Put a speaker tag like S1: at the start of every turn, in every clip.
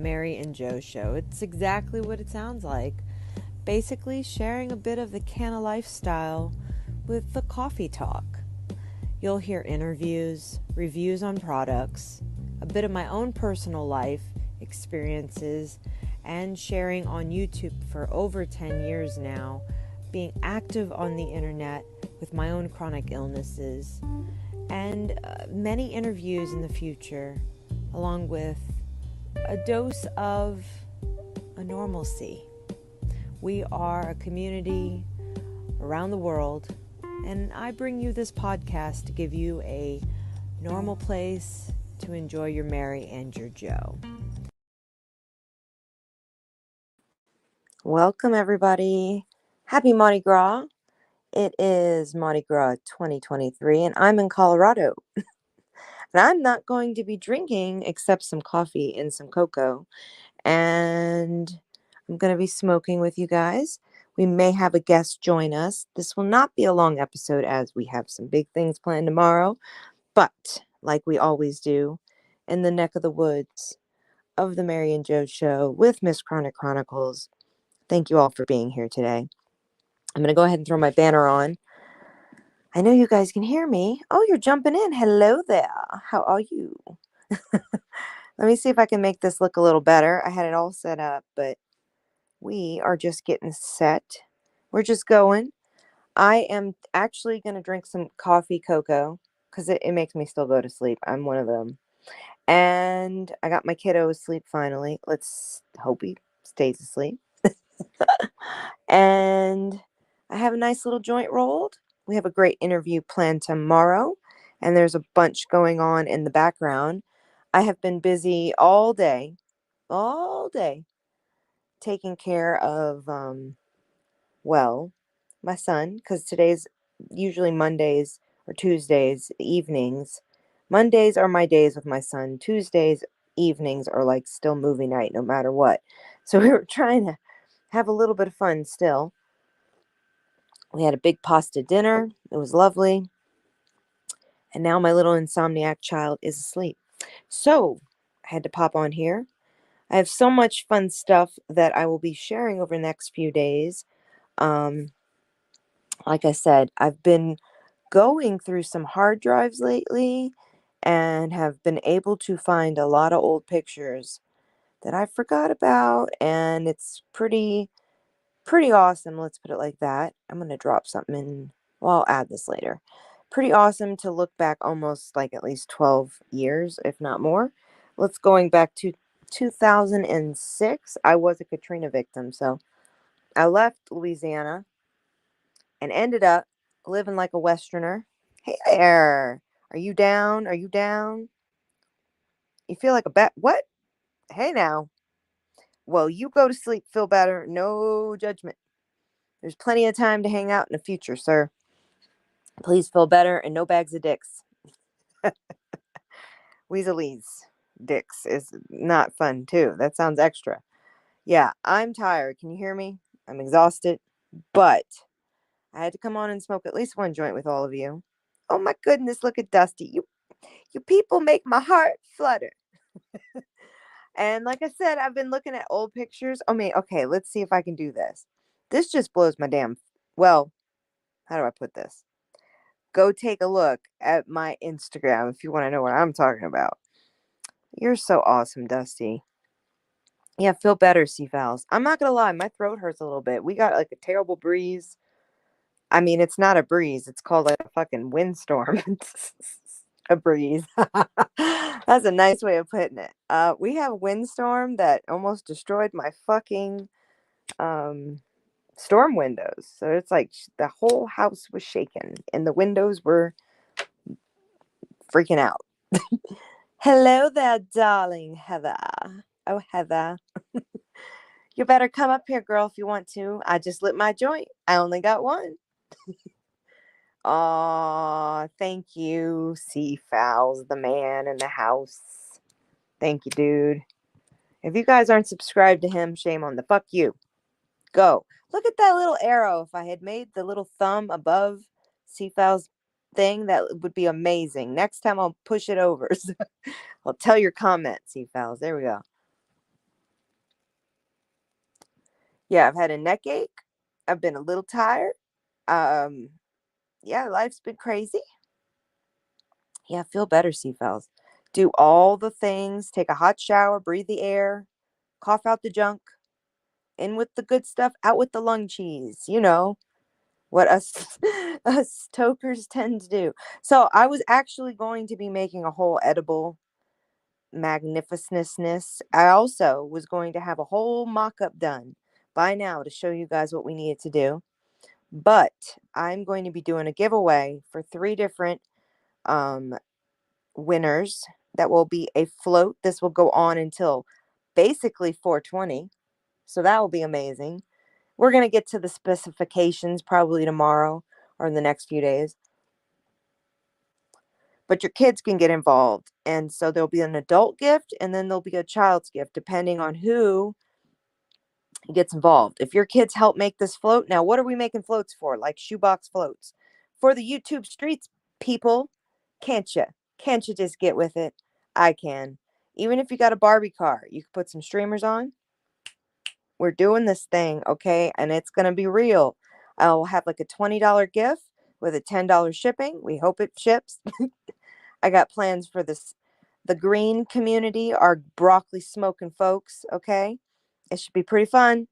S1: Mary and Joe Show. It's exactly what it sounds like. Basically, sharing a bit of the Canna lifestyle with the coffee talk. You'll hear interviews, reviews on products, a bit of my own personal life experiences, and sharing on YouTube for over 10 years now, being active on the internet with my own chronic illnesses, and many interviews in the future, along with a dose of a normalcy. We are a community around the world, and I bring you this podcast to give you a normal place to enjoy your Mary and your Joe. Welcome, everybody. Happy Mardi Gras. It is Mardi Gras 2023, and I'm in Colorado. And I'm not going to be drinking except some coffee and some cocoa. And I'm going to be smoking with you guys. We may have a guest join us. This will not be a long episode as we have some big things planned tomorrow. But like we always do, in the neck of the woods of the Mary and Joe Show with Miss Chronic Chronicles, thank you all for being here today. I'm going to go ahead and throw my banner on. I know you guys can hear me. Oh, you're jumping in. Hello there. How are you? Let me see if I can make this look a little better. I had it all set up, but we are just getting set. We're just going. I am actually going to drink some coffee cocoa because it makes me still go to sleep. I'm one of them. And I got my kiddo asleep finally. Let's hope he stays asleep. And I have a nice little joint rolled. We have a great interview planned tomorrow, and there's a bunch going on in the background. I have been busy all day, taking care of, my son, because today's usually Mondays or Tuesdays evenings. Mondays are my days with my son. Tuesdays evenings are like still movie night, no matter what. So we were trying to have a little bit of fun still. We had a big pasta dinner. It was lovely. And now my little insomniac child is asleep. So I had to pop on here. I have so much fun stuff that I will be sharing over the next few days. Like I said, I've been going through some hard drives lately and have been able to find a lot of old pictures that I forgot about, and it's pretty awesome. Let's put it like that. I'm going to drop something in. Well, I'll add this later. Pretty awesome to look back almost like at least 12 years, if not more. Let's going back to 2006. I was a Katrina victim, so I left Louisiana and ended up living like a Westerner. Hey there. Are you down? Are you down? You feel like a bat? What? Hey now. Well, you go to sleep, feel better. No judgment. There's plenty of time to hang out in the future, sir. Please feel better and no bags of dicks. Weaselly's dicks is not fun, too. That sounds extra. Yeah, I'm tired. Can you hear me? I'm exhausted. But I had to come on and smoke at least one joint with all of you. Oh my goodness, look at Dusty. You people make my heart flutter. And like I said, I've been looking at old pictures. Okay, let's see if I can do this. This just blows my damn. Well, how do I put this? Go take a look at my Instagram if you want to know what I'm talking about. You're so awesome, Dusty. Yeah, feel better, Seafowls. I'm not going to lie, my throat hurts a little bit. We got like a terrible breeze. I mean, it's not a breeze. It's called like a fucking windstorm. A breeze. That's a nice way of putting it. We have a windstorm that almost destroyed my fucking storm windows. So it's like the whole house was shaking and the windows were freaking out. Hello there, darling Heather. Oh, Heather. You better come up here, girl, if you want to. I just lit my joint. I only got one. Aw, thank you, Seafowls, the man in the house. Thank you, dude. If you guys aren't subscribed to him, shame on the fuck you. Go. Look at that little arrow. If I had made the little thumb above Seafowl's thing, that would be amazing. Next time I'll push it over. I'll tell your comment, Seafowls. There we go. Yeah, I've had a neck ache. I've been a little tired. Um, yeah, life's been crazy. Yeah, feel better, Seafells. Do all the things, take a hot shower, breathe the air, cough out the junk, in with the good stuff, out with the lung cheese. You know what us us tokers tend to do. So I was actually going to be making a whole edible magnificentness. I also was going to have a whole mock-up done by now to show you guys what we needed to do. But I'm going to be doing a giveaway for 3 different um, winners. That will be a float. This will go on until basically 420. So that will be amazing. We're going to get to the specifications probably tomorrow or in the next few days. But your kids can get involved. And so there'll be an adult gift and then there'll be a child's gift, depending on who gets involved. If your kids help make this float, now what are we making floats for? Like shoebox floats. For the YouTube streets, people, can't you? Can't you just get with it? I can. Even if you got a Barbie car, you can put some streamers on. We're doing this thing, okay? And it's going to be real. I'll have like a $20 gift with a $10 shipping. We hope it ships. I got plans for this, the green community, our broccoli smoking folks, okay? It should be pretty fun,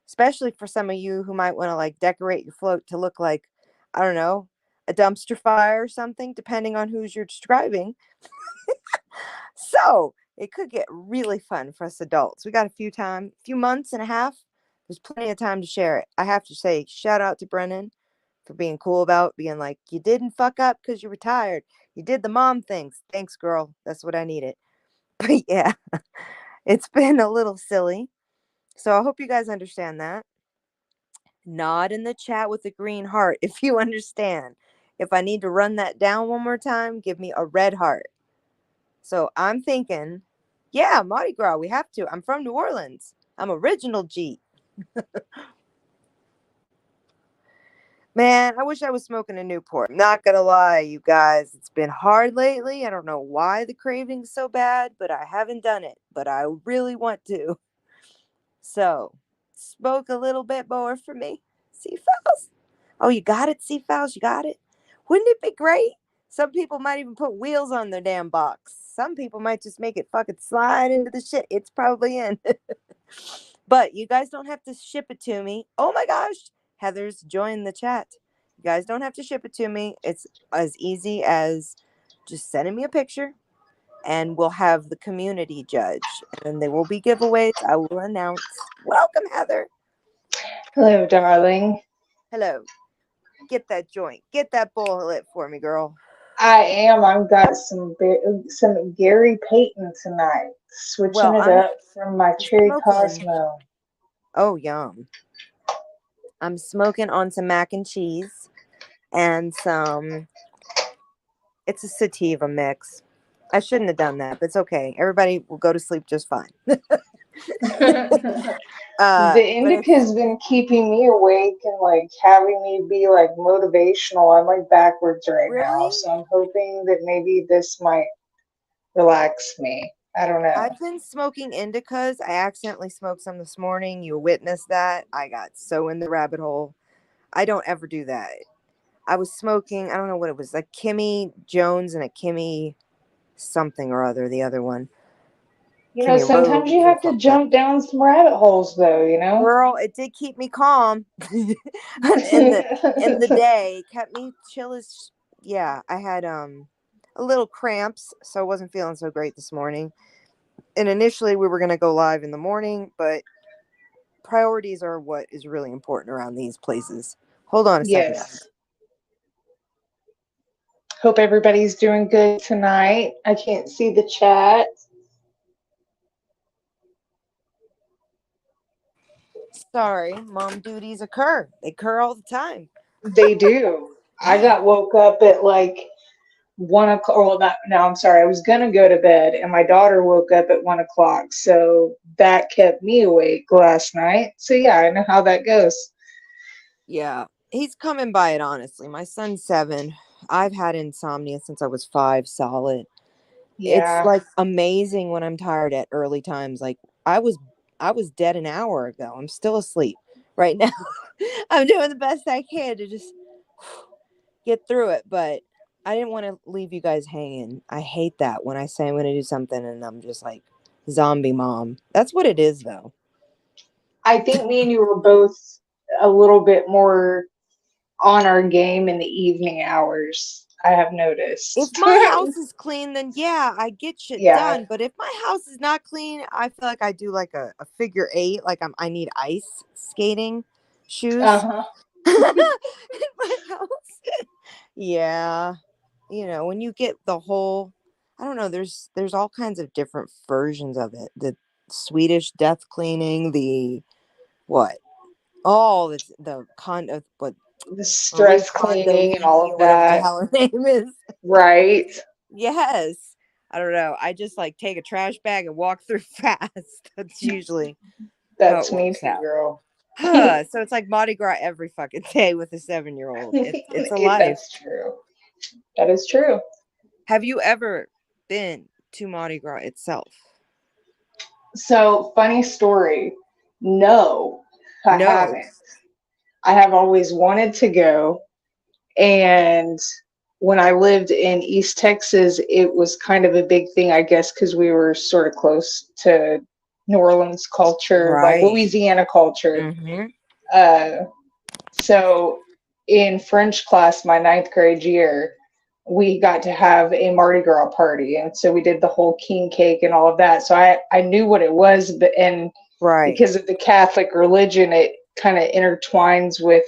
S1: especially for some of you who might want to like decorate your float to look like, I don't know, a dumpster fire or something, depending on who's you're describing. So it could get really fun for us adults. We got a few months and a half. There's plenty of time to share it. I have to say, shout out to Brennan for being cool about being like, you didn't fuck up because you were tired. You did the mom things. Thanks, girl. That's what I needed. But yeah, it's been a little silly. So I hope you guys understand that. Nod in the chat with a green heart if you understand. If I need to run that down one more time, give me a red heart. So I'm thinking, yeah, Mardi Gras, we have to. I'm from New Orleans. I'm original G. Man, I wish I was smoking a Newport. Not gonna lie, you guys, it's been hard lately. I don't know why the craving's so bad, but I haven't done it. But I really want to. So, smoke a little bit more for me. Seafowls. Oh, you got it, Seafowls? You got it? Wouldn't it be great? Some people might even put wheels on their damn box. Some people might just make it fucking slide into the shit. It's probably in. But you guys don't have to ship it to me. Oh my gosh. Heather's joined the chat. You guys don't have to ship it to me. It's as easy as just sending me a picture and we'll have the community judge. And then there will be giveaways. I will announce. Welcome, Heather.
S2: Hello, darling.
S1: Hello. Get that joint. Get that bowl lit for me, girl.
S2: I am. I've got some Gary Payton tonight, switching
S1: Well,
S2: it
S1: I'm
S2: up from my Cherry
S1: smoking.
S2: Cosmo.
S1: Oh, yum. I'm smoking on some mac and cheese and some. It's a sativa mix. I shouldn't have done that, but it's okay. Everybody will go to sleep just fine.
S2: The
S1: But it's
S2: indica's been keeping me awake and like having me be like motivational. I'm like backwards right now,
S1: really.
S2: so I'm hoping that maybe this might relax me. I don't know.
S1: I've been smoking indicas. I accidentally smoked some this morning. You witnessed that. I got so in the rabbit hole. I don't ever do that. I was smoking, I don't know what it was, like Kimmy Jones and a Kimmy something or other, the other one. Kimmy
S2: Sometimes you
S1: Rose or
S2: have to
S1: something.
S2: jump down some rabbit holes, though.
S1: Girl, it did keep me calm. In the day, kept me chill as yeah, I had a little cramps, so I wasn't feeling so great this morning. And initially we were gonna go live in the morning, but priorities are what is really important around these places. Hold on a second, guys.
S2: Yes. Hope everybody's doing good tonight. I can't see the chat.
S1: Sorry, mom duties occur. They occur all the time.
S2: They do. I got woke up at like 1 o'clock. Well, not, no, I'm sorry. I was gonna go to bed, and my daughter woke up at 1 o'clock, so that kept me awake last night. So yeah, I know how that goes.
S1: Yeah, he's coming by it honestly. My son's 7. I've had insomnia since I was 5 solid. It's
S2: Yeah.
S1: like amazing when I'm tired at early times. Like I was I was dead an hour ago. I'm still asleep. right now. I'm doing the best I can to just get through it, but I didn't want to leave you guys hanging. I hate that when I say I'm going to do something and I'm just like zombie mom. That's what it is, though.
S2: I think me and you were both a little bit more on our game in the evening hours. I have
S1: If
S2: noticed.
S1: my house is clean, then yeah, I get shit
S2: Yeah.
S1: done. But if my house is not clean, I feel like I do like a figure eight, like I need ice skating shoes
S2: Uh-huh.
S1: in my house. Yeah, when you get the whole, I don't know, there's all kinds of different versions of it. The Swedish death cleaning, the what? All the con of what
S2: The
S1: Marie
S2: stress
S1: Kondo
S2: cleaning and all
S1: Lee
S2: of
S1: or whatever the
S2: that.
S1: hell her name is.
S2: Right.
S1: Yes. I don't know. I just like take a trash bag and walk through fast. That's usually how it
S2: That's me
S1: works
S2: too,
S1: out.
S2: girl.
S1: So it's like Mardi Gras every fucking day with a 7-year-old. It's a life.
S2: That's true. That is true.
S1: Have you ever been to Mardi Gras itself?
S2: So, funny story. No, I
S1: No.
S2: haven't. I have always wanted to go. And when I lived in East Texas, it was kind of a big thing, I guess, because we were sort of close to New Orleans culture, like
S1: Right.
S2: Louisiana culture.
S1: Mm-hmm.
S2: Uh, so in French class, my ninth grade year, we got to have a Mardi Gras party. And so we did the whole king cake and all of that. So I knew what it was, but and
S1: Right.
S2: because of the Catholic religion, it kind of intertwines with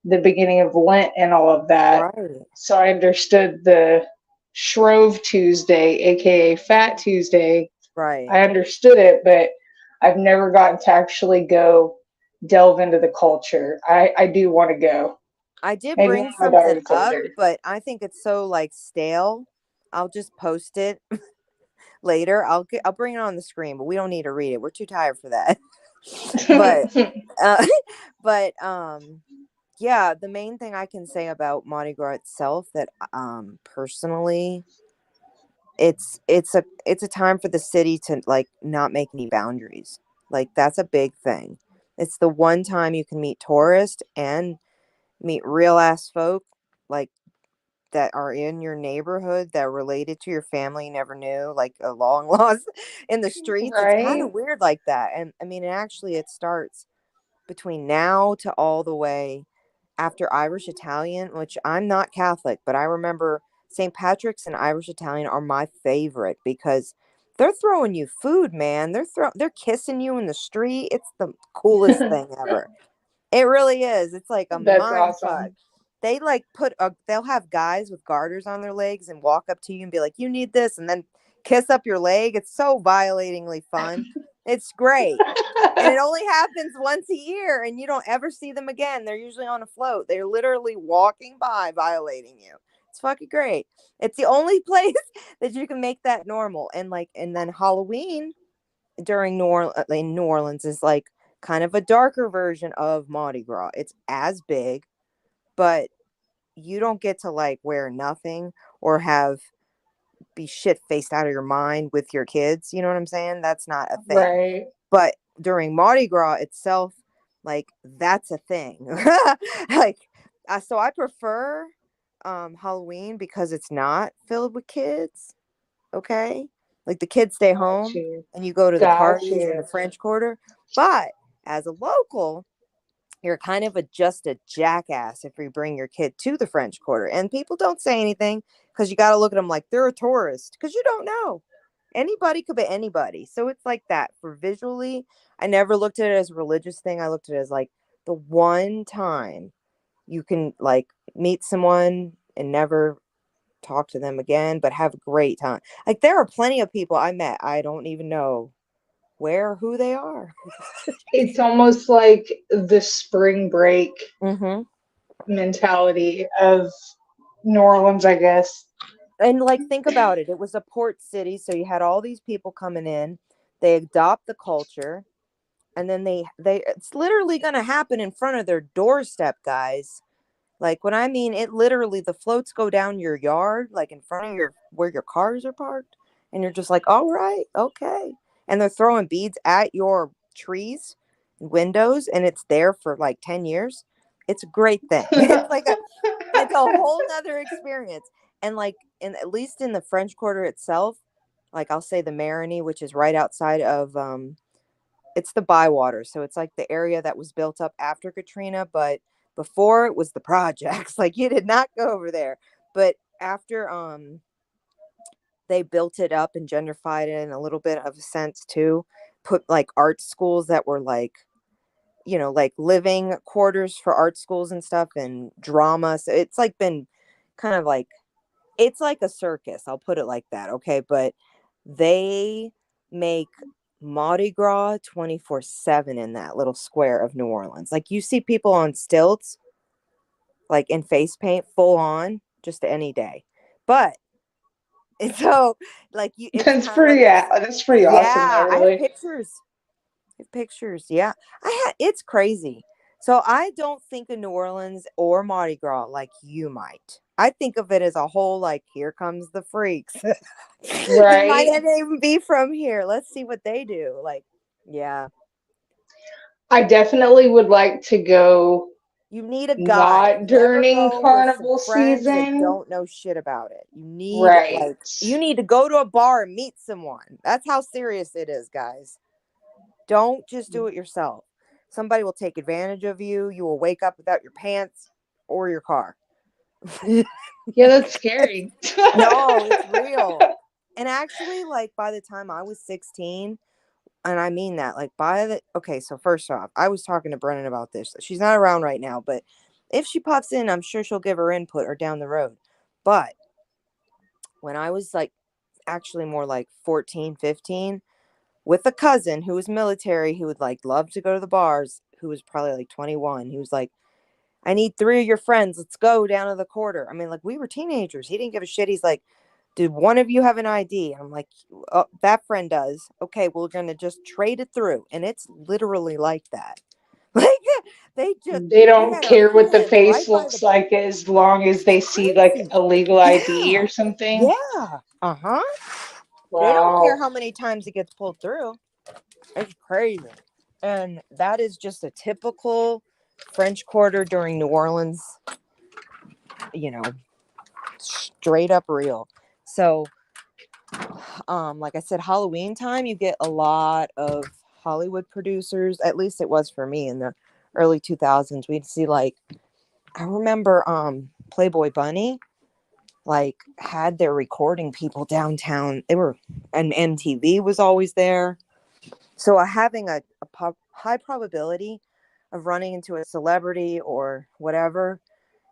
S2: the beginning of Lent and all of that.
S1: Right.
S2: So I understood the Shrove Tuesday, aka Fat Tuesday.
S1: Right.
S2: I understood it, but I've never gotten to actually go delve into the culture. I do want to go.
S1: I did
S2: Maybe when
S1: bring
S2: my
S1: something
S2: daughter's
S1: up,
S2: older.
S1: but I think it's so like stale. I'll just post it later. I'll bring it on the screen, but we don't need to read it. We're too tired for that. But uh but yeah, the main thing I can say about Mardi Gras itself that personally it's a time for the city to like not make any boundaries. Like that's a big thing. It's the one time you can meet tourists and meet real ass folk like that are in your neighborhood that are related to your family you never knew, like a long lost in the streets. It's kind
S2: Right?
S1: of weird like that. And I mean, actually, it starts between now to all the way after Irish Italian, which I'm not Catholic, but I remember St. Patrick's and Irish Italian are my favorite because they're throwing you food, man. They're kissing you in the street. It's the coolest thing ever. It really is. It's like a
S2: That's
S1: mind fuck.
S2: awesome.
S1: They like they'll have guys with garters on their legs and walk up to you and be like, "You need this," and then kiss up your leg. It's so violatingly fun. It's great. And it only happens once a year and you don't ever see them again. They're usually on a float. They're literally walking by violating you. It's fucking great. It's the only place that you can make that normal. And then Halloween during in New Orleans is like kind of a darker version of Mardi Gras. It's as big, but you don't get to like wear nothing or be shit faced out of your mind with your kids. You know what I'm saying? That's not a thing.
S2: Right.
S1: But during Mardi Gras itself, like that's a thing. Like, so I prefer Halloween because it's not filled with kids. Okay, like the kids stay
S2: Got
S1: home
S2: you.
S1: and you go to the
S2: Got
S1: parties in the
S2: you.
S1: French Quarter. But as a local, you're kind of just a jackass if you bring your kid to the French Quarter, and people don't say anything because you got to look at them like they're a tourist because you don't know. Anybody could be anybody. So it's like that for visually. I never looked at it as a religious thing. I looked at it as like the one time you can like meet someone and never talk to them again, but have a great time. Like there are plenty of people I met. I don't even know where or who they are.
S2: It's almost like the spring break
S1: Mm-hmm.
S2: mentality of New Orleans, I guess.
S1: And like think about it. It was a port city, so you had all these people coming in. They adopt the culture, and then they it's literally going to happen in front of their doorstep, guys. Like when I mean it literally the floats go down your yard like in front of your where your cars are parked and you're just like, "All right, okay." And they're throwing beads at your trees windows and it's there for like 10 years, it's a great thing. It's a whole nother experience. And like at least in the French Quarter itself, like I'll say the Marigny, which is right outside of it's the Bywater. So it's like the area that was built up after Katrina, but before it was the projects. Like you did not go over there. But after they built it up and gentrified it in a little bit of a sense too, put like art schools that were like, like living quarters for art schools and stuff and drama. So it's like been kind of like, it's like a circus. I'll put it like that. Okay. But they make Mardi Gras 24/7 in that little square of New Orleans. Like you see people on stilts, like in face paint, full on, just any day. But and so, like it's
S2: That's
S1: kind of
S2: pretty,
S1: like
S2: yeah, that's pretty awesome though,
S1: yeah. I have
S2: really.
S1: pictures. Pictures. Yeah. It's crazy. So I don't think of New Orleans or Mardi Gras like you might. I think of it as a whole, like, here comes the freaks. They might
S2: Right.
S1: not even be from here. Let's see what they do. Like, yeah.
S2: I definitely would like to go
S1: You need a guide.
S2: not
S1: Never
S2: during
S1: go with some
S2: carnival
S1: friends that
S2: season.
S1: don't know shit about it.
S2: Right.
S1: You need to go to a bar and meet someone. That's how serious it is, guys. Don't just do it yourself. Somebody will take advantage of you. You will wake up without your pants or your car.
S2: Yeah, that's scary.
S1: No, it's real. And actually, like by the time I was 16, and I mean that, like okay, so first off, I was talking to Brennan about this. She's not around right now, but if she pops in, I'm sure she'll give her input or down the road. But when I was like actually more like 14, 15, with a cousin who was military, who would like love to go to the bars, who was probably like 21, he was like, I need 3 of your friends. Let's go down to the quarter. I mean, like, we were teenagers. He didn't give a shit. He's like, did one of you have an ID? I'm like, oh, that friend does. Okay, we're going to just trade it through. And it's literally like that. Like,
S2: They
S1: we
S2: don't
S1: had our
S2: care what the
S1: friends
S2: face
S1: right by the,
S2: looks like as long as
S1: it's
S2: they see like
S1: crazy.
S2: a legal ID
S1: Yeah.
S2: or something.
S1: Yeah. Uh huh. They don't care
S2: Wow.
S1: how many times it gets pulled through. It's crazy. And that is just a typical French Quarter during New Orleans, you know, straight up real. So, like I said, Halloween time, you get a lot of Hollywood producers. At least it was for me in the early 2000s. We'd see like, I remember Playboy Bunny like had their recording people downtown. And MTV was always there. So having a high probability of running into a celebrity or whatever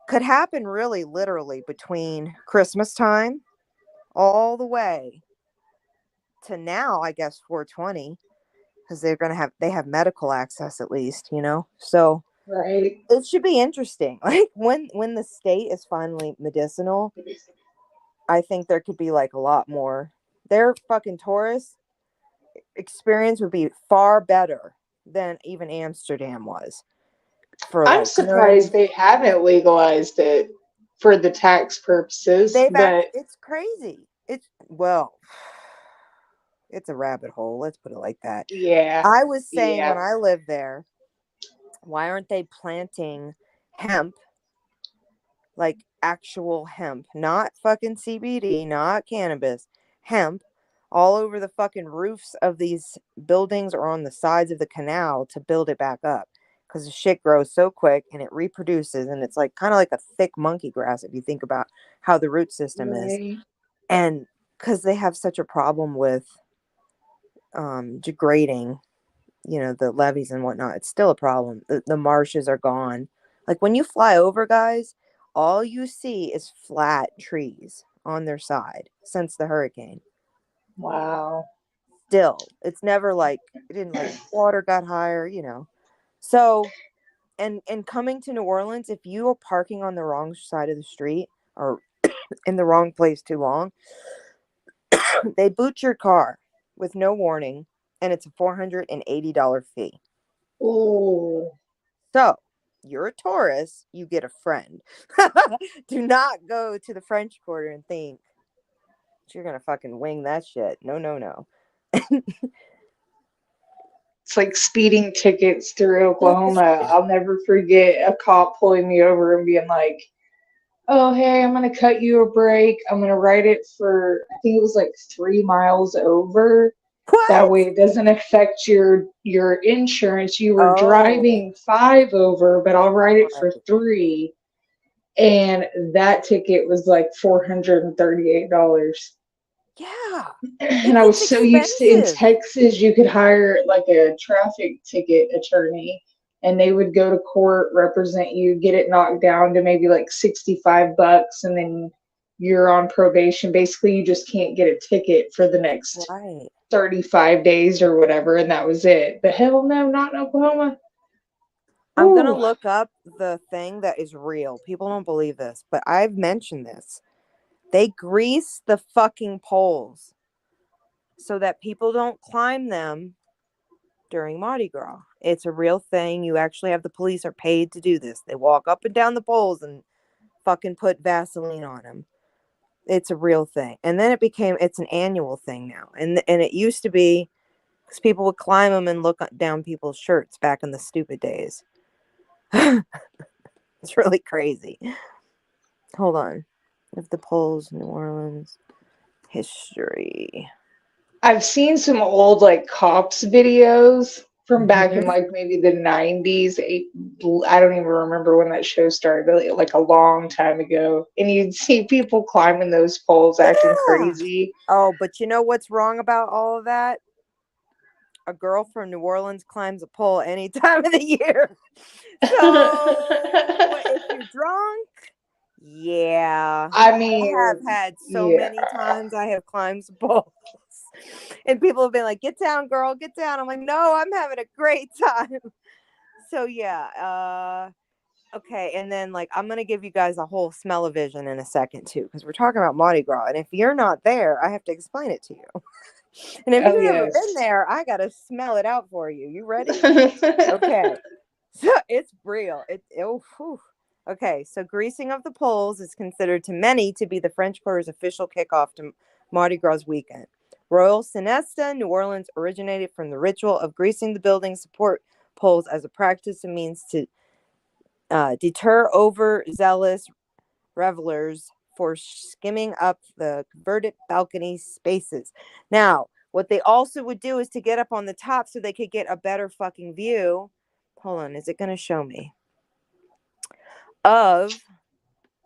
S1: could happen really literally between Christmas time all the way to now, I guess 420, because they have medical access at least, So
S2: Right.
S1: it should be interesting. Like when the state is finally medicinal, I think there could be like a lot more. Their fucking tourist experience would be far better than even Amsterdam was for
S2: I'm
S1: like, you know what I
S2: surprised
S1: mean?
S2: they haven't legalized it for the tax purposes, but
S1: It's crazy. Well, it's a rabbit hole. Let's put it like that.
S2: yeah.
S1: I was saying
S2: Yeah.
S1: when I lived there, why aren't they planting hemp, like actual hemp, not fucking CBD, not cannabis, hemp, all over the fucking roofs of these buildings or on the sides of the canal to build it back up? Because the shit grows so quick and it reproduces, and it's like kind of like a thick monkey grass if you think about how the root system is.
S2: Right.
S1: And because they have such a problem with degrading, the levees and whatnot, it's still a problem. The marshes are gone. Like when you fly over, guys, all you see is flat trees on their side since the hurricane.
S2: Wow.
S1: Still, it's never like it didn't like water got higher. So, and coming to New Orleans, if you are parking on the wrong side of the street or in the wrong place too long, they boot your car with no warning, and it's a $480 fee.
S2: Ooh.
S1: So you're a tourist, you get a friend. Do not go to the French Quarter and think you're gonna fucking wing that shit. No, no, no.
S2: It's like speeding tickets through Oklahoma. I'll never forget a cop pulling me over and being like, "Oh, hey, I'm gonna cut you a break. I'm gonna write it for, I think it was like 3 miles over. That
S1: What?
S2: way it doesn't affect your insurance. You were
S1: Oh,
S2: driving 5 over, but I'll write it for
S1: right.
S2: 3." And that ticket was like $438.
S1: Yeah.
S2: And
S1: It
S2: I
S1: gets
S2: was so used to, in
S1: expensive.
S2: Texas, you could hire like a traffic ticket attorney and they would go to court, represent you, get it knocked down to maybe like $65, and then you're on probation. Basically, you just can't get a ticket for the next
S1: Right.
S2: 35 days or whatever, and that was it. But hell no, not in Oklahoma.
S1: I'm going to
S2: Ooh.
S1: look up the thing that is real. People don't believe this, but I've mentioned this. They grease the fucking poles so that people don't climb them during Mardi Gras. It's a real thing. You actually have the police are paid to do this. They walk up and down the poles and fucking put Vaseline on them. It's a real thing. And then it's an annual thing now. And it used to be because people would climb them and look down people's shirts back in the stupid days. It's really crazy. Hold on. If the polls, New Orleans history.
S2: I've seen some old like cops videos from back in
S1: Mm-hmm.
S2: like maybe the 90s. I don't even remember when that show started, but like a long time ago. And you'd see people climbing those poles acting
S1: Yeah.
S2: crazy.
S1: Oh, but you know what's wrong about all of that? A girl from New Orleans climbs a pole any time of the year. So if you're drunk, yeah.
S2: I
S1: I have
S2: mean,
S1: had so
S2: yeah.
S1: many times I have climbed poles. And people have been like, get down, girl, get down. I'm like, no, I'm having a great time. So yeah, okay, and then like I'm gonna give you guys a whole smell-o-vision in a second too, because we're talking about Mardi Gras, and if you're not there, I have to explain it to you. And if
S2: Oh,
S1: you've never been
S2: yes.
S1: there, I gotta smell it out for you. You ready? Okay. So it's real. Okay, so greasing of the poles is considered to many to be the French Quarter's official kickoff to Mardi Gras weekend. Royal Siesta, New Orleans originated from the ritual of greasing the building support poles as a practice and means to deter overzealous revelers for skimming up the converted balcony spaces. Now, what they also would do is to get up on the top so they could get a better fucking view. Hold on, is it going to show me? Of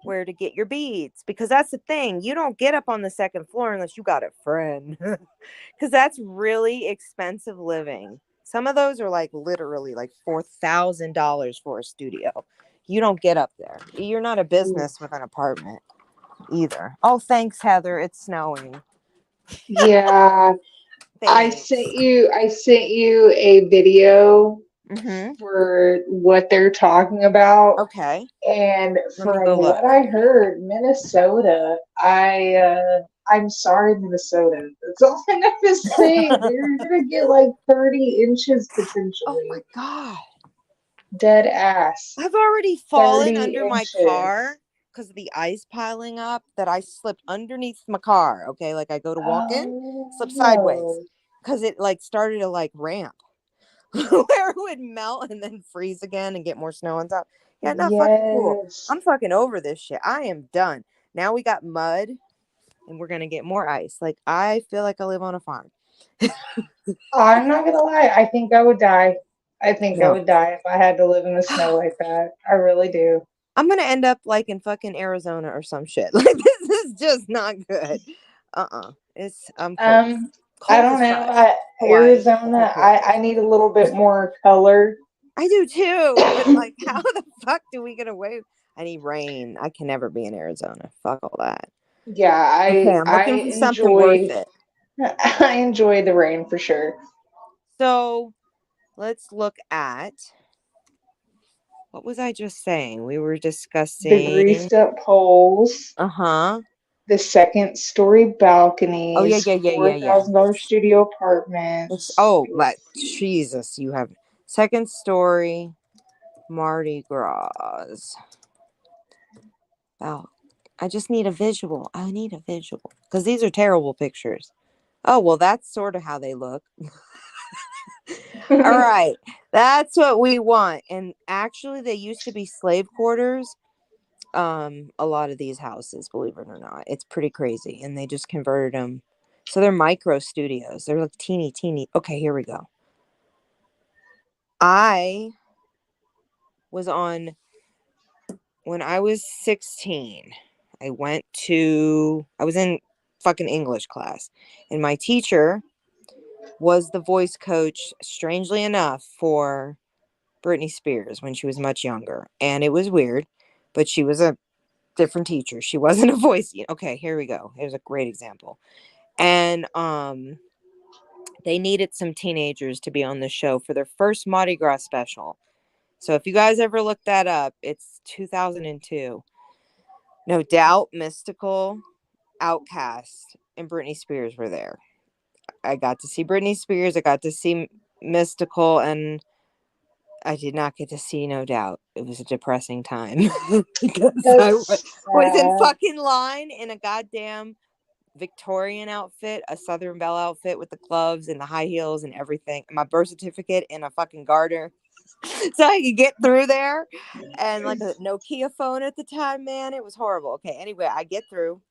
S1: where to get your beads, because that's the thing. You don't get up on the second floor unless you got a friend, because that's really expensive living. Some of those are like literally like $4,000 for a studio. You don't get up there. You're not a business with an apartment either. Oh, thanks, Heather. It's snowing.
S2: Yeah.
S1: Thanks.
S2: I sent you a video
S1: Mm-hmm.
S2: for what they're talking about.
S1: Okay.
S2: And
S1: Let me
S2: from
S1: go
S2: what
S1: look.
S2: I heard, Minnesota, I'm sorry, Minnesota. That's all I have to say. They're gonna get like 30 inches
S1: Oh my
S2: potentially.
S1: God.
S2: Dead ass.
S1: I've already fallen
S2: 30
S1: under my
S2: inches.
S1: car because of the ice piling up that I slipped underneath my car. Okay. Like I go to walk in,
S2: Oh
S1: slip sideways
S2: no.
S1: because it like started to like ramp where it would melt and then freeze again and get more snow on top. Yeah, not fucking cool.
S2: Yes.
S1: I'm fucking over this shit. I am done. Now we got mud and we're going to get more ice. Like I feel like I live on a farm.
S2: I'm not gonna lie, I think I would die. I think I
S1: No.
S2: would die if I had to live in the snow like that. I really do.
S1: I'm gonna end up like in fucking Arizona or some shit. Like this is just not good. It's I'm cold.
S2: Um, I
S1: Cold
S2: don't
S1: as
S2: know.
S1: fuck. Hawaii. That's how
S2: Arizona,
S1: cold it
S2: I
S1: is.
S2: need a little bit more color.
S1: I do too, but like how the fuck do we get away? I need rain. I can never be in Arizona. Fuck all that.
S2: Yeah,
S1: Okay, I'm
S2: I
S1: looking for something worth
S2: enjoy
S1: it.
S2: I enjoy the rain for sure.
S1: So let's look at what was I just saying? We were
S2: The
S1: discussing
S2: greased up poles,
S1: uh-huh.
S2: the second story
S1: Oh yeah,
S2: balconies,
S1: yeah, yeah, yeah, yeah.
S2: $4,000 studio
S1: It's
S2: apartments.
S1: oh, but
S2: Let's see.
S1: Jesus, you have second story Mardi Gras. Oh, I just need a visual. I need a visual because these are terrible pictures. Oh, well, that's sort of how they look. All right. That's what we want. And actually, they used to be slave quarters. A lot of these houses, believe it or not. It's pretty crazy. And they just converted them. So they're micro studios. They're like teeny, teeny. Okay, here we go. I was on, when I was 16, I was in fucking English class. And my teacher was the voice coach, strangely enough, for Britney Spears when she was much younger. And it was weird, but she was a different teacher. She wasn't a voice. Okay, here we go. Here's a great example. And they needed some teenagers to be on the show for their first Mardi Gras special. So if you guys ever look that up, it's 2002. No Doubt, Mystical, Outkast, and Britney Spears were there. I got to see Britney Spears. I got to see Mystical, and I did not get to see No Doubt. It was a depressing time because I was in fucking line in a goddamn Victorian outfit, a Southern Belle outfit with the gloves and the high heels and everything. My birth certificate in a fucking garter so I could get through there. And like a Nokia phone at the time, man, it was horrible. Okay, anyway, I get through.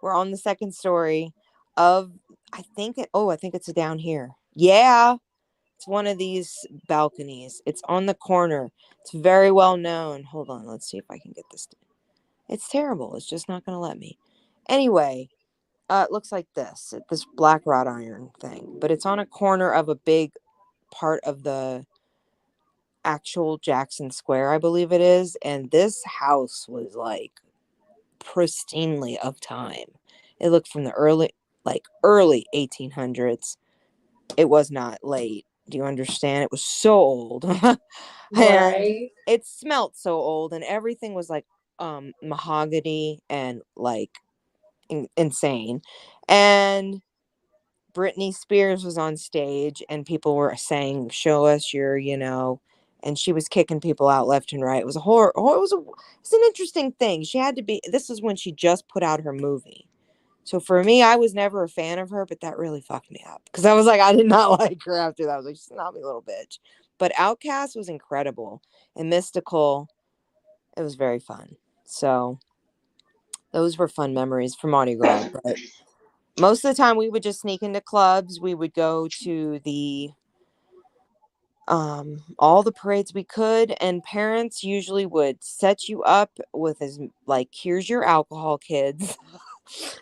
S1: We're on the second story of, I think it's down here. Yeah. It's one of these balconies. It's on the corner. It's very well known. Hold on. Let's see if I can get this. It's terrible. It's just not going to let me. Anyway, it looks like this black wrought iron thing. But it's on a corner of a big part of the actual Jackson Square, I believe it is. And this house was like pristinely of time. It looked from the early 1800s. It was not late. Do you understand? It was so old. And
S2: Right.
S1: it smelt so old, and everything was like mahogany and like insane. And Britney Spears was on stage, and people were saying, "Show us your," and she was kicking people out left and right. It was a horror. It's an interesting thing. She had to be. This is when she just put out her movie. So for me, I was never a fan of her, but that really fucked me up because I was like, I did not like her after that. I was like, she's not me little bitch. But Outkast was incredible, and Mystical, it was very fun. So those were fun memories for Mardi Gras. But most of the time, we would just sneak into clubs. We would go to the all the parades we could, and parents usually would set you up with here's your alcohol, kids.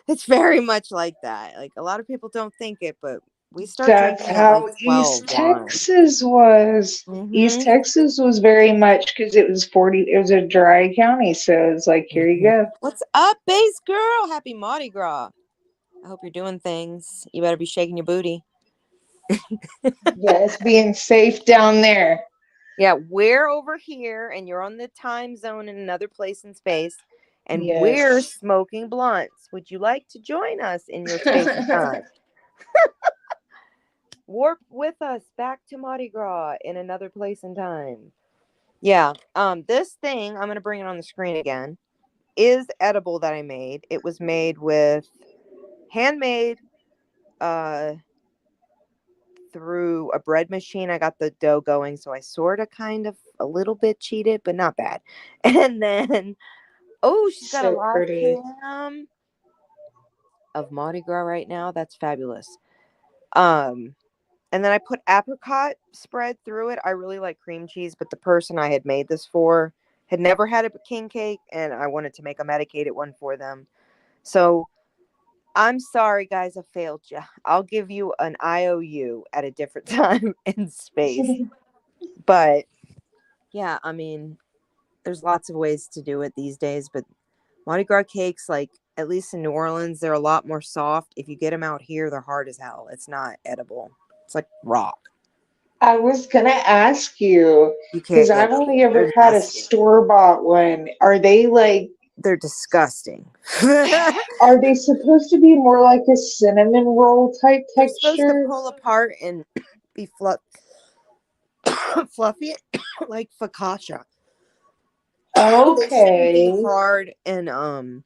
S1: It's very much like that. Like, a lot of people don't think it, but we start
S2: That's
S1: drinking at like
S2: how
S1: 12,
S2: East
S1: 1.
S2: Texas was. East
S1: Mm-hmm.
S2: Texas was very much because it was 40, it was a dry county. So it's like, here you
S1: Mm-hmm.
S2: go.
S1: What's up, bass girl? Happy Mardi Gras. I hope you're doing things. You better be shaking your booty.
S2: Yes, being safe down there.
S1: Yeah, we're over here and you're on the time zone in another place in space, and we're
S2: Yes.
S1: smoking blunts. Would you like to join us in your space and time? Warp with us back to Mardi Gras in another place and time. Yeah. This thing, I'm gonna bring it on the screen again, is edible that I made. It was made with handmade through a bread machine. I got the dough going, so I sort of kind of a little bit cheated, but not bad. And then she's got a
S2: So
S1: live
S2: pretty.
S1: cam of Mardi Gras right now. That's fabulous. Um And then I put apricot spread through it. I really like cream cheese, but the person I had made this for had never had a king cake, and I wanted to make a medicated one for them. So I'm sorry, guys, I failed you. I'll give you an IOU at a different time and space. But yeah, I mean, there's lots of ways to do it these days, but Mardi Gras cakes, like at least in New Orleans, they're a lot more soft. If you get them out here, they're hard as hell. It's not edible. It's like rock.
S2: I was gonna ask you
S1: You
S2: because
S1: can't get
S2: I've
S1: them.
S2: only ever
S1: They're
S2: had a
S1: nasty.
S2: store-bought one. Are they like,
S1: They're disgusting.
S2: are they supposed to be more like a cinnamon roll type
S1: They're supposed to
S2: texture?
S1: pull apart and be fluffy like focaccia. They shouldn't be
S2: Okay.
S1: hard and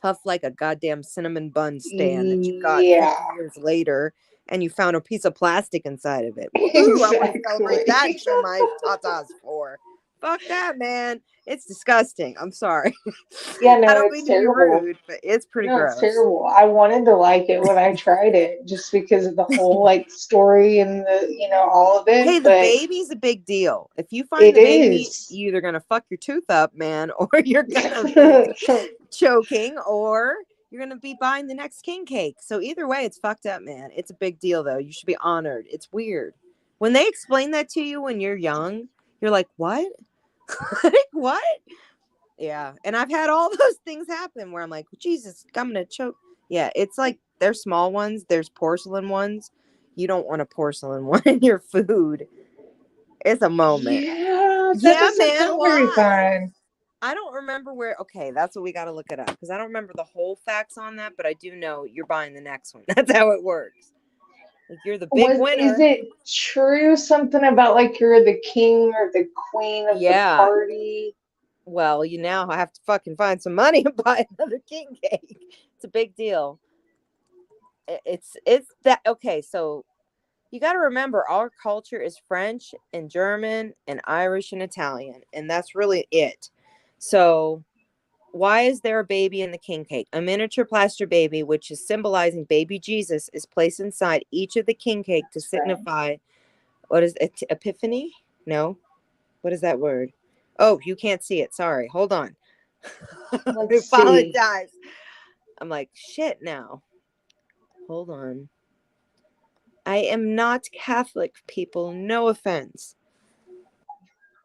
S1: tough like a goddamn cinnamon bun stand that you got
S2: Yeah.
S1: 50 years later and you found a piece of plastic inside of it. Woohoo! I want to celebrate that and
S2: Exactly.
S1: show my tatas for. Fuck that, man. It's disgusting. I'm sorry.
S2: Yeah,
S1: I
S2: no,
S1: don't
S2: it's
S1: mean to be
S2: terrible.
S1: rude, but it's pretty
S2: No, it's
S1: gross.
S2: terrible. I wanted to like it when I tried it just because of the whole like story and all of it,
S1: Hey, the
S2: but
S1: baby's a big deal. If you find
S2: it
S1: the baby,
S2: is.
S1: you're either gonna fuck your tooth up, man, or you're gonna be choking, or you're gonna be buying the next king cake. So either way, it's fucked up, man. It's a big deal, though. You should be honored. It's weird when they explain that to you when you're young. You're like, what? Like, what? Yeah, and I've had all those things happen where I'm like, Jesus, I'm gonna choke. Yeah, it's like there's small ones, there's porcelain ones. You don't want a porcelain one in your food. It's a moment.
S2: Yeah, that
S1: Yeah,
S2: doesn't
S1: man.
S2: sound very
S1: Why?
S2: fun.
S1: I don't remember where. Okay, that's what we got to look it up because I don't remember the whole facts on that, but I do know you're buying the next one. That's how it works. Like you're the big
S2: Is
S1: winner.
S2: it true something about like you're the king or the queen of the
S1: Yeah.
S2: party?
S1: Well, you now have to fucking find some money and buy another king cake. It's a big deal. It's that okay, so you got to remember our culture is French and German and Irish and Italian, and that's really it. So why is there a baby in the king cake? A miniature plaster baby, which is symbolizing baby Jesus, is placed inside each of the king cake to signify what is it? Epiphany? No. What is that word? Oh, you can't see it. Sorry. Hold on. I
S2: Let's see.
S1: apologize. I'm like, shit now. Hold on. I am not Catholic, people. No offense.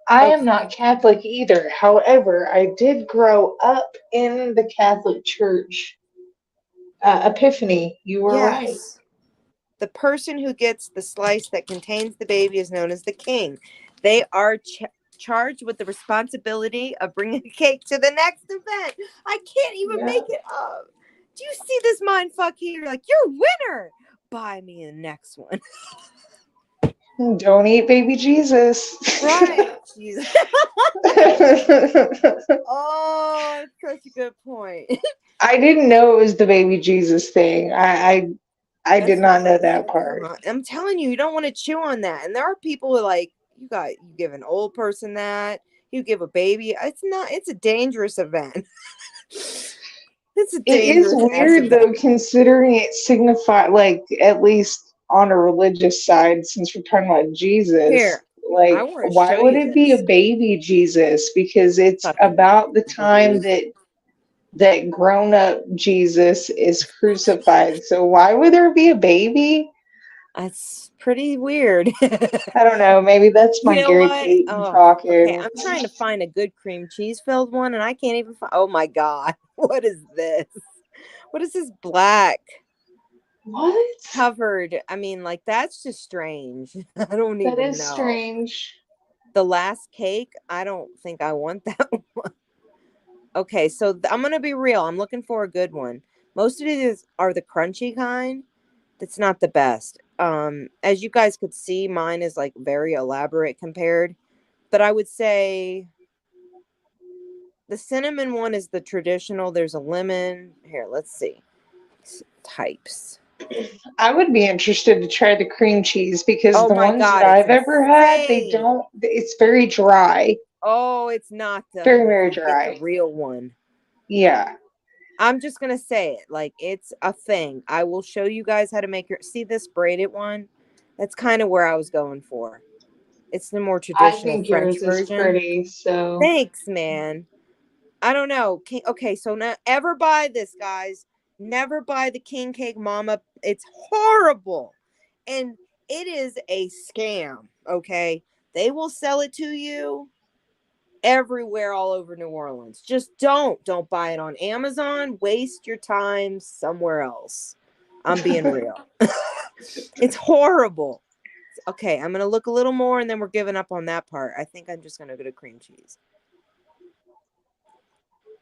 S2: I am
S1: Okay.
S2: not Catholic either. However, I did grow up in the Catholic Church. Epiphany, you were right.
S1: Yes. The person who gets the slice that contains the baby is known as the king. They are charged with the responsibility of bringing a cake to the next event. I can't even
S2: Yeah.
S1: make it up. Do you see this mind fuck here? You're like, you're a winner. Buy me the next one.
S2: Don't eat baby Jesus.
S1: Right. Jesus. Oh, that's such a good point.
S2: I didn't know it was the baby Jesus thing. I did
S1: That's
S2: not know
S1: nice.
S2: that part.
S1: I'm telling you, you don't want to chew on that. And there are people who like you give an old person that, you give a baby. It's a dangerous event. It's a
S2: It is
S1: dangerous ass
S2: weird
S1: event.
S2: though, considering it signifies like at least on a religious side, since we're talking about Jesus.
S1: Here, I
S2: Like,
S1: want to
S2: why
S1: show
S2: would
S1: you
S2: it be a
S1: this.
S2: baby Jesus? Because it's
S1: Fucking
S2: about the time
S1: weird.
S2: that grown up Jesus is crucified. So why would there be a baby?
S1: That's pretty weird.
S2: I don't know. Maybe that's
S1: You
S2: my
S1: know
S2: Gary
S1: what?
S2: Payton
S1: Oh, okay.
S2: talking.
S1: I'm trying to find a good cream cheese filled one, and I can't even find. Oh my god, what is this? What is this black
S2: What?
S1: covered? I mean, like that's just strange. I don't
S2: That
S1: even
S2: is
S1: know.
S2: strange.
S1: The last cake, I don't think I want that one. Okay, so I'm gonna be real. I'm looking for a good one. Most of these are the crunchy kind. That's not the best. As you guys could see, mine is like very elaborate compared. But I would say the cinnamon one is the traditional. There's a lemon. Here, let's see. Types.
S2: I would be interested to try the cream cheese because
S1: Oh
S2: the
S1: my
S2: ones that
S1: god, it's
S2: I've ever had,
S1: insane.
S2: it's very dry.
S1: Oh, it's not
S2: Very,
S1: you
S2: very
S1: gotta get the
S2: dry.
S1: real one.
S2: Yeah.
S1: I'm just gonna say it. Like it's a thing. I will show you guys how to make your see this braided one. That's kind of where I was going for. It's the more
S2: I
S1: traditional
S2: think
S1: French
S2: yours is
S1: version.
S2: pretty, so
S1: Thanks, man. I don't know. Okay, so now ever buy this, guys. Never buy the king cake mama. It's horrible. And it is a scam, okay? They will sell it to you everywhere all over New Orleans. Just don't buy it on Amazon. Waste your time somewhere else. I'm being real. It's horrible. Okay, I'm going to look a little more and then we're giving up on that part. I think I'm just going to go to cream cheese.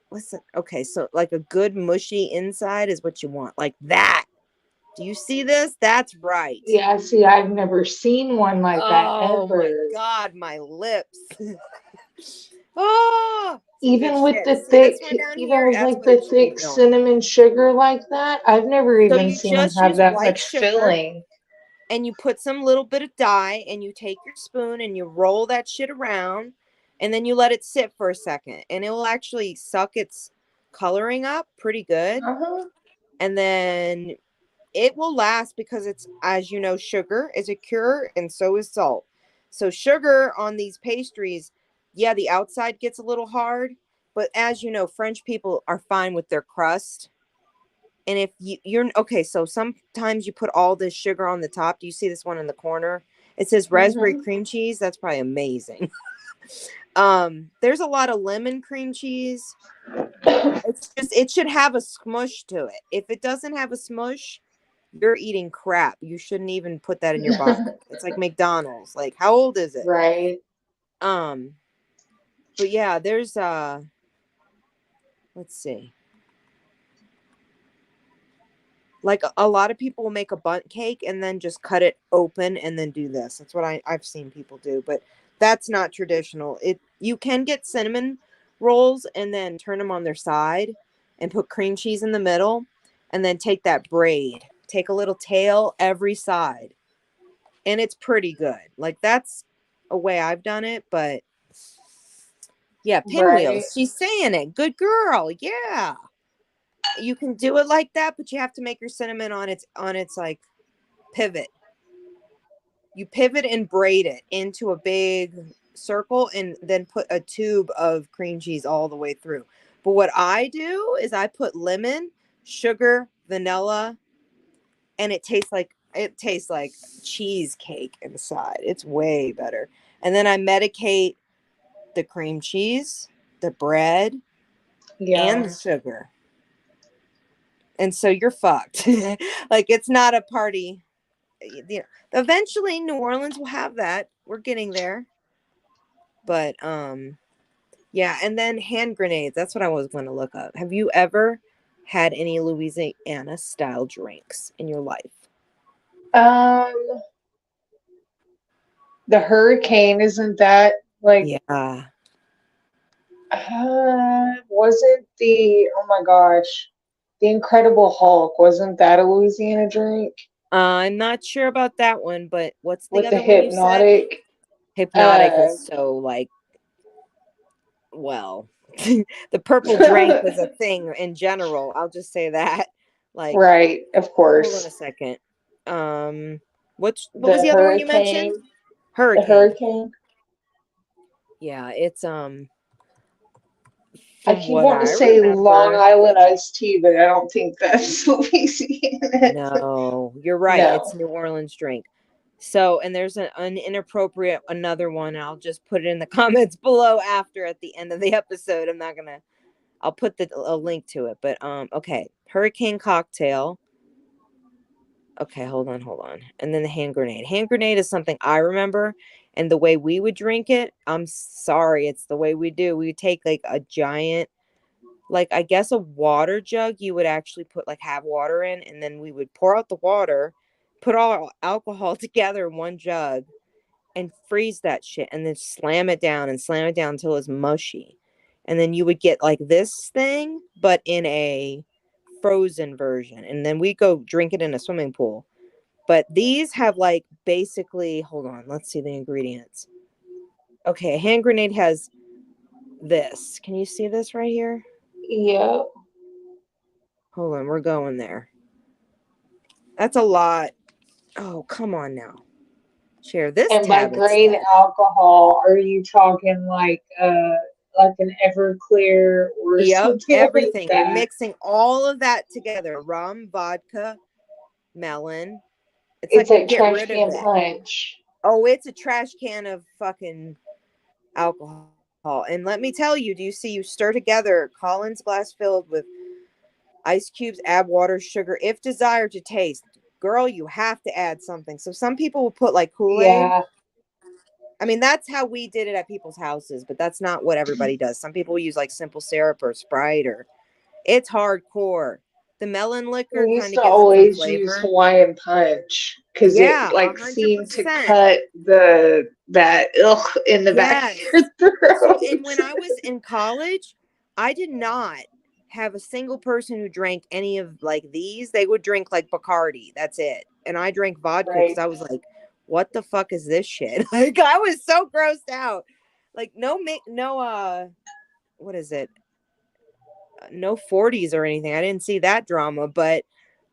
S1: Listen, okay, so like a good mushy inside is what you want. Like that. Do you see this? That's right.
S2: yeah, see, I've never seen one like that
S1: Oh my
S2: ever.
S1: God, my lips. Oh, some good
S2: Even with
S1: shit.
S2: the
S1: See this
S2: thick,
S1: one down
S2: even
S1: here?
S2: with
S1: That's
S2: like
S1: what
S2: the
S1: it should be
S2: thick
S1: doing.
S2: cinnamon sugar like that, I've never
S1: So
S2: even
S1: you
S2: seen them
S1: just
S2: have
S1: use
S2: that
S1: white
S2: much
S1: sugar.
S2: filling.
S1: and you put some little bit of dye, and you take your spoon and you roll that shit around, and then you let it sit for a second, and it will actually suck its coloring up pretty good.
S2: Uh-huh.
S1: And then it will last because it's, as you know, sugar is a cure, and so is salt. So sugar on these pastries, yeah, the outside gets a little hard, but as you know, French people are fine with their crust. And if you're okay, so sometimes you put all this sugar on the top. Do you see this one in the corner? It says raspberry
S2: Mm-hmm.
S1: cream cheese. That's probably amazing. There's a lot of lemon cream cheese. It's just, it should have a smush to it. If it doesn't have a smush, you're eating crap. You shouldn't even put that in your body. It's like McDonald's. Like, how old is it?
S2: Right.
S1: Um, but yeah, there's let's see. Like a lot of people will make a bundt cake and then just cut it open and then do this. That's what I've seen people do, but that's not traditional. You can get cinnamon rolls and then turn them on their side and put cream cheese in the middle, and then take that braid, take a little tail every side, and it's pretty good. Like, that's a way I've done it, but yeah,
S2: Right.
S1: pinwheels. She's saying it. Good girl. Yeah. You can do it like that, but you have to make your cinnamon on its like pivot. You pivot and braid it into a big circle and then put a tube of cream cheese all the way through. But what I do is I put lemon, sugar, vanilla, and it tastes like cheesecake inside. It's way better. And then I medicate the cream cheese, the bread, and
S2: Yeah.
S1: the sugar. And so you're fucked. Like, it's not a party. You know, eventually New Orleans will have that. We're getting there. But yeah, and then hand grenades. That's what I was going to look up. Have you ever had any Louisiana style drinks in your life?
S2: Um, the hurricane, isn't that like
S1: Yeah.
S2: wasn't the oh my gosh, the Incredible Hulk, wasn't that a Louisiana drink
S1: I'm not sure about that one, but what's the
S2: with the
S1: other one you said?
S2: hypnotic?
S1: Hypnotic
S2: Uh,
S1: is so like, well, the purple drink was a thing in general. I'll just say that. Like,
S2: right, of
S1: hold on a
S2: course.
S1: second. Um, what was
S2: The
S1: the other one you mentioned?
S2: hurricane, the
S1: Hurricane.
S2: hurricane.
S1: Yeah, it's
S2: I
S1: from
S2: keep
S1: what
S2: wanting to
S1: I
S2: say Long
S1: remember.
S2: Island iced tea, but I don't think that's Louisiana.
S1: No, you're right. It's
S2: No.
S1: New Orleans drink. So, and there's an inappropriate another one. I'll just put it in the comments below after at the end of the episode. I'm not gonna. I'll put a link to it. But okay, hurricane cocktail. Okay, hold on. And then the hand grenade. Hand grenade is something I remember, and the way we would drink it. I'm sorry, it's the way we do. We would take like a giant, like, I guess a water jug. You would actually put like have water in, and then we would pour out the water, put all our alcohol together in one jug, and freeze that shit, and then slam it down and slam it down until it's mushy. And then you would get like this thing, but in a frozen version, and then we go drink it in a swimming pool. But these have like basically, hold on, let's see the ingredients. Okay, a hand grenade has this. Can you see this right here?
S2: Yeah.
S1: Hold on, we're going there. That's a lot. Oh, come on now. Share this
S2: And by
S1: tab
S2: grain
S1: instead.
S2: alcohol, are you talking like an Everclear or
S1: Yep,
S2: something like
S1: everything. You're
S2: that?
S1: mixing all of that together. Rum, vodka, melon. It's
S2: It's
S1: like a
S2: like
S1: get
S2: trash
S1: rid of
S2: can
S1: it.
S2: punch.
S1: Oh, it's a trash can of fucking alcohol. And let me tell you, do you see, you stir together Collins glass filled with ice cubes, add water, sugar, if desired to taste. Girl, you have to add something. So some people will put like Kool-Aid.
S2: Yeah.
S1: I mean, that's how we did it at people's houses, but that's not what everybody does. Some people use like simple syrup or Sprite, or it's hardcore. The melon liquor
S2: We used
S1: kind of
S2: to
S1: gives it some
S2: always use
S1: flavor.
S2: Hawaiian punch because it
S1: Yeah,
S2: like seemed to
S1: 100%.
S2: cut the that ugh in the back of your
S1: Yes. So, and
S2: throat.
S1: when I was in college, I did not have a single person who drank any of like these. They would drink like Bacardi. That's it. and I drank vodka because
S2: Right.
S1: I was like, what the fuck is this shit? Like, I was so grossed out. Like, no, what is it? No 40s or anything. I didn't see that drama, but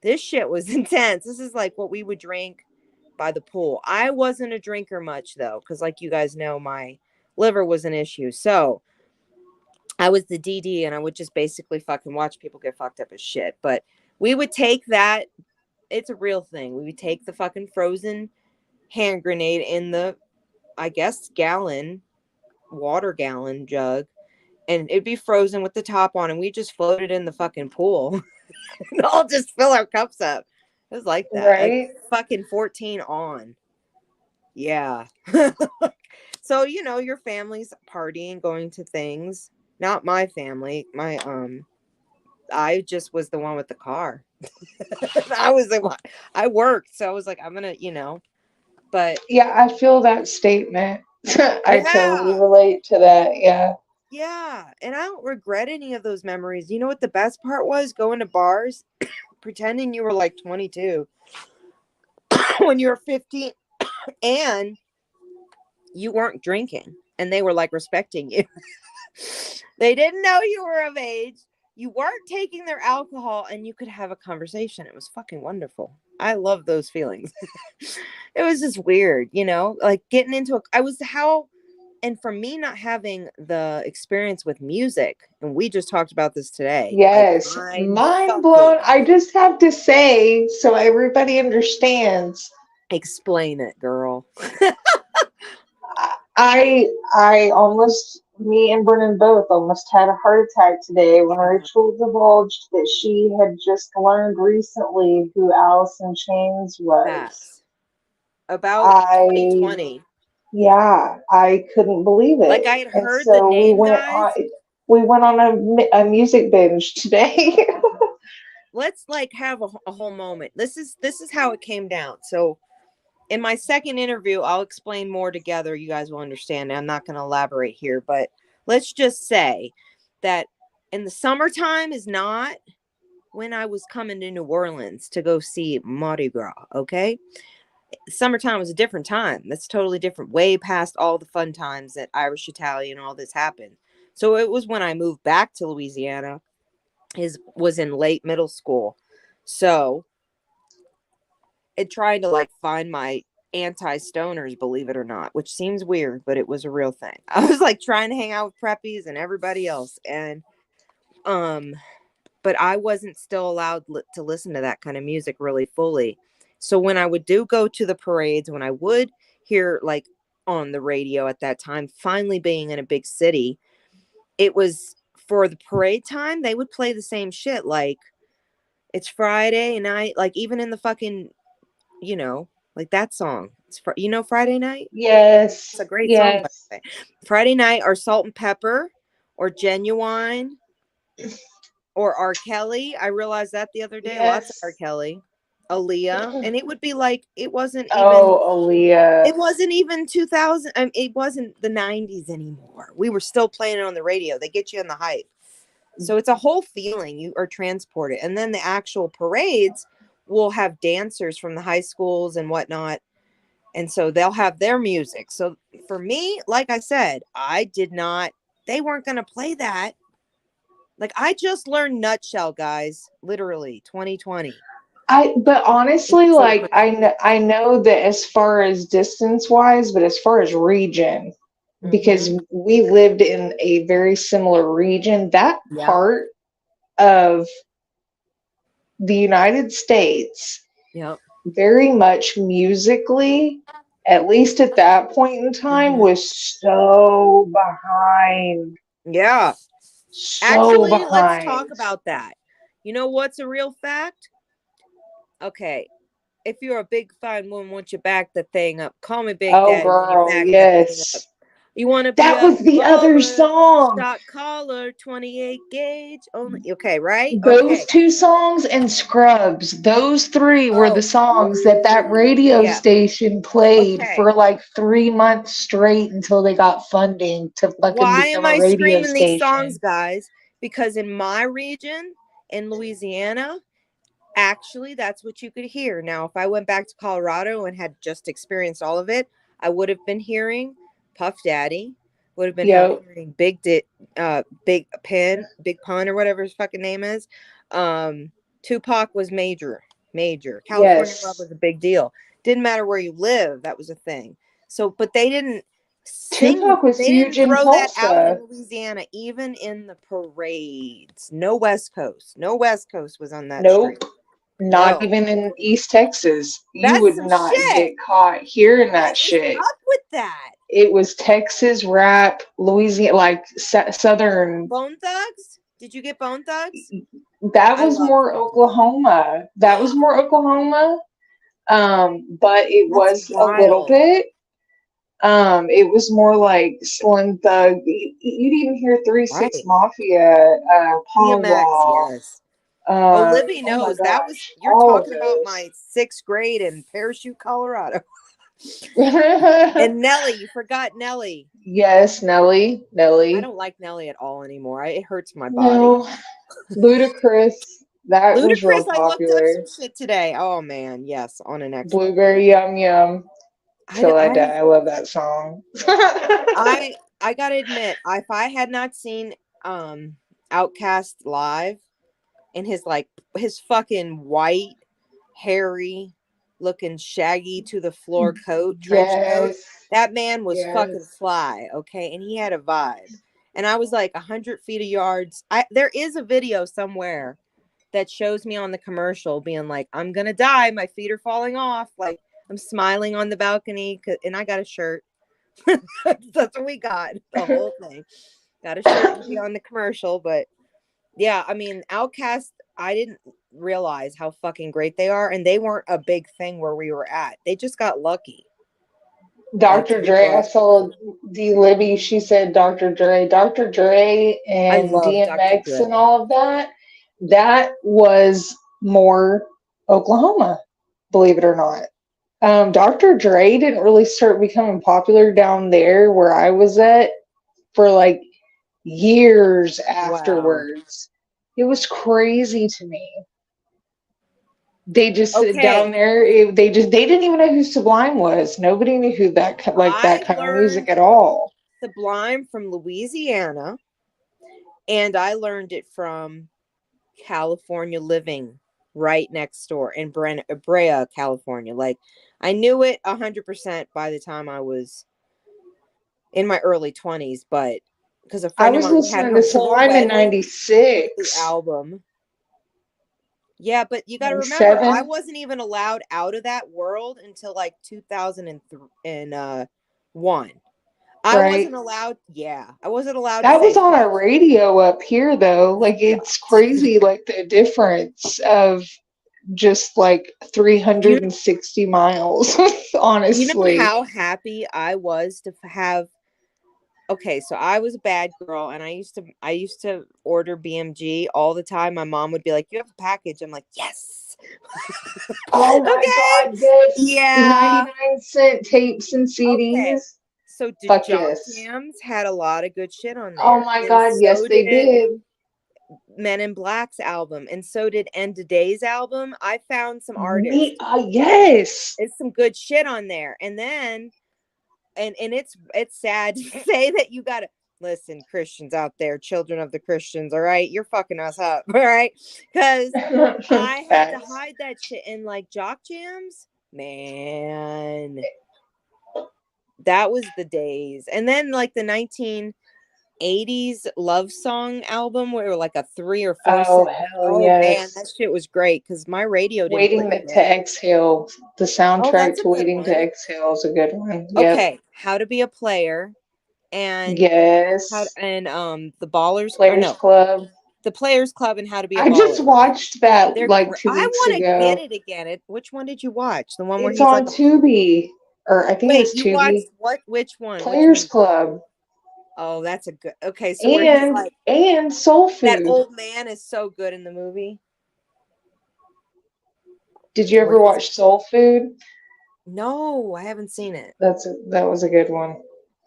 S1: this shit was intense. This is like what we would drink by the pool. I wasn't a drinker much though, because like you guys know, my liver was an issue. So I was the DD and I would just basically fucking watch people get fucked up as shit. But we would take that. It's a real thing. We would take the fucking frozen hand grenade in the, I guess, water gallon jug, and it'd be frozen with the top on, and we just floated in the fucking pool and all just fill our cups up. It was like that. Like
S2: Right.
S1: fucking 14 on. Yeah. So, your family's partying, going to things. Not my family. I just was the one with the car. I was the one. I worked, so I was like, I'm gonna, but
S2: Yeah, I feel that statement. I totally
S1: yeah.
S2: relate to that. Yeah.
S1: Yeah, and I don't regret any of those memories. You know what the best part was? Going to bars, pretending you were like 22 when you were 15 and you weren't drinking and they were like respecting you. They didn't know you were of age. You weren't taking their alcohol and you could have a conversation. It was fucking wonderful. I love those feelings. It was just weird, like getting into and for me not having the experience with music, and we just talked about this today, like
S2: Yes.
S1: mind
S2: Mind
S1: fucking.
S2: blown. I just have to say, so everybody understands.
S1: Explain it, girl.
S2: I almost, me and Brennan both almost had a heart attack today when
S1: Yeah,
S2: Rachel divulged that she had just learned recently who Alice in Chains was.
S1: facts. About
S2: I,
S1: 2020.
S2: yeah, I couldn't believe
S1: Like
S2: it.
S1: I had
S2: And
S1: heard the
S2: so
S1: name, guys.
S2: we went on a music binge today.
S1: Let's like have a whole moment. This is how it came down. So in my second interview, I'll explain more together. You guys will understand. I'm not going to elaborate here, but let's just say that in the summertime is not when I was coming to New Orleans to go see Mardi Gras. Okay. Summertime was a different time. That's totally different, way past all the fun times that Irish Italian, all this happened. So it was when I moved back to Louisiana, was in late middle school. So it tried to like find my anti-stoners, believe it or not, which seems weird, but it was a real thing. I was like trying to hang out with preppies and everybody else, and um but I wasn't still allowed to listen to that kind of music really fully. So when I would go to the parades, when I would hear like on the radio at that time, finally being in a big city, it was for the parade time, they would play the same shit. Like it's Friday night, like even in the fucking, like that song. Friday Night? It's a
S2: Yes,
S1: great song, by
S2: yes.
S1: the way. Friday Night or Salt and Pepper or Genuine or R. Kelly. I realized that the other day. Lots of R.
S2: Yes.
S1: Kelly, Aaliyah, and it would be like it wasn't even.
S2: Oh, Aaliyah.
S1: It wasn't even 2000. It wasn't the 90s anymore. We were still playing it on the radio. They get you in the hype. So it's a whole feeling. You are transported. And then the actual parades will have dancers from the high schools and whatnot. And so they'll have their music. So for me, like I said, they weren't going to play that. Like I just learned Nutshell, guys, literally 2020.
S2: But
S1: It's
S2: honestly,
S1: so
S2: like
S1: crazy.
S2: I know that as far as distance wise, but as far as region, because
S1: Mm-hmm.
S2: we lived in a very similar region, that
S1: Yep.
S2: part of the United States,
S1: Yep.
S2: very much musically, at least at that point in time,
S1: Mm-hmm.
S2: was so behind.
S1: Yeah.
S2: So
S1: Actually, let's talk
S2: behind.
S1: about that. You know what's a real fact? Okay. If you're a big fine woman, want you back the thing up. Call me Big
S2: Oh,
S1: Daddy when you
S2: girl,
S1: back that thing up.
S2: yes.
S1: You want to be
S2: That
S1: a
S2: was the other
S1: baller,
S2: song.
S1: shot caller, 28 gauge only. Okay, right?
S2: Those
S1: Okay.
S2: two songs and Scrubs, those three were the
S1: Oh,
S2: songs that
S1: woo.
S2: radio
S1: Yeah.
S2: station played
S1: Okay.
S2: for like 3 months straight until they got funding to fucking
S1: Why
S2: become
S1: am
S2: a
S1: I
S2: radio
S1: screaming these songs,
S2: station.
S1: guys? Because in my region, in Louisiana, Actually, that's what you could hear. Now, if I went back to Colorado and had just experienced all of it, I would have been hearing Puff Daddy, would have been
S2: Yep.
S1: hearing Big Pun, or whatever his fucking name is. Tupac was major. California Love
S2: Yes.
S1: was a big deal. Didn't matter where you live, that was a thing. So, but they didn't
S2: Tupac was
S1: they
S2: huge
S1: didn't
S2: in
S1: throw that out in
S2: Tulsa.
S1: Louisiana, even in the parades. No West Coast. No West Coast was on that street.
S2: Nope. Not
S1: No.
S2: even in East Texas. You
S1: That's
S2: would
S1: some
S2: not
S1: shit.
S2: get caught hearing
S1: What
S2: that
S1: is
S2: shit.
S1: up with that?
S2: It was Texas rap, Louisiana, like Southern.
S1: Bone Thugs? Did you get Bone Thugs?
S2: That
S1: I
S2: was
S1: love
S2: more
S1: Bone
S2: Oklahoma. That was more Oklahoma. But it
S1: That's
S2: was a little
S1: wild.
S2: bit. It was more like Slim Thug. You'd even hear 3 6
S1: Right.
S2: Mafia, Paul
S1: DMX,
S2: Wall.
S1: yes. Oh, Libby
S2: Oh my
S1: knows. That was,
S2: gosh,
S1: you're
S2: all of
S1: talking about
S2: those.
S1: my 6th grade in Parachute, Colorado. And Nelly, you forgot Nelly.
S2: Yes, Nelly.
S1: I
S2: Nelly.
S1: don't like Nelly at all anymore. It hurts my body.
S2: No, Ludacris. That was
S1: Ludacris,
S2: real
S1: I looked up
S2: popular.
S1: some shit today. Oh man, yes, on an X.
S2: Blueberry Yum Yum.
S1: I,
S2: Till I
S1: I,
S2: die. I love that song.
S1: I gotta admit, if I had not seen Outcast live in his fucking white, hairy looking shaggy to the floor trench coat,
S2: Yes.
S1: that man was fucking
S2: Yes.
S1: fly, okay? And he had a vibe. And I was like 100 feet of yards. There is a video somewhere that shows me on the commercial being like, I'm gonna die, my feet are falling off. Like I'm smiling on the balcony, and I got a shirt. That's what we got. The whole thing. Got a shirt to be on the commercial, but yeah, I mean, Outcast, I didn't realize how fucking great they are, and they weren't a big thing where we were at. They just got lucky. Like
S2: Dr.
S1: to be
S2: Dre, I
S1: brought.
S2: saw D. Libby, she said Dr. Dre. Dr. Dre
S1: I
S2: and
S1: love Dr.
S2: DMX and
S1: Dre.
S2: all of that, that was more Oklahoma, believe it or not. Dr. Dre didn't really start becoming popular down there where I was at for like years
S1: Wow.
S2: afterwards. It was crazy to me. They just sit down
S1: Okay,
S2: there. They didn't even know who Sublime was. Nobody knew who like that
S1: I
S2: kind of music
S1: learned
S2: at all.
S1: Sublime from Louisiana, and I learned it from California Living right next door in Brea, California. Like I knew it 100% by the time I was in my early 20s, but because a
S2: I
S1: friend of
S2: was
S1: mine had
S2: listening
S1: her
S2: to
S1: whole
S2: Sublime in
S1: wedding with the
S2: '96,
S1: album. Yeah, but you got to remember, I
S2: '97,
S1: wasn't even allowed out of that world until like 2001. I
S2: right?
S1: wasn't allowed. Yeah, I wasn't allowed to
S2: That was
S1: say
S2: on
S1: fuck.
S2: a radio up here, though. Like, it's
S1: Yeah.
S2: crazy, like, the difference of just like
S1: You
S2: 360 miles,
S1: you know
S2: honestly.
S1: how happy I was to have. Okay, so I was a bad girl, and I used to order BMG all the time. My mom would be like, "You have a package." I'm like, "Yes."
S2: Oh my
S1: Okay.
S2: God, yes.
S1: Yeah.
S2: 99-cent tapes and
S1: Okay.
S2: CDs.
S1: So
S2: Fuck
S1: Jock
S2: yes.
S1: Jams had a lot of good shit on
S2: Oh
S1: there,
S2: my
S1: and
S2: God, yes,
S1: so
S2: they
S1: did
S2: did.
S1: Men in Black's album, and so did End of Days album. I found some
S2: Me,
S1: artists.
S2: yes.
S1: It's some good shit on there, and then and it's sad to say that you gotta listen, Christians out there, children of the Christians, all right, you're fucking us up, all right, because I had to
S2: Facts.
S1: hide that shit in like Jock Jams, man. That was the days. And then like the 1980s love song album where like a 3 or 4
S2: Oh,
S1: cent.
S2: hell
S1: Oh man,
S2: yes.
S1: that shit was great because my radio didn't play
S2: Waiting to
S1: shit.
S2: Exhale. The
S1: Oh,
S2: soundtrack
S1: that's a
S2: to
S1: good
S2: Waiting to
S1: one.
S2: Exhale is a good one. Yep.
S1: Okay, How to Be a Player and
S2: Yes.
S1: the Ballers, or
S2: Players
S1: no,
S2: Club.
S1: the Players Club and How to Be a
S2: I just
S1: Baller.
S2: watched that
S1: They're
S2: like
S1: great.
S2: two
S1: I
S2: weeks
S1: want to get
S2: ago.
S1: it again. Which one did you watch? The one where
S2: It's
S1: he's like
S2: on Tubi. Or I think it
S1: wait,
S2: was
S1: you watched
S2: Tubi.
S1: what? Which one? Which
S2: Players
S1: movie?
S2: Club.
S1: Oh, that's a good. Okay, so where he's
S2: And
S1: like
S2: Soul
S1: that
S2: Food.
S1: old man is so good in the movie.
S2: Did you
S1: Where
S2: ever
S1: he's
S2: watch Soul Food?
S1: no, I haven't seen it.
S2: That was a good one.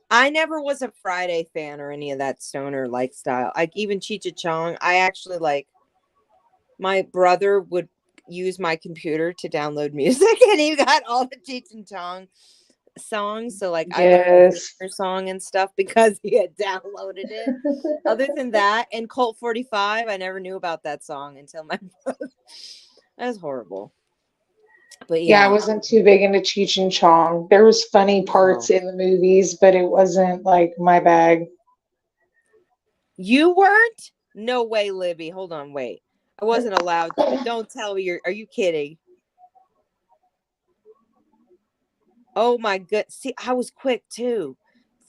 S1: I never was a Friday fan or any of that stoner lifestyle. Like even Cheech and Chong, I actually like my brother would use my computer to download music, and you got all the Cheech and Chong songs. So like I learned the
S2: Yes.
S1: Wiener song and stuff because he had downloaded it. Other than that, and Colt 45, I never knew about that song until my brother. That was horrible. But
S2: Yeah, I
S1: yeah,
S2: wasn't too big into Cheech and Chong. There was funny
S1: no.
S2: parts in the movies, but it wasn't like my bag.
S1: You weren't? No way, Libby. Hold on, wait. I wasn't allowed. Don't tell me you're. Are you kidding? Oh my good. See, I was quick too.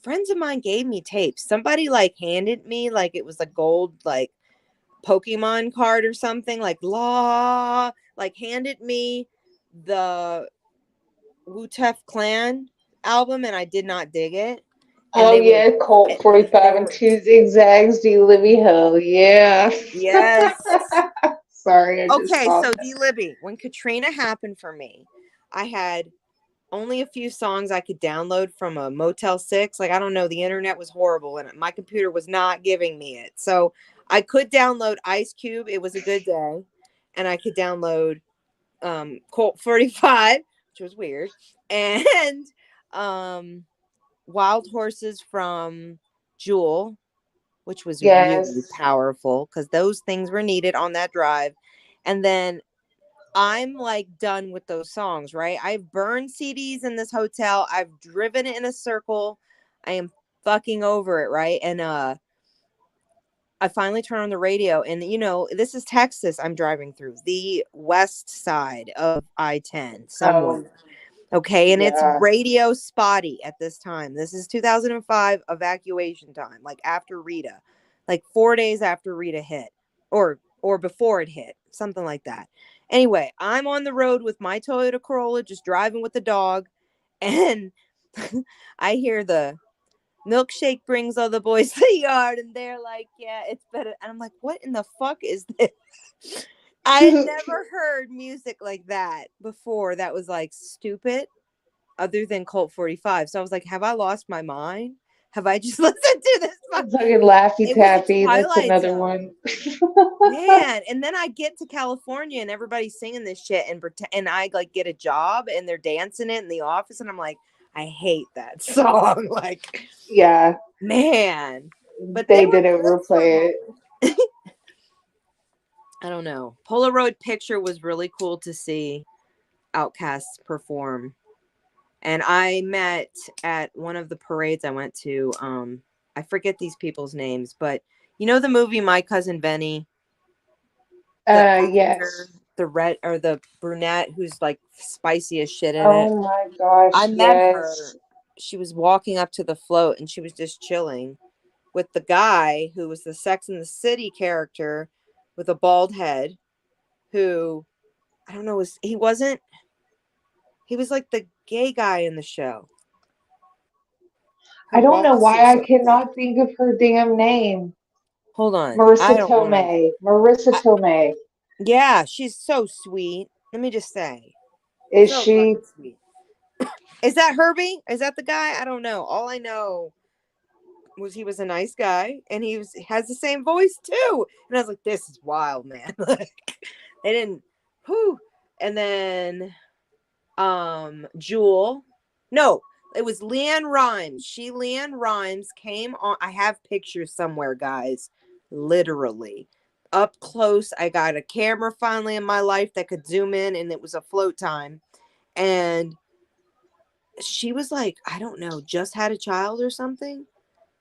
S1: Friends of mine gave me tapes. Somebody like handed me like it was a gold like Pokemon card or something like like handed me the Wu-Tang Clan album and I did not dig it. And
S2: Oh
S1: they were
S2: yeah, Colt
S1: they
S2: 45 and
S1: were
S2: two zigzags, D Libby Hell yeah.
S1: yes.
S2: Sorry, I just
S1: Okay,
S2: popped.
S1: so D Libby, when Katrina happened for me, I had only a few songs I could download from a Motel 6. Like, I don't know, the internet was horrible and my computer was not giving me it. So I could download Ice Cube. It was a good day. And I could download Colt 45, which was weird. And um, Wild Horses from Jewel, which was really
S2: Yes.
S1: powerful because those things were needed on that drive. And then I'm like done with those songs, right? I've burned CDs in this hotel. I've driven it in a circle. I am fucking over it, right? And I finally turn on the radio and this is Texas I'm driving through, the west side of I-10 somewhere.
S2: Oh
S1: Okay, and it's
S2: yeah.
S1: radio spotty at this time. This is 2005 evacuation time, like after Rita, like 4 days after Rita hit, or before it hit, something like that. Anyway, I'm on the road with my Toyota Corolla, just driving with the dog, and I hear the milkshake brings all the boys to the yard, and they're like, "Yeah, it's better." And I'm like, "What in the fuck is this?" I had never heard music like that before. That was like stupid other than Colt 45. So I was like, have I lost my mind? Have I just listened to this?
S2: Fucking Laffy
S1: It was a
S2: Taffy, that's
S1: Twilight
S2: another
S1: Zone.
S2: one.
S1: Man, and then I get to California and everybody's singing this shit and I like get a job and they're dancing it in the office and I'm like, I hate that song. Like,
S2: Yeah,
S1: man. But they
S2: they
S1: were
S2: did
S1: good for a
S2: overplay it.
S1: I don't know. Polaroid picture was really cool to see Outkast perform. And I met at one of the parades I went to. I forget these people's names, but you know the movie My Cousin Vinny, the actor,
S2: Yes.
S1: the red or the brunette who's like spicy as shit in it.
S2: Oh my
S1: I
S2: gosh,
S1: met her.
S2: yes.
S1: She was walking up to the float and she was just chilling with the guy who was the Sex and the City character with a bald head, who I don't know he was like the gay guy in the show.
S2: I
S1: Her
S2: don't know
S1: boss or
S2: why I
S1: something.
S2: cannot think of her damn name.
S1: Hold on. I
S2: Marissa
S1: don't want to.
S2: Tomei. Marissa Tomei.
S1: Yeah, she's so sweet. Let me just say.
S2: Is
S1: So
S2: she?
S1: fucking sweet. Is that Herbie? Is that the guy? I don't know. All I know was he was a nice guy and has the same voice too. And I was like, this is wild, man. Like they didn't whew. And then Jewel. No, it was Leanne Rhymes. Leanne Rhymes came on. I have pictures somewhere, guys. Literally. Up close. I got a camera finally in my life that could zoom in, and it was a float time. And she was like, I don't know, just had a child or something.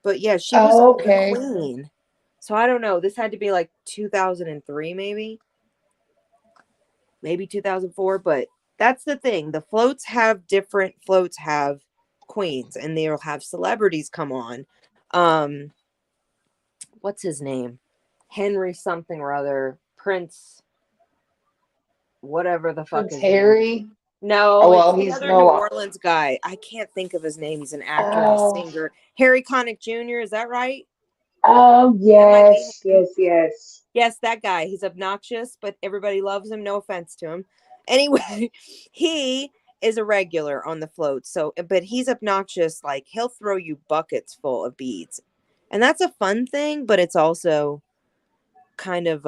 S1: But yeah, she was
S2: Oh,
S1: the
S2: okay.
S1: queen. So I don't know. This had to be like 2003, maybe 2004, but that's the thing. The floats have queens and they'll have celebrities come on. Um what's his name? Henry something or other, Prince whatever the fuck
S2: Prince
S1: his name.
S2: Harry. Oh
S1: No, it's
S2: well,
S1: the
S2: he's
S1: other New
S2: no.
S1: Orleans guy. I can't think of his name. He's an actor and a
S2: Oh,
S1: singer. Harry Connick Jr., is that right?
S2: oh
S1: That might be
S2: yes,
S1: him.
S2: yes, yes.
S1: Yes, that guy. He's obnoxious, but everybody loves him. No offense to him. Anyway, he is a regular on the float. So, but he's obnoxious. Like he'll throw you buckets full of beads, and that's a fun thing. But it's also kind of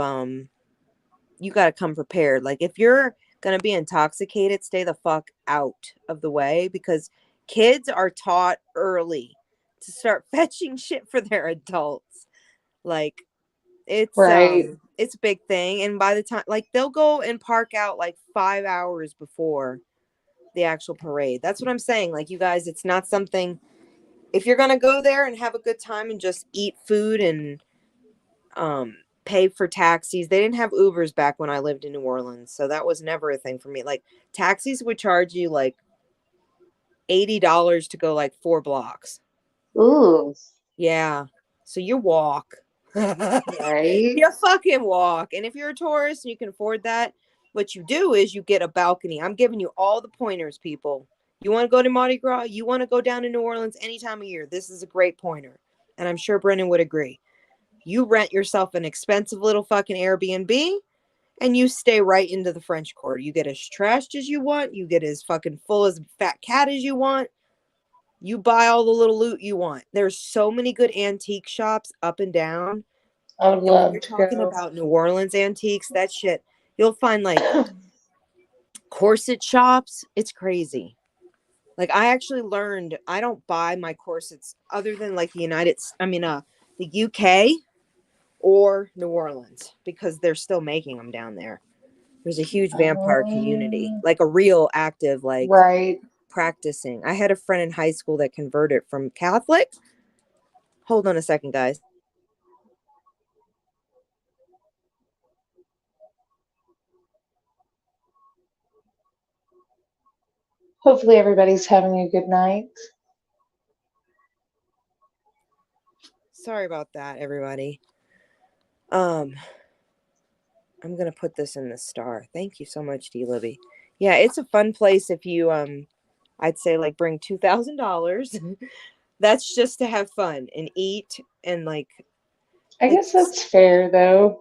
S1: you got to come prepared. Like if you're going to be intoxicated, stay the fuck out of the way, because kids are taught early to start fetching shit for their adults. Like
S2: Right.
S1: it's a big thing, and by the time, like, they'll go and park out like 5 hours before the actual parade. That's what I'm saying. Like, you guys, it's not something, if you're going to go there and have a good time and just eat food and pay for taxis. They didn't have Ubers back when I lived in New Orleans, so that was never a thing for me. Like, taxis would charge you like $80 to go like 4 blocks.
S2: Ooh.
S1: Yeah. So you walk.
S2: Right.
S1: You fucking walk. And if you're a tourist and you can afford that, what you do is you get a balcony. I'm giving you all the pointers, people. You want to go to Mardi Gras? You want to go down to New Orleans any time of year? This is a great pointer. And I'm sure Brendan would agree. You rent yourself an expensive little fucking Airbnb and you stay right into the French Quarter. You get as trashed as you want. You get as fucking full as fat cat as you want. You buy all the little loot you want. There's so many good antique shops up and down.
S2: I would
S1: And when
S2: love
S1: you're
S2: to
S1: talking
S2: go.
S1: about New Orleans antiques, that shit, you'll find like corset shops. It's crazy. Like, I actually learned I don't buy my corsets other than like the UK or New Orleans, because they're still making them down there. There's a huge vampire community, like a real active, like,
S2: Right.
S1: practicing. I had a friend in high school that converted from Catholic. Hold on a second, guys.
S2: Hopefully everybody's having a good night.
S1: Sorry about that, everybody. I'm gonna put this in the star. Thank you so much, D Libby. Yeah, it's a fun place if you I'd say like bring $2,000. That's just to have fun and eat and
S2: I
S1: like
S2: guess that's fair though.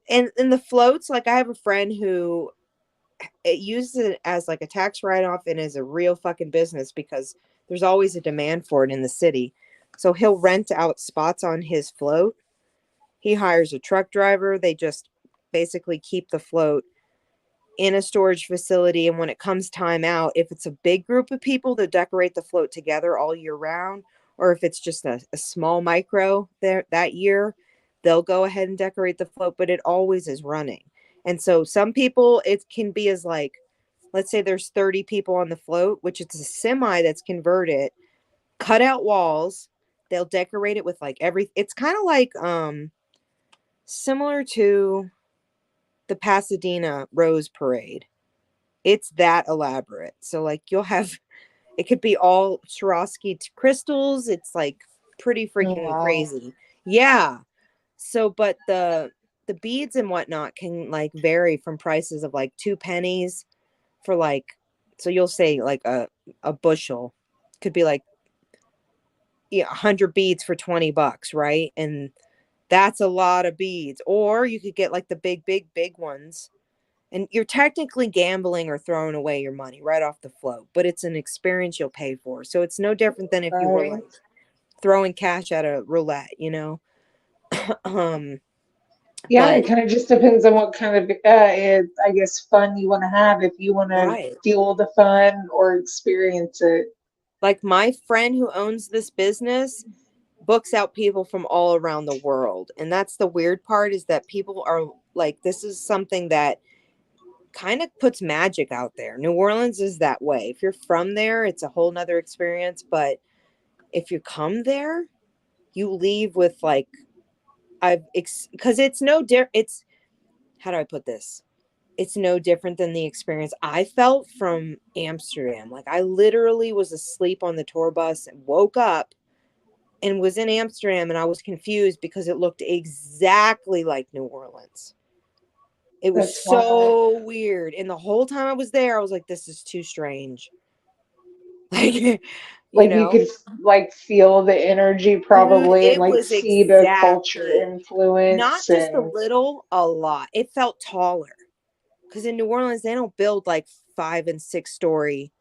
S1: and the floats, like I have a friend who it uses it as like a tax write-off and is a real fucking business because there's always a demand for it in the city. So he'll rent out spots on his float. He hires a truck driver. They just basically keep the float in a storage facility, and when it comes time out, if it's a big group of people, they decorate the float together all year round, or if it's just a small micro there that year, they'll go ahead and decorate the float, but it always is running. And so some people, it can be as like, let's say there's 30 people on the float, which it's a semi that's converted, cut out walls, they'll decorate it with like it's kind of like similar to the Pasadena Rose Parade. It's that elaborate. So like you'll have, it could be all Swarovski crystals. It's like pretty
S2: Oh,
S1: freaking
S2: wow.
S1: crazy. Yeah. So but the beads and whatnot can like vary from prices of like 2 pennies for like, so you'll say like a bushel could be like, yeah, 100 beads for $20, right? And that's a lot of beads. Or you could get like the big ones, and you're technically gambling or throwing away your money right off the float, but it's an experience you'll pay for. So it's no different than if you were
S2: Right.
S1: like throwing cash at a roulette, you know? um,
S2: Yeah,
S1: but
S2: it kind of just depends on what kind of, I guess, fun you want to have. If you want to
S1: right.
S2: feel the fun or experience it.
S1: Like my friend who owns this business books out people from all around the world. And that's the weird part, is that people are like, this is something that kind of puts magic out there. New Orleans is that way. If you're from there, it's a whole nother experience. But if you come there, you leave with like, because it's no different. It's, how do I put this? It's no different than the experience I felt from Amsterdam. Like I literally was asleep on the tour bus and woke up and was in Amsterdam, and I was confused because it looked exactly like New Orleans. It was
S2: That's wild.
S1: so weird. And the whole time I was there, I was like, this is too strange. Like, you
S2: Like you
S1: know,
S2: could like feel the energy
S1: dude,
S2: probably and
S1: it
S2: like
S1: was
S2: see the culture
S1: exactly
S2: influence
S1: not just a
S2: and
S1: little, a lot. It felt taller because in New Orleans, they don't build like 5 and 6 story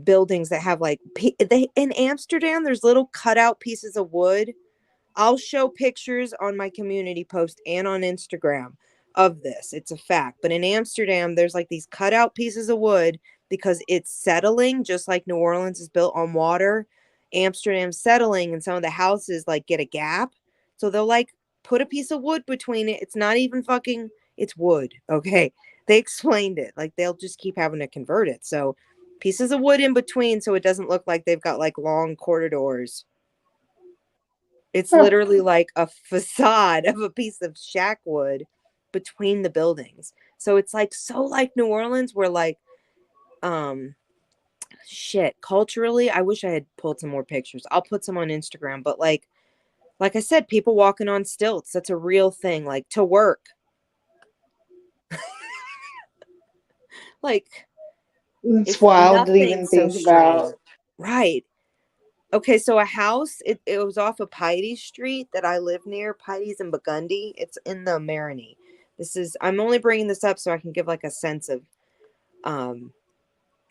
S1: buildings that have like, they in Amsterdam, there's little cutout pieces of wood. I'll show pictures on my community post and on Instagram of this. It's a fact. But in Amsterdam, there's like these cutout pieces of wood because it's settling, just like New Orleans is built on water. Amsterdam's settling, and some of the houses like get a gap. So they'll like put a piece of wood between it. It's not even fucking, it's wood. Okay. They explained it. Like they'll just keep having to convert it. So pieces of wood in between so it doesn't look like they've got like long corridors. It's
S2: Huh.
S1: literally like a facade of a piece of shack wood between the buildings. So it's like so like New Orleans where like um shit, culturally, I wish I had pulled some more pictures. I'll put some on Instagram, but like I said, people walking on stilts, that's a real thing. Like to work. Like
S2: It's
S1: it's
S2: wild to
S1: nothing
S2: even
S1: so
S2: think
S1: strange.
S2: about.
S1: Right. Okay, so a house, it was off of Piety Street that I live near, Pity's and Burgundy. It's in the Marigny. I'm only bringing this up so I can give like a sense of um,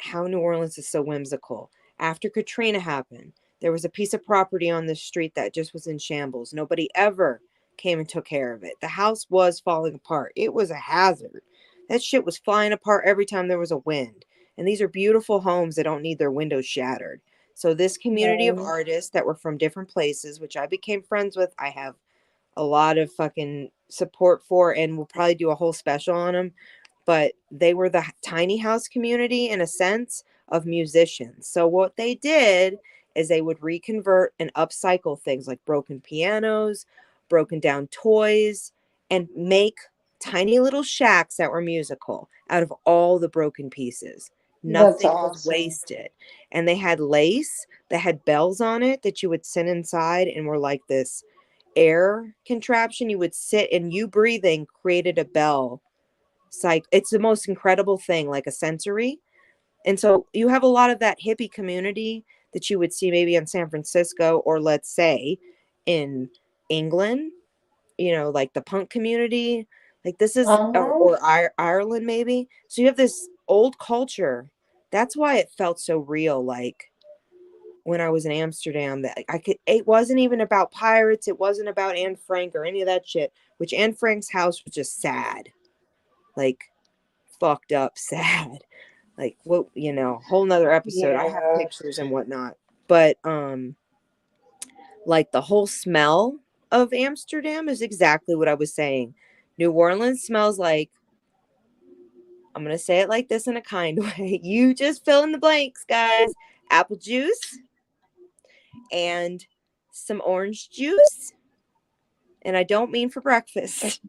S1: how New Orleans is so whimsical. After Katrina happened, there was a piece of property on the street that just was in shambles. Nobody ever came and took care of it. The house was falling apart. It was a hazard. That shit was flying apart every time there was a wind. And these are beautiful homes that don't need their windows shattered. So this community of
S2: Right.
S1: artists that were from different places, which I became friends with, I have a lot of fucking support for, and we'll probably do a whole special on them. But they were the tiny house community in a sense of musicians. So what they did is they would reconvert and upcycle things like broken pianos, broken down toys, and make tiny little shacks that were musical out of all the broken pieces.
S2: That's
S1: Nothing was
S2: awesome.
S1: wasted. And they had lace that had bells on it that you would sit inside and were like this air contraption. You would sit and you breathing created a bell. It's the most incredible thing, like a sensory. And so you have a lot of that hippie community that you would see maybe in San Francisco or let's say in England, like the punk community. Like this is,
S2: Uh-huh.
S1: or Ireland maybe. So you have this old culture. That's why it felt so real. Like when I was in Amsterdam, that it wasn't even about pirates. It wasn't about Anne Frank or any of that shit, which Anne Frank's house was just sad. Like fucked up sad. Like what, whole nother episode. I have
S2: Yeah.
S1: pictures and whatnot. But like the whole smell of Amsterdam is exactly what I was saying. New Orleans smells like, I'm gonna say it like this in a kind way. You just fill in the blanks, guys. Apple juice and some orange juice. And I don't mean for breakfast.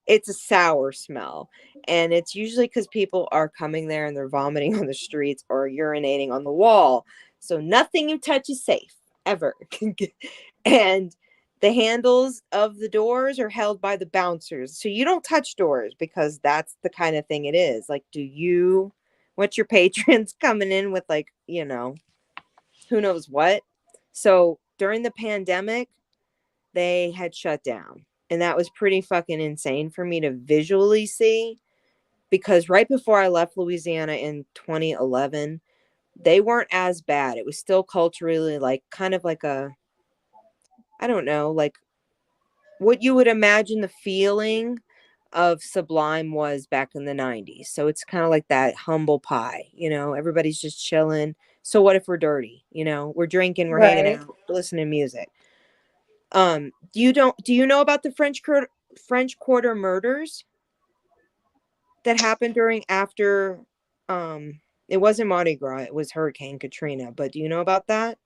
S1: It's a sour smell. And it's usually because people are coming there and they're vomiting on the streets or urinating on the wall. So nothing you touch is safe ever. And the handles of the doors are held by the bouncers. So you don't touch doors because that's the kind of thing it is. Like, what's your patrons coming in with, like, who knows what? So during the pandemic, they had shut down. And that was pretty fucking insane for me to visually see because right before I left Louisiana in 2011, they weren't as bad. It was still culturally like kind of like I don't know, like what you would imagine the feeling of Sublime was back in the 90s. So it's kind of like that humble pie, everybody's just chilling. So what if we're dirty? We're drinking, we're hanging
S2: Right.
S1: out, listening to music. Do you know about the French Quarter murders that happened after it wasn't Mardi Gras, it was Hurricane Katrina, but do you know about that?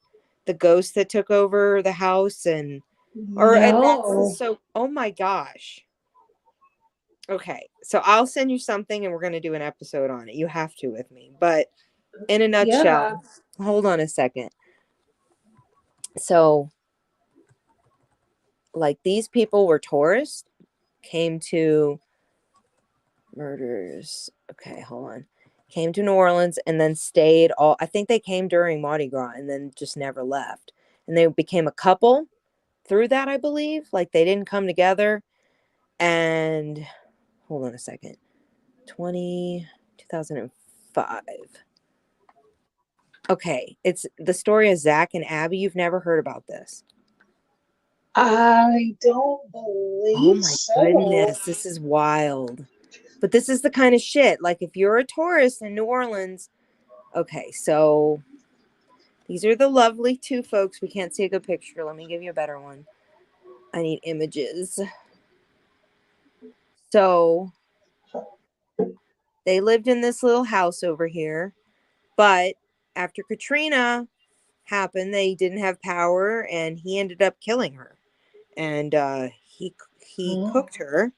S1: The ghost that took over the house and that's
S2: No.
S1: so, oh my gosh. Okay, so I'll send you something and we're going to do an episode on it. You have to with me. But in a
S2: Yeah.
S1: nutshell, hold on a second. So, like, these people were tourists, came to murders. Okay, hold on. Came to New Orleans and then stayed I think they came during Mardi Gras and then just never left. And they became a couple through that, I believe. Like, they didn't come together. And hold on a second. 2005. Okay, it's the story of Zach and Abby. You've never heard about this.
S2: I don't
S1: Oh
S2: believe
S1: my
S2: so.
S1: goodness, this is wild. But this is the kind of shit. Like, if you're a tourist in New Orleans, okay, so these are the lovely two folks. We can't see a good picture. Let me give you a better one. I need images. So they lived in this little house over here, but after Katrina happened, they didn't have power, and he ended up killing her. And he
S2: Oh.
S1: cooked her,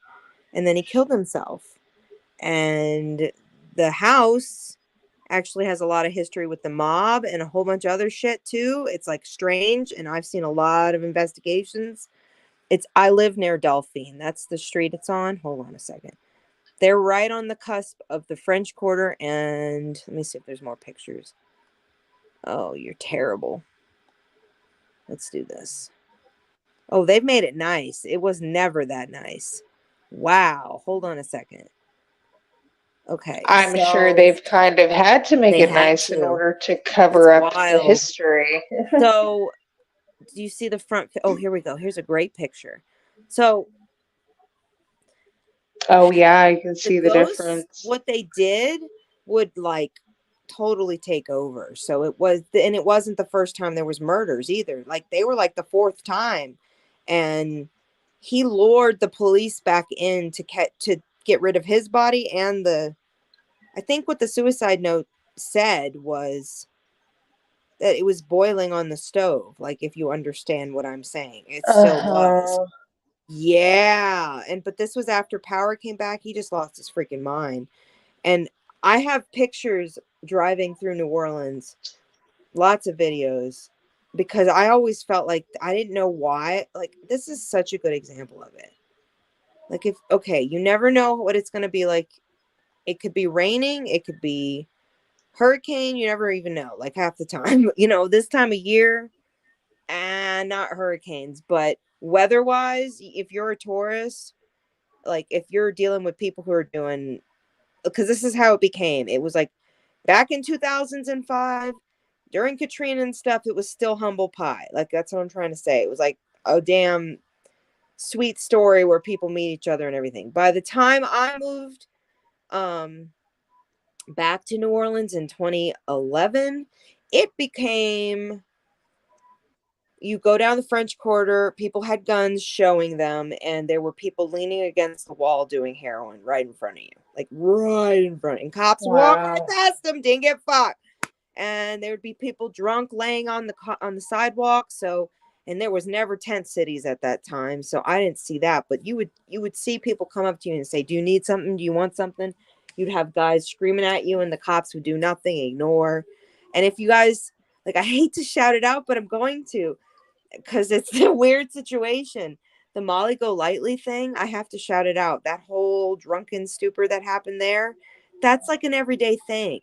S1: and then he killed himself. And the house actually has a lot of history with the mob and a whole bunch of other shit too. It's like strange, and I've seen a lot of investigations. I live near Delphine. That's the street it's on. Hold on a second. They're right on the cusp of the French Quarter, and let me see if there's more pictures. Oh, you're terrible. Let's do this. Oh, they've made it nice. It was never that nice. Wow. Hold on a second. Okay,
S2: I'm sure
S1: so
S2: they've kind of had to make
S1: they
S2: it
S1: had
S2: nice in
S1: to.
S2: order to
S1: It's
S2: cover up the
S1: wild.
S2: history.
S1: So, do you see the front? Oh, here we go. Here's a great picture. So,
S2: Oh yeah, I can
S1: the
S2: see the
S1: ghosts,
S2: difference.
S1: what they did would like totally take over. So and it wasn't the first time there was murders either. Like, they were like the fourth time, and he lured the police back in to get rid of his body. And I think what the suicide note said was that it was boiling on the stove. Like, if you understand what I'm saying, it still was.
S2: Uh-huh.
S1: Yeah. But this was after power came back. He just lost his freaking mind. And I have pictures driving through New Orleans, lots of videos, because I always felt like I didn't know why. Like, this is such a good example of it. Like, okay, you never know what it's going to be like. It could be raining, it could be hurricane, you never even know, like, half the time. This time of year, and not hurricanes, but weather-wise, if you're a tourist, like, if you're dealing with people who are doing, because this is how it became. It was like back in 2005, during Katrina and stuff, it was still humble pie. Like, that's what I'm trying to say. It was like a damn sweet story where people meet each other and everything. By the time I moved um back to New Orleans in 2011, it became, you go down the French Quarter, people had guns showing them, and there were people leaning against the wall doing heroin right in front of you. Like, right in front. And cops walked right
S2: Wow.
S1: past them, didn't get fucked. And there would be people drunk laying on the sidewalk. So, and there was never tent cities at that time, so I didn't see that. But you would see people come up to you and say, "Do you need something? Do you want something?" You'd have guys screaming at you, and the cops would do nothing, ignore. And if you guys, like, I hate to shout it out, but I'm going to, because it's a weird situation. The Molly Go Lightly thing, I have to shout it out. That whole drunken stupor that happened there, that's like an everyday thing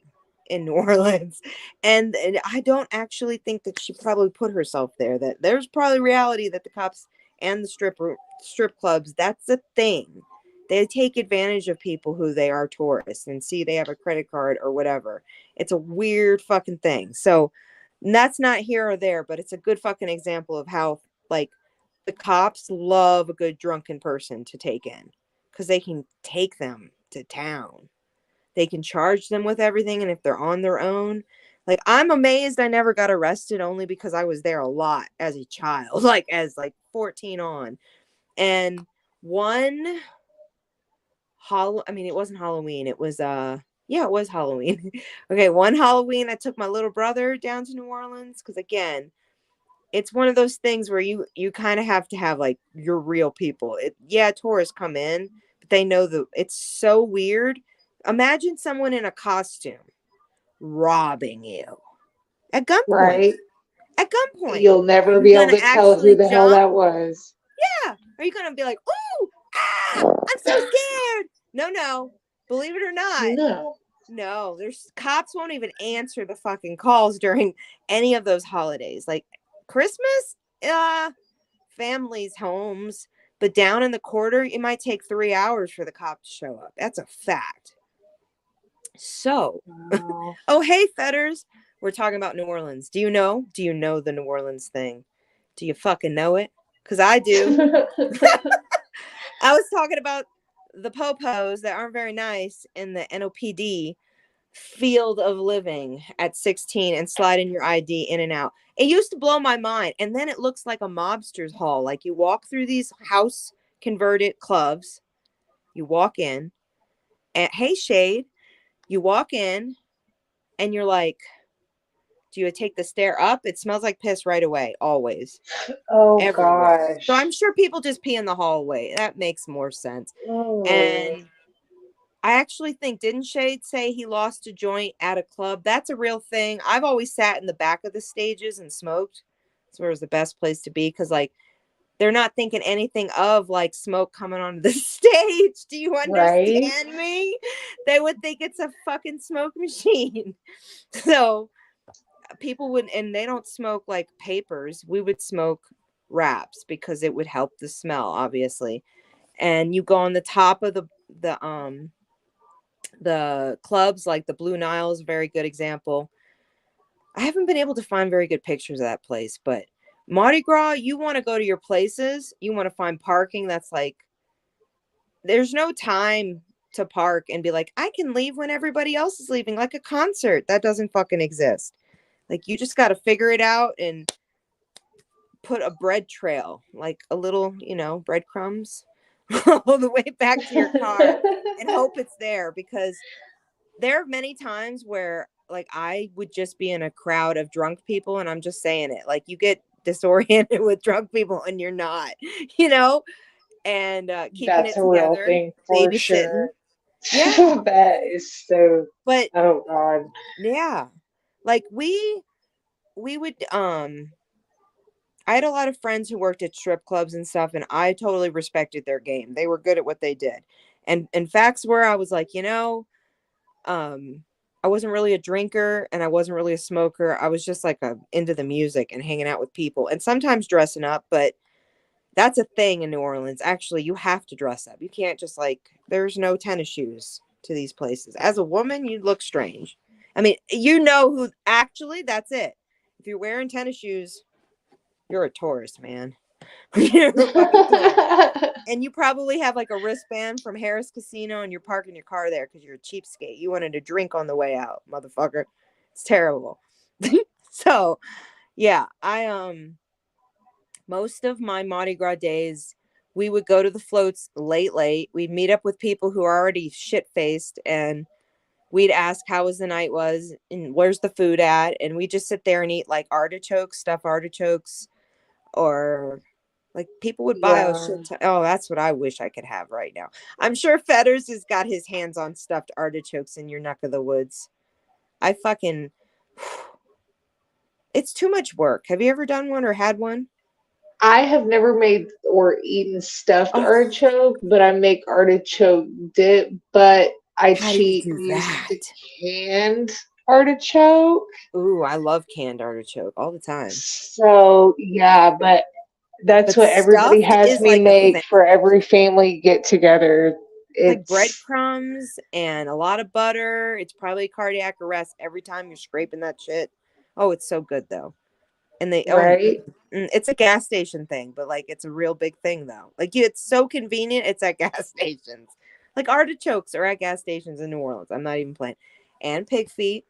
S1: in New Orleans. And I don't actually think that she probably put herself there. That there's probably reality that the cops and the strip clubs, that's a thing. They take advantage of people who they are tourists and see they have a credit card or whatever. It's a weird fucking thing. So, and that's not here or there, but it's a good fucking example of how, like, the cops love a good drunken person to take in, because they can take them to town. They can charge them with everything, and if they're on their own, like, I'm amazed I never got arrested, only because I was there a lot as a child, like, as like 14 on. And one I mean, it wasn't Halloween. It was yeah, it was Halloween. Okay, one Halloween I took my little brother down to New Orleans, because again, it's one of those things where you kind of have to have like your real people. Yeah, tourists come in, but they know it's so weird. Imagine someone in a costume robbing you at gunpoint.
S2: Right.
S1: At gunpoint.
S2: You'll
S1: Are
S2: never
S1: you
S2: be able
S1: gonna
S2: to tell who
S1: actually
S2: the hell
S1: jump?
S2: that was.
S1: Yeah. Are you gonna be like, "Ooh, I'm so scared"? No, no. Believe it or not,
S2: No.
S1: no. There's cops won't even answer the fucking calls during any of those holidays. Like Christmas, families, homes, but down in the quarter, it might take 3 hours for the cop to show up. That's a fact. So,
S2: Wow.
S1: oh, hey, Fetters. We're talking about New Orleans. Do you know? Do you know the New Orleans thing? Do you fucking know it? because I do. I was talking about the popos that aren't very nice in the NOPD field of living at 16 and sliding your ID in and out. It used to blow my mind. And then it looks like a mobster's hall. Like you walk through these house converted clubs, you walk in, and hey, Shade, you walk in and you're like, do you take the stair up? It smells like piss right away, always.
S2: Oh
S1: Everywhere.
S2: gosh.
S1: So I'm sure people just pee in the hallway. That makes more sense.
S2: Oh.
S1: And I actually think, didn't Shade say he lost a joint at a club? That's a real thing. I've always sat in the back of the stages and smoked. It's where it was the best place to be because, like, they're not thinking anything of like smoke coming onto the stage. Do you understand me? They would think it's a fucking smoke machine. So people would, and they don't smoke like papers. We would smoke wraps because it would help the smell, obviously. And you go on the top of the clubs, like the Blue Nile is a very good example. I haven't been able to find very good pictures of that place, but Mardi Gras, you want to go to your places, you want to find parking that's like, there's no time to park and be like, I can leave when everybody else is leaving, like a concert. That doesn't fucking exist. Like, you just got to figure it out and put a bread trail, like a little, breadcrumbs all the way back to your car and hope it's there, because there are many times where like I would just be in a crowd of drunk people, and I'm just saying it, like you get disoriented with drunk people and you're not, and keeping
S2: That's
S1: it
S2: a real
S1: together,
S2: thing for
S1: babysitting.
S2: sure.
S1: Yeah.
S2: That is so.
S1: But
S2: Oh god.
S1: yeah, like we would I had a lot of friends who worked at strip clubs and stuff, and I totally respected their game. They were good at what they did. And facts were, I was like, I wasn't really a drinker and I wasn't really a smoker. I was just like into the music and hanging out with people and sometimes dressing up, but that's a thing in New Orleans. Actually, you have to dress up. You can't just like, there's no tennis shoes to these places. As a woman, you look strange. I mean, who actually, that's it. If you're wearing tennis shoes, you're a tourist, man. You're a fucking tourist. And you probably have like a wristband from Harris Casino and you're parking your car there because you're a cheapskate. You wanted a drink on the way out, motherfucker. It's terrible. So, yeah, most of my Mardi Gras days, we would go to the floats late. We'd meet up with people who are already shit-faced and we'd ask how was the night was and where's the food at. And we just sit there and eat like artichokes, stuffed artichokes, or like people would buy a shit ton. Oh, that's what I wish I could have right now. I'm sure Fetters has got his hands on stuffed artichokes in your neck of the woods. I fucking, it's too much work. Have you ever done one or had one?
S2: I have never made or eaten stuffed
S1: Oh,
S2: artichoke, but I make artichoke dip. But I
S1: how do you
S2: cheat
S1: do
S2: and use
S1: that?
S2: the canned artichoke.
S1: Ooh, I love canned artichoke all the time.
S2: So yeah, but that's
S1: But
S2: what everybody
S1: stuffed
S2: has
S1: is
S2: me
S1: like a
S2: make
S1: thing.
S2: for every family get together.
S1: It's like
S2: It's
S1: breadcrumbs and a lot of butter. It's probably cardiac arrest every time you're scraping that shit. Oh, it's so good though. And
S2: right.
S1: it's a gas station thing, but like it's a real big thing though. Like it's so convenient. It's at gas stations. Like artichokes are at gas stations in New Orleans. I'm not even playing. And pig feet.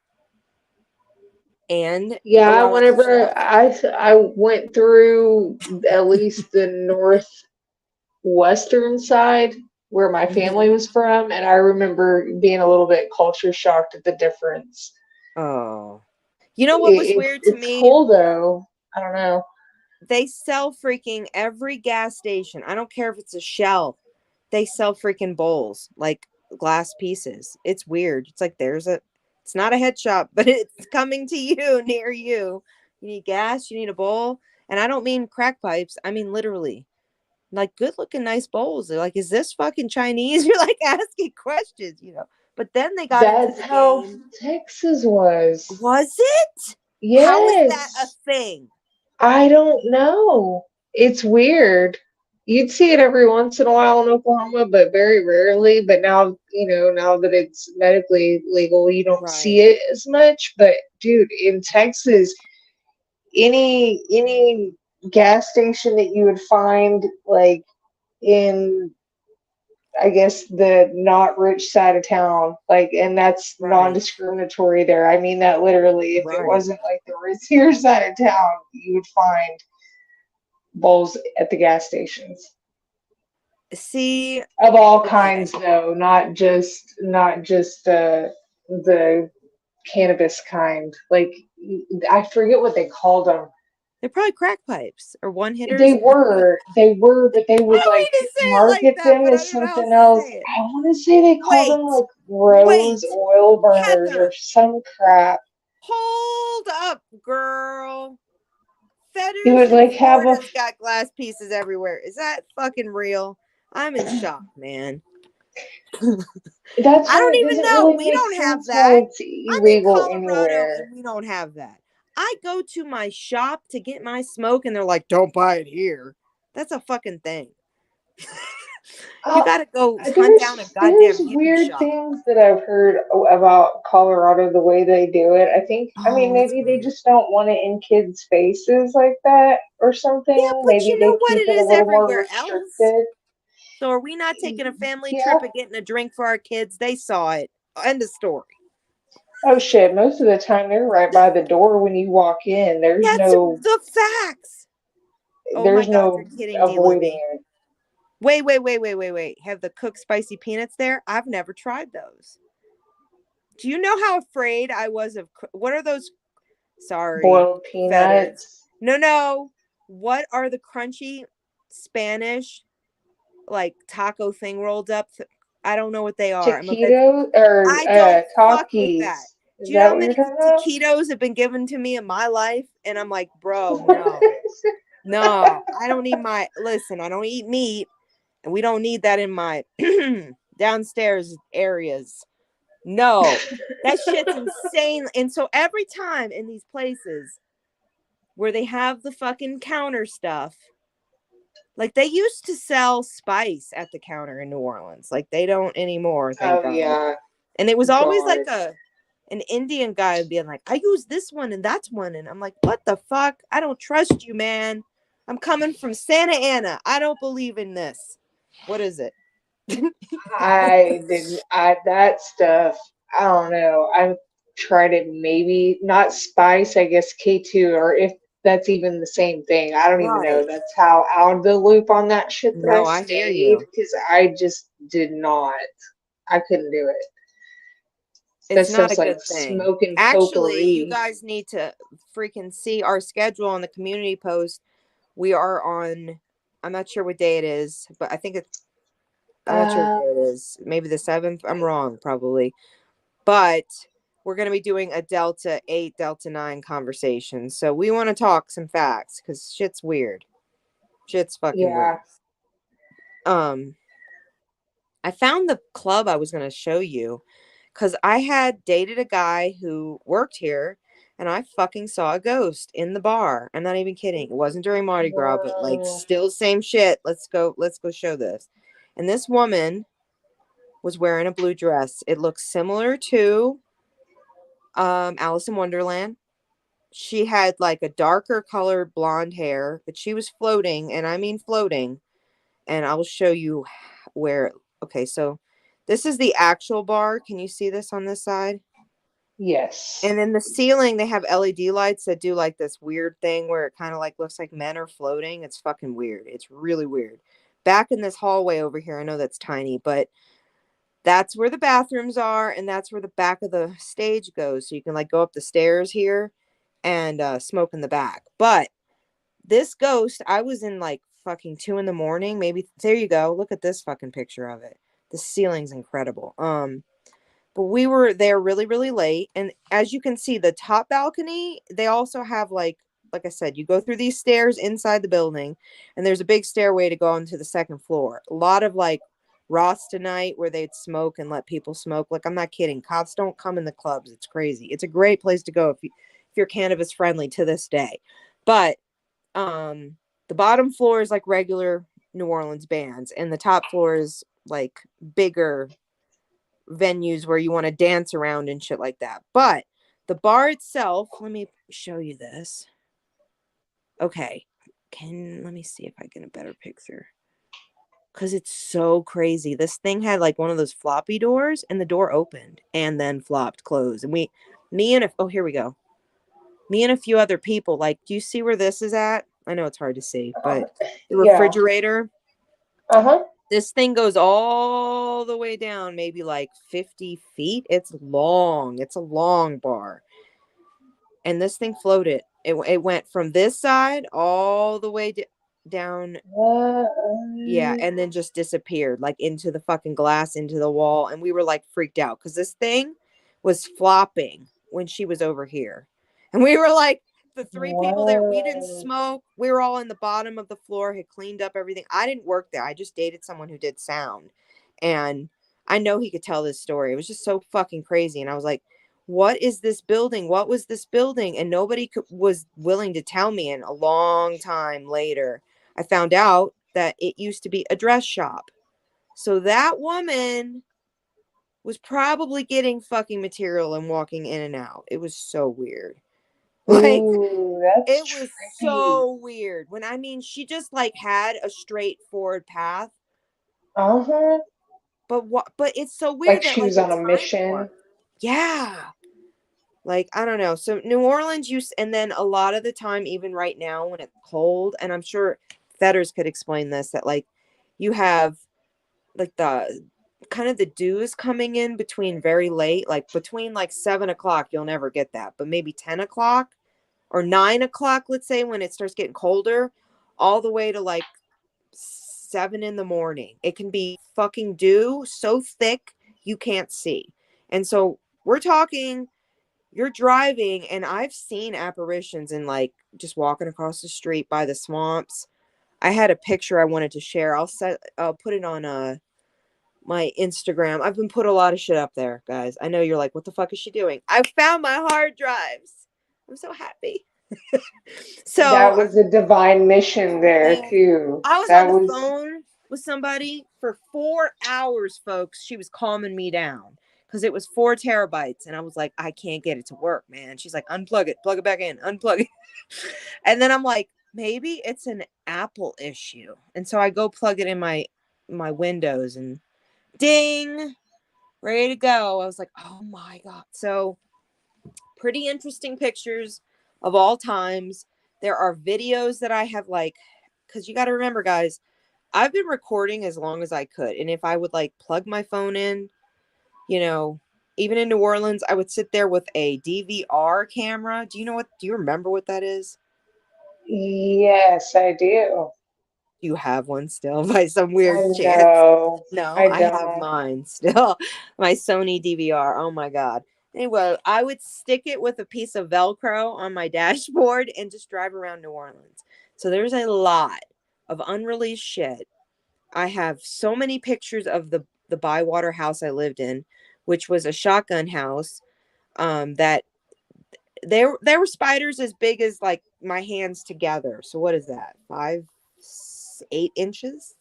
S1: And a
S2: Yeah,
S1: lot of other
S2: whenever
S1: stuff.
S2: I went through at least the northwestern side where my family
S1: Mhm.
S2: was from, and I remember being a little bit culture shocked at the difference.
S1: Oh. You know what was weird to
S2: It's
S1: me?
S2: cool though. I don't know.
S1: They sell freaking every gas station. I don't care if it's a Shell. They sell freaking bowls, like glass pieces. It's weird. It's like it's not a head shop, but it's coming to you near you. You need gas, you need a bowl. And I don't mean crack pipes. I mean literally. Like good looking nice bowls. They're like, is this fucking Chinese? You're like asking questions. But then they got into
S2: That's
S1: the
S2: how
S1: game.
S2: Texas was.
S1: Was it? How is that a
S2: Yes.
S1: thing?
S2: I don't know. It's weird. You'd see it every once in a while in Oklahoma, but very rarely. But now, now that it's medically legal, you don't see
S1: Right.
S2: it as much. But dude, in Texas, any gas station that you would find like in, I guess, the not rich side of town. Like, and that's
S1: Right.
S2: non-discriminatory there. I mean that literally. If it
S1: Right.
S2: wasn't like the ritzier side of town, you would find bowls at the gas stations
S1: See,
S2: of all
S1: okay.
S2: kinds, though, not just the cannabis kind. Like, I forget what they called them.
S1: They're probably crack pipes or one hitters.
S2: They were, but they
S1: I
S2: would
S1: don't
S2: like
S1: mean to say it like
S2: market
S1: that,
S2: them
S1: but I
S2: as
S1: don't know how
S2: something
S1: else to
S2: else.
S1: say it.
S2: I want to say they called them
S1: Wait,
S2: like rose
S1: wait,
S2: oil burners or
S1: Heather,
S2: some crap.
S1: hold up, girl.
S2: He
S1: Fetters
S2: would
S1: in
S2: like have a.
S1: Florida's got glass pieces everywhere. Is that fucking real? I'm in shock, man.
S2: That's
S1: I
S2: why
S1: don't
S2: it
S1: even
S2: doesn't
S1: know.
S2: really
S1: We
S2: make
S1: don't have
S2: sense why
S1: that.
S2: it's
S1: I'm in
S2: illegal
S1: Colorado
S2: anywhere.
S1: and we don't have that. I go to my shop to get my smoke and they're like, don't buy it here. That's a fucking thing. You
S2: Uh,
S1: got to go hunt down a
S2: there's
S1: goddamn hippie
S2: weird
S1: shop.
S2: things that I've heard about Colorado, the way they do it. I mean,
S1: Oh, it's
S2: maybe they
S1: weird.
S2: just don't want it in kids' faces like that or
S1: Yeah,
S2: something.
S1: but
S2: Maybe
S1: you
S2: they
S1: know what?
S2: keep
S1: It
S2: it a
S1: is
S2: little more
S1: everywhere else.
S2: restricted.
S1: So are we not taking a family
S2: Yeah.
S1: trip and getting a drink for our kids? They saw it. End of story.
S2: Oh shit, most of the time they're right by the door when you walk in. There's
S1: That's
S2: no
S1: the facts. Oh my
S2: there's
S1: God, you're
S2: no
S1: kidding, D.
S2: avoiding
S1: Libby.
S2: it.
S1: Wait. Have the cooked spicy peanuts there? I've never tried those. Do you know how afraid I was of what are those? Sorry,
S2: Boiled
S1: fetters.
S2: peanuts.
S1: No. What are the crunchy Spanish like taco thing rolled up? I don't know what they are.
S2: Taquitos or
S1: I don't fuck with that.
S2: Takis.
S1: Do
S2: Is
S1: you know
S2: that
S1: how
S2: what you're
S1: many
S2: talking about?
S1: taquitos have been given to me in my life? And I'm like, bro, no. No, I don't need listen, I don't eat meat and we don't need that in my downstairs areas. No, that shit's insane. And so every time in these places where they have the fucking counter stuff, like they used to sell spice at the counter in New Orleans. Like they don't anymore, thank
S2: Oh
S1: God.
S2: yeah,
S1: And it was always
S2: God.
S1: like an Indian guy being like, I use this one and that's one. And I'm like, what the fuck? I don't trust you, man. I'm coming from Santa Ana. I don't believe in this. What is it?
S2: I didn't. I that stuff. I don't know. I've tried it. Maybe not spice. I guess K2, or if that's even the same thing. I don't even know.
S1: Right.
S2: That's how out of the loop on that shit that I
S1: No, I hear
S2: stayed
S1: you.
S2: because I just did not. I couldn't do it. That
S1: It's not a
S2: stuff's like
S1: good thing.
S2: smoking
S1: Actually, you
S2: potpourri.
S1: guys need to freaking see our schedule on the community post. We are on, I'm not sure what day it is, but I'm not sure what
S2: Uh,
S1: day it is. Maybe the 7th. I'm wrong, probably. But we're going to be doing a Delta 8, Delta 9 conversation. So we want to talk some facts because shit's weird. Shit's fucking weird.
S2: yeah.
S1: I found the club I was going to show you because I had dated a guy who worked here and I fucking saw a ghost in the bar. I'm not even kidding. It wasn't during Mardi Gras, but like
S2: Whoa.
S1: still same shit. Let's go show this. And this woman was wearing a blue dress. It looks similar to Alice in Wonderland. She had like a darker colored blonde hair, but she was floating, and I mean floating. And I'll show you where. Okay, so this is the actual bar. Can you see this on this side?
S2: Yes.
S1: And in the ceiling, they have LED lights that do like this weird thing where it kind of like looks like men are floating. It's fucking weird. It's really weird. Back in this hallway over here, I know that's tiny, but that's where the bathrooms are, and that's where the back of the stage goes. So you can like go up the stairs here and smoke in the back. But this ghost, I was in like fucking 2 in the morning. Maybe there you go. Look at this fucking picture of it. The ceiling's incredible. But we were there really, really late. And as you can see, the top balcony, they also have like I said, you go through these stairs inside the building, and there's a big stairway to go onto the second floor. A lot of like Rasta night where they'd smoke and let people smoke. Like I'm not kidding. Cops don't come in the clubs. It's crazy. It's a great place to go if you're cannabis friendly to this day. But um the bottom floor is like regular New Orleans bands, and the top floor is like bigger venues where you want to dance around and shit like that. But the bar itself, let me show you this. Okay. let me see if I get a better picture. Because it's so crazy. This thing had like one of those floppy doors, and the door opened and then flopped closed. And here we go. Me and a few other people, like, do you see where this is at? I know it's hard to see, but the
S2: Yeah.
S1: refrigerator,
S2: Uh-huh.
S1: this thing goes all the way down, maybe like 50 feet. It's long. It's a long bar. And this thing floated. It went from this side all the way down. Yeah, and then just disappeared, like into the fucking glass, into the wall. And we were like freaked out because this thing was flopping when she was over here. And we were like, the three people there, we didn't smoke. We were all in the bottom of the floor, had cleaned up everything. I didn't work there. I just dated someone who did sound. And I know he could tell this story. It was just so fucking crazy. And I was like, what is this building? What was this building? And nobody was willing to tell me. And a long time later, I found out that it used to be a dress shop. So that woman was probably getting fucking material and walking in and out. It was so weird. Like,
S2: ooh, that's
S1: it was
S2: trippy.
S1: so weird. When I mean, she just like had a straightforward path.
S2: Uh-huh.
S1: But it's so weird
S2: Like
S1: that
S2: she
S1: like
S2: was
S1: the
S2: on a
S1: time
S2: mission.
S1: warp. Yeah. Like, I don't know. So New Orleans and then a lot of the time, even right now when it's cold, and I'm sure Fetters could explain this, that like you have like the kind of the dews coming in between very late, like between like 7 o'clock, you'll never get that, but maybe 10 o'clock or 9 o'clock, let's say, when it starts getting colder, all the way to like 7 in the morning. It can be fucking dew so thick you can't see. And so we're talking, you're driving, and I've seen apparitions in like just walking across the street by the swamps. I had a picture I wanted to share. I'll put it on my Instagram. I've been put a lot of shit up there, guys. I know you're like, what the fuck is she doing? I found my hard drives. I'm so happy. So
S2: That was a divine mission there
S1: man,
S2: too.
S1: I was on
S2: That
S1: the
S2: was
S1: phone with somebody for 4 hours, folks. She was calming me down because it was 4 terabytes. And I was like, I can't get it to work, man. She's like, unplug it, plug it back in, unplug it. And then I'm like, maybe it's an Apple issue. And so I go plug it in my Windows, and ding, ready to go. I was like, oh my God. So pretty interesting pictures of all times. There are videos that I have, like, because you got to remember, guys, I've been recording as long as I could. And if I would like plug my phone in, you know, even in New Orleans, I would sit there with a DVR camera. Do you remember what that is?
S2: yes, I do.
S1: Do you have one still by some
S2: I
S1: weird chance?
S2: know.
S1: No,
S2: I
S1: I have
S2: don't.
S1: mine still. My Sony DVR. Oh my God. Anyway, I would stick it with a piece of Velcro on my dashboard and just drive around New Orleans. So there's a lot of unreleased shit. I have so many pictures of the Bywater house I lived in, which was a shotgun house. That there were spiders as big as like my hands together. So what is that? 8 inches?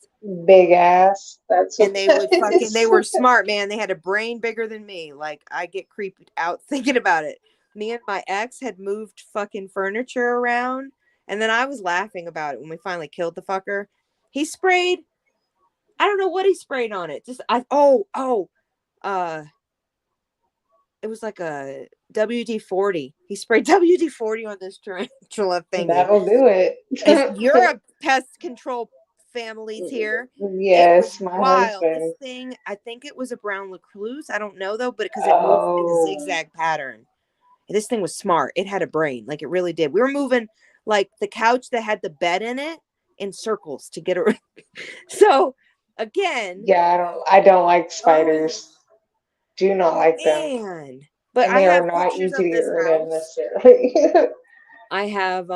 S2: Big ass. That's what
S1: And they
S2: that
S1: would fucking, they
S2: is.
S1: were smart, man. They had a brain bigger than me. Like, I get creeped out thinking about it. Me and my ex had moved fucking furniture around, and then I was laughing about it when we finally killed the fucker. He sprayed, I don't know what he sprayed on it. Uh, it was like a WD-40. He sprayed WD-40 on this tarantula thingy.
S2: That'll do it.
S1: If you're a pest control families here, it was
S2: Yes, my
S1: wild. This
S2: husband.
S1: thing, I think it was a brown recluse. I don't know though, but because it moved in a
S2: Oh,
S1: zigzag pattern. This thing was smart. It had a brain, like it really did. We were moving like the couch that had the bed in it in circles to get it. So again,
S2: yeah, I don't like
S1: oh
S2: spiders. Do not like them.
S1: man. But
S2: And
S1: I
S2: they are
S1: have
S2: not
S1: pictures
S2: easy
S1: of
S2: to get
S1: this
S2: rid of
S1: house.
S2: necessarily.
S1: I have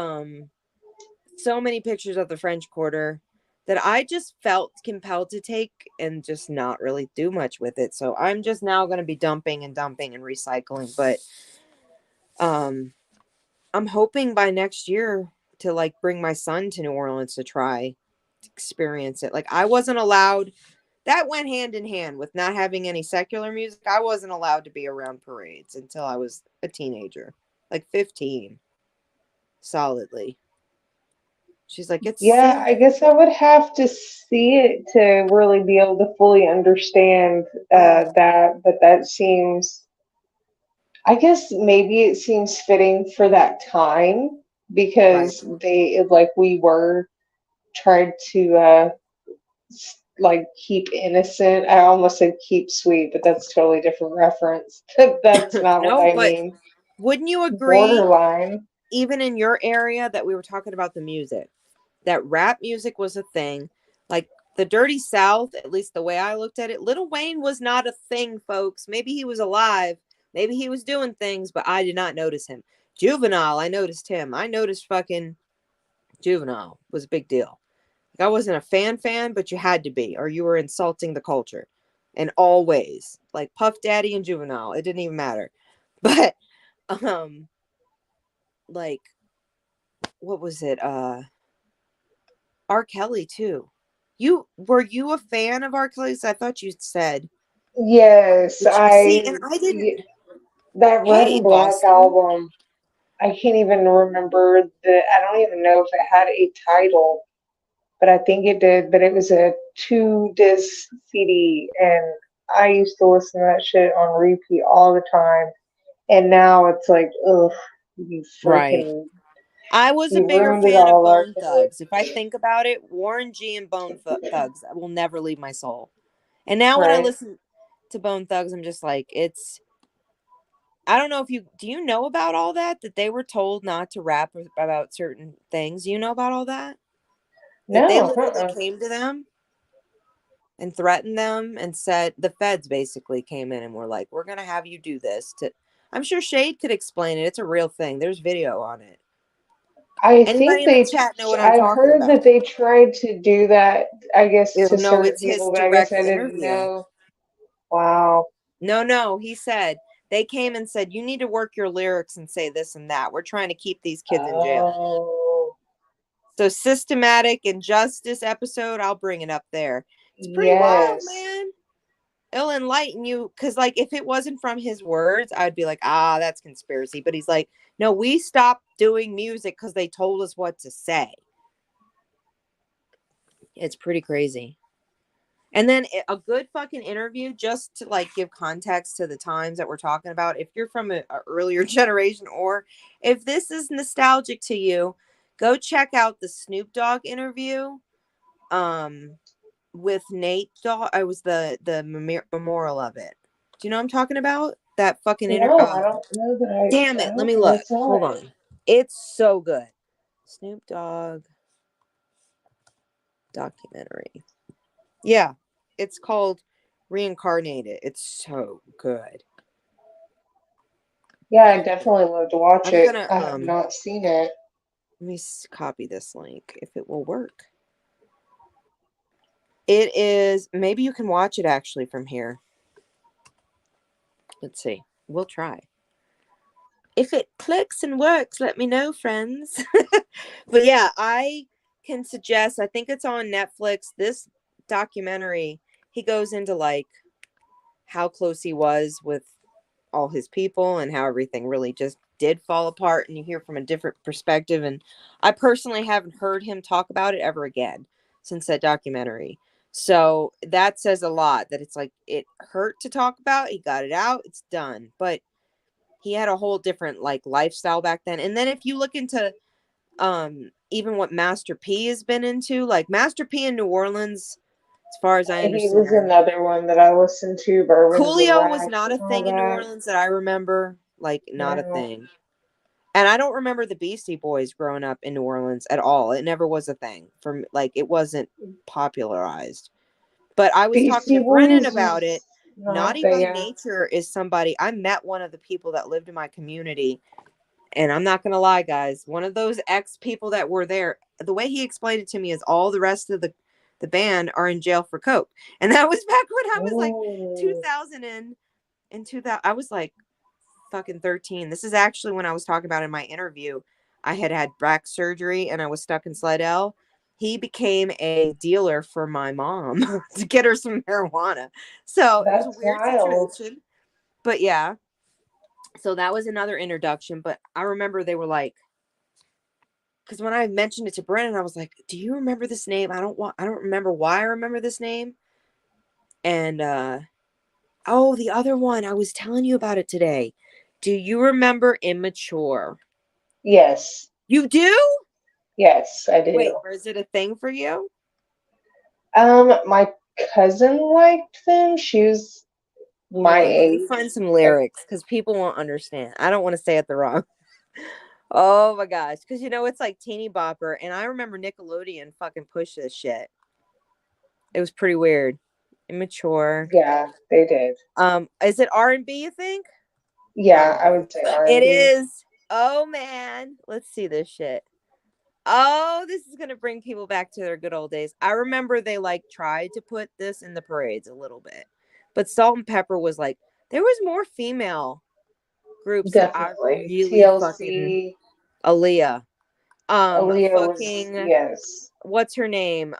S1: so many pictures of the French Quarter that I just felt compelled to take and just not really do much with it. So I'm just now going to be dumping and recycling. But um, I'm hoping by next year to like bring my son to New Orleans to try to experience it. Like, I wasn't allowed. That went hand in hand with not having any secular music. I wasn't allowed to be around parades until I was a teenager, like 15, solidly. She's like, it's
S2: Yeah,
S1: sick.
S2: I guess I would have to see it to really be able to fully understand
S1: Oh,
S2: that, but that seems, I guess maybe it seems fitting for that time
S1: right.
S2: because like we were tried to like keep innocent. I almost said keep sweet, but that's totally different reference. That's not what
S1: No,
S2: I
S1: but
S2: mean.
S1: wouldn't you agree,
S2: Borderline.
S1: even in your area, that we were talking about the music, that rap music was a thing? Like the Dirty South, at least the way I looked at it, Lil Wayne was not a thing, folks. Maybe he was alive, maybe he was doing things, but I did not notice him. Juvenile, I noticed him. I noticed fucking Juvenile was a big deal. Like I wasn't a fan, but you had to be, or you were insulting the culture in all ways. Like Puff Daddy and Juvenile, it didn't even matter. But um, like what was it? R. Kelly too. You a fan of R. Kelly's? I thought you said.
S2: Yes,
S1: Did you see? And I didn't.
S2: that Red
S1: Hey,
S2: and Black
S1: Boston.
S2: album. I can't even remember I don't even know if it had a title, but I think it did. But it was a 2 disc CD, and I used to listen to that shit on repeat all the time. And now it's like, ugh, you
S1: Right.
S2: freaking,
S1: I was a
S2: you
S1: bigger
S2: ruined it
S1: fan of
S2: all, R.
S1: Bone
S2: Kelly.
S1: Thugs. If I think about it, Warren G and Thugs will never leave my soul. And now when I
S2: Right?
S1: listen to Bone Thugs, I'm just like, it's. I don't know if you do you know about all that they were told not to rap about certain things. You know about all that they
S2: No,
S1: literally came to them and threatened them and said the feds basically came in and were like, we're gonna have you do this to. I'm sure Shade could explain it. It's a real thing. There's video on it.
S2: I
S1: Anybody
S2: think
S1: in the chat know what I'm
S2: I
S1: talking
S2: heard
S1: about?
S2: that they tried to do that, I guess,
S1: Ew,
S2: to
S1: no,
S2: certain
S1: it's his
S2: people, but I guess
S1: direct
S2: I didn't
S1: interview.
S2: know. Wow.
S1: No, he said they came and said, you need to work your lyrics and say this and that. We're trying to keep these kids in jail.
S2: Oh,
S1: So systematic injustice episode, I'll bring it up there. It's pretty wild,
S2: yes.
S1: man. It'll enlighten you because, like, if it wasn't from his words, I'd be like, ah, that's conspiracy. But he's like, no, we stopped doing music because they told us what to say. It's pretty crazy. And then a good fucking interview, just to like give context to the times that we're talking about. If you're from a earlier generation, or if this is nostalgic to you, go check out the Snoop Dogg interview. With Nate Dogg, I was the memorial of it. Do you know what I'm talking about? That fucking
S2: No, I don't know that
S1: damn
S2: I
S1: it, let
S2: don't
S1: me
S2: think I
S1: look.
S2: saw
S1: Hold
S2: it.
S1: on. It's so good. Snoop Dogg documentary. Yeah, it's called Reincarnated. It's so good.
S2: Yeah, I definitely love to watch
S1: I'm
S2: it.
S1: gonna
S2: I have not seen it.
S1: let me copy this link if it will work. It is, maybe you can watch it actually from here. Let's see. We'll try. If it clicks and works, let me know, friends. But yeah, I can suggest, I think it's on Netflix. This documentary, he goes into like how close he was with all his people and how everything really just did fall apart, and you hear from a different perspective. And I personally haven't heard him talk about it ever again since that documentary. So that says a lot, that it's like it hurt to talk about. He got it out, it's done. But he had a whole different like lifestyle back then. And then if you look into even what Master P has been into, like Master P in New Orleans, as far as I
S2: He was
S1: understand,
S2: another one that I listened to, Bourbons and
S1: Coolio was
S2: Wax
S1: not
S2: and
S1: a
S2: all
S1: thing in New
S2: that.
S1: Orleans that I remember. Like, not a
S2: No.
S1: thing. And I don't remember the Beastie Boys growing up in New Orleans at all. It never was a thing for me. Like, it wasn't popularized. But I was talking
S2: Beastie
S1: to Brennan
S2: Boys
S1: about
S2: was
S1: it.
S2: not
S1: Naughty by
S2: there.
S1: Nature is somebody, I met one of the people that lived in my community. And I'm not going to lie, guys. One of those ex people that were there, the way he explained it to me is all the rest of the band are in jail for coke. And that was back when I was like
S2: Oh,
S1: 2000 and in 2000. I was like fucking 13. This is actually when I was talking about in my interview. I had had back surgery and I was stuck in Slidell. He became a dealer for my mom to get her some marijuana. So it was a
S2: that's
S1: weird
S2: wild.
S1: situation. But yeah, so that was another introduction. But I remember they were like, because when I mentioned it to Brennan, I was like, "Do you remember this name? I don't remember why I remember this name." And oh, the other one, I was telling you about it today. Do you remember Immature?
S2: Yes.
S1: You do?
S2: Yes, I
S1: Wait,
S2: do.
S1: or is it a thing for you?
S2: My cousin liked them. She was
S1: Hold
S2: my
S1: on, let me
S2: age.
S1: find some lyrics because people won't understand. I don't want to say it the wrong. Oh my gosh, because it's like teeny bopper, and I remember Nickelodeon fucking push this shit. It was pretty weird. Immature.
S2: Yeah, they did.
S1: Is it R&B? You think
S2: Yeah, I would say
S1: it
S2: R&B.
S1: is? Oh man, let's see this shit. Oh, this is gonna bring people back to their good old days. I remember they like tried to put this in the parades a little bit, but Salt and Pepper was like there was more female groups that I
S2: Definitely.
S1: really fucking
S2: TLC.
S1: Aaliyah.
S2: Aaliyah was,
S1: Fucking
S2: yes.
S1: what's her name?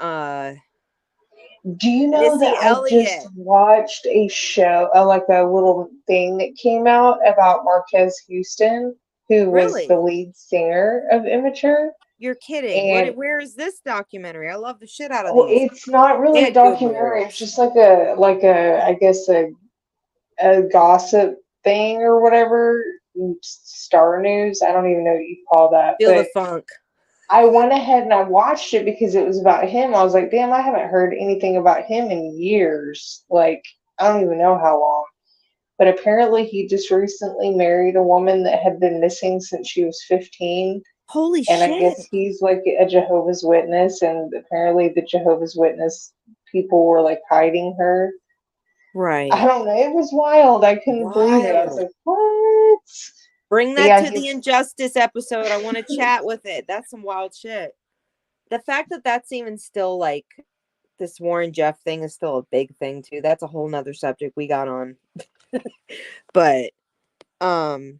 S2: Do you know
S1: Missy
S2: that I just
S1: Elliott.
S2: watched a show, like a little thing that came out about Marquez Houston, who was the
S1: Really?
S2: lead singer of Immature?
S1: You're kidding.
S2: And
S1: Where is this documentary? I love the shit out of
S2: oh,
S1: these.
S2: it's not
S1: They
S2: really a
S1: had good
S2: documentary. It's
S1: lyrics.
S2: just like a I guess a gossip thing or whatever. Star News. I don't even know what you call that,
S1: Feel the
S2: but
S1: funk.
S2: I went ahead and I watched it because it was about him. I was like, damn, I haven't heard anything about him in years. Like, I don't even know how long. But apparently, he just recently married a woman that had been missing since she was 15.
S1: Holy
S2: And I
S1: shit.
S2: guess he's like a Jehovah's Witness. And apparently, the Jehovah's Witness people were like hiding her. I
S1: Right.
S2: don't know. It was wild. I couldn't believe it. I was
S1: Wild.
S2: like, what?
S1: Bring
S2: But
S1: that
S2: yeah,
S1: to the Injustice episode. I want to chat with it. That's some wild shit. The fact that that's even still like this Warren Jeff thing is still a big thing too. That's a whole nother subject we got on. But um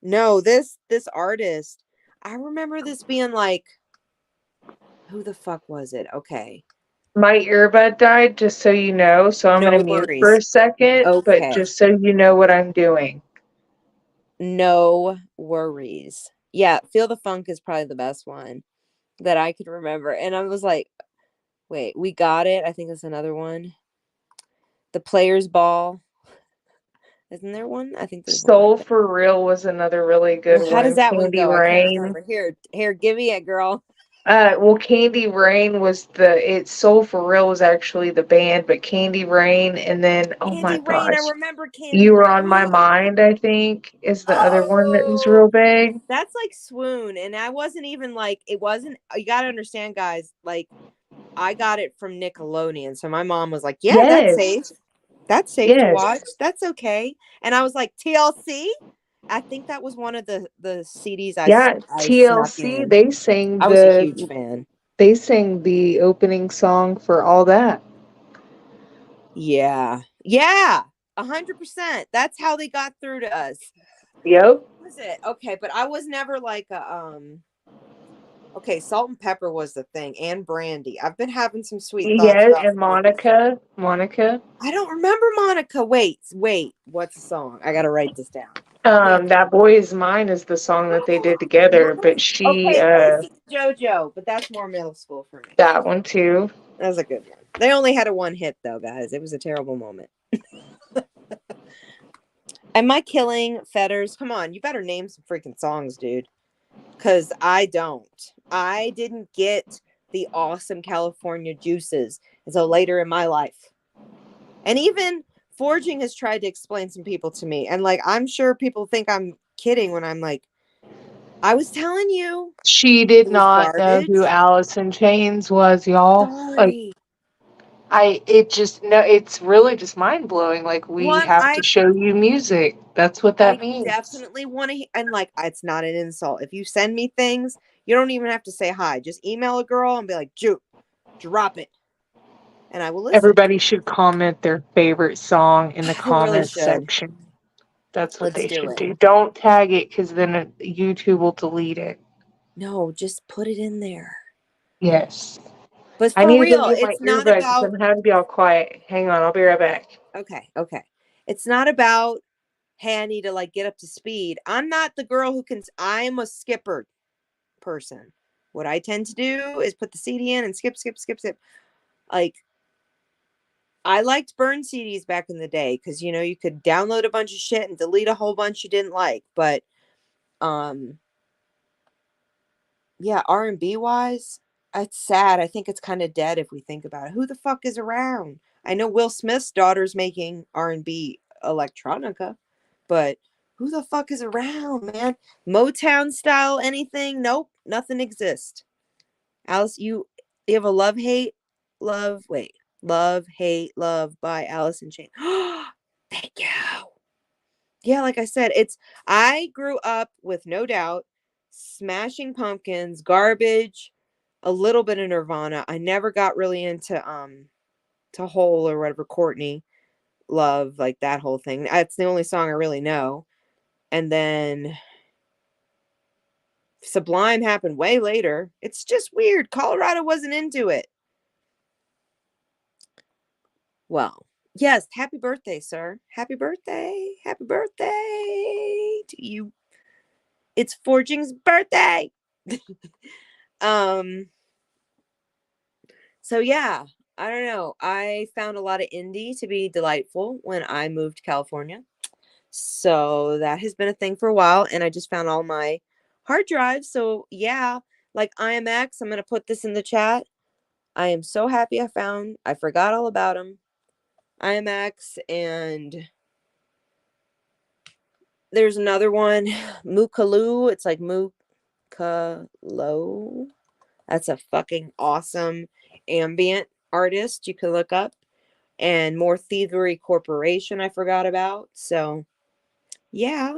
S1: no, this artist, I remember this being like, who the fuck was it? Okay.
S2: my earbud died, just so you know, so I'm going
S1: No
S2: to mute for a
S1: worries.
S2: second, but
S1: Okay.
S2: just so you know what I'm doing.
S1: No worries. Yeah, Feel the Funk is probably the best one that I could remember. And I was like, wait, We Got It. I think that's another one. The Players Ball. Isn't there one? I think there's one like
S2: Soul
S1: that.
S2: for Real was another really good
S1: Well, how does
S2: one.
S1: that one
S2: Candy
S1: go? I can't
S2: Rain.
S1: remember. Here, give me it, girl.
S2: Well, Candy Rain was Soul for Real was actually the band, but Candy Rain, and then, oh my
S1: Candy Rain. I
S2: gosh,
S1: remember Candy
S2: You Were
S1: Rain.
S2: on My Mind, I think, is the other one that was
S1: Oh,
S2: real big.
S1: that's like Swoon. And I wasn't even like, it wasn't, you got to understand, guys, like, I got it from Nickelodeon. So my mom was like, yeah, that's safe.
S2: Yes,
S1: That's safe to
S2: yes.
S1: watch. That's okay. And I was like, TLC? I think that was one of the CDs
S2: Yeah,
S1: I snuck
S2: TLC,
S1: in. I was a huge fan.
S2: they sang the opening song for All That.
S1: Yeah. Yeah. 100%. That's how they got through to us.
S2: Yep.
S1: What was it? Okay, but I was never like a okay, Salt and Pepper was the thing, and Brandy. I've been having some sweet thoughts
S2: Yeah,
S1: about
S2: and
S1: Brandy.
S2: Monica.
S1: I don't remember Monica. Wait. What's the song? I gotta write this down. Wait.
S2: That Boy Is Mine is the song that they did together, but
S1: Nice.
S2: she,
S1: Okay, Listen to JoJo, but that's more middle school for me.
S2: that one too.
S1: That was a good one. They only had a one hit though, guys. It was a terrible moment. Am I killing Fetters? Come on, you better name some freaking songs, dude. Because I don't. I didn't get the awesome California juices until later in my life. And even Forging has tried to explain some people to me. And like, I'm sure people think I'm kidding when I'm like, I was telling you
S2: She did
S1: it was
S2: not know who
S1: garbage.
S2: Alice in Chains was, y'all. Like,
S1: Sorry.
S2: it just, no, it's really just mind blowing. Like, we
S1: One,
S2: have to show you music. That's what that
S1: I
S2: means.
S1: definitely want to, and like, it's not an insult. If you send me things, you don't even have to say hi. Just email a girl and be like, Juke, drop it. And I will listen.
S2: Everybody should comment their favorite song in the
S1: They really
S2: comments
S1: should.
S2: section. That's what
S1: Let's
S2: they
S1: do
S2: should
S1: it.
S2: do. Don't tag it because then YouTube will delete it.
S1: No, just put it in there.
S2: Yes.
S1: But
S2: I
S1: for
S2: need to go
S1: real,
S2: mute my
S1: it's not
S2: earbuds because
S1: about,
S2: I'm having to be all quiet. Hang on, I'll be right back.
S1: okay. It's not about, hey, I need to like get up to speed. I'm not the girl who can, I'm a skipper person. What I tend to do is put the CD in and skip. Like, I liked burn CDs back in the day because, you know, you could download a bunch of shit and delete a whole bunch you didn't like. But, yeah, R&B wise, it's sad. I think it's kind of dead if we think about it. Who the fuck is around? I know Will Smith's daughter's making R&B electronica, but who the fuck is around, man? Motown style anything? Nope, nothing exists. Alice, you have a love, hate, love by Alice in Chains. Thank you. Yeah, like I said, I grew up with No Doubt, Smashing Pumpkins, Garbage, a little bit of Nirvana. I never got really into to Hole or whatever, Courtney Love, like that whole thing. That's the only song I really know. And then Sublime happened way later. It's just weird. Colorado wasn't into it. Well, yes, happy birthday, sir. Happy birthday. Happy birthday to you. It's Forging's birthday. um so yeah, I don't know. I found a lot of indie to be delightful when I moved to California. So that has been a thing for a while, and I just found all my hard drives. So yeah, like IMX, I'm going to put this in the chat. I am so happy I forgot all about them. IMX, and there's another one, Mukalu. It's like Mukalo. That's a fucking awesome ambient artist you could look up. And More Thievery Corporation I forgot about. So yeah,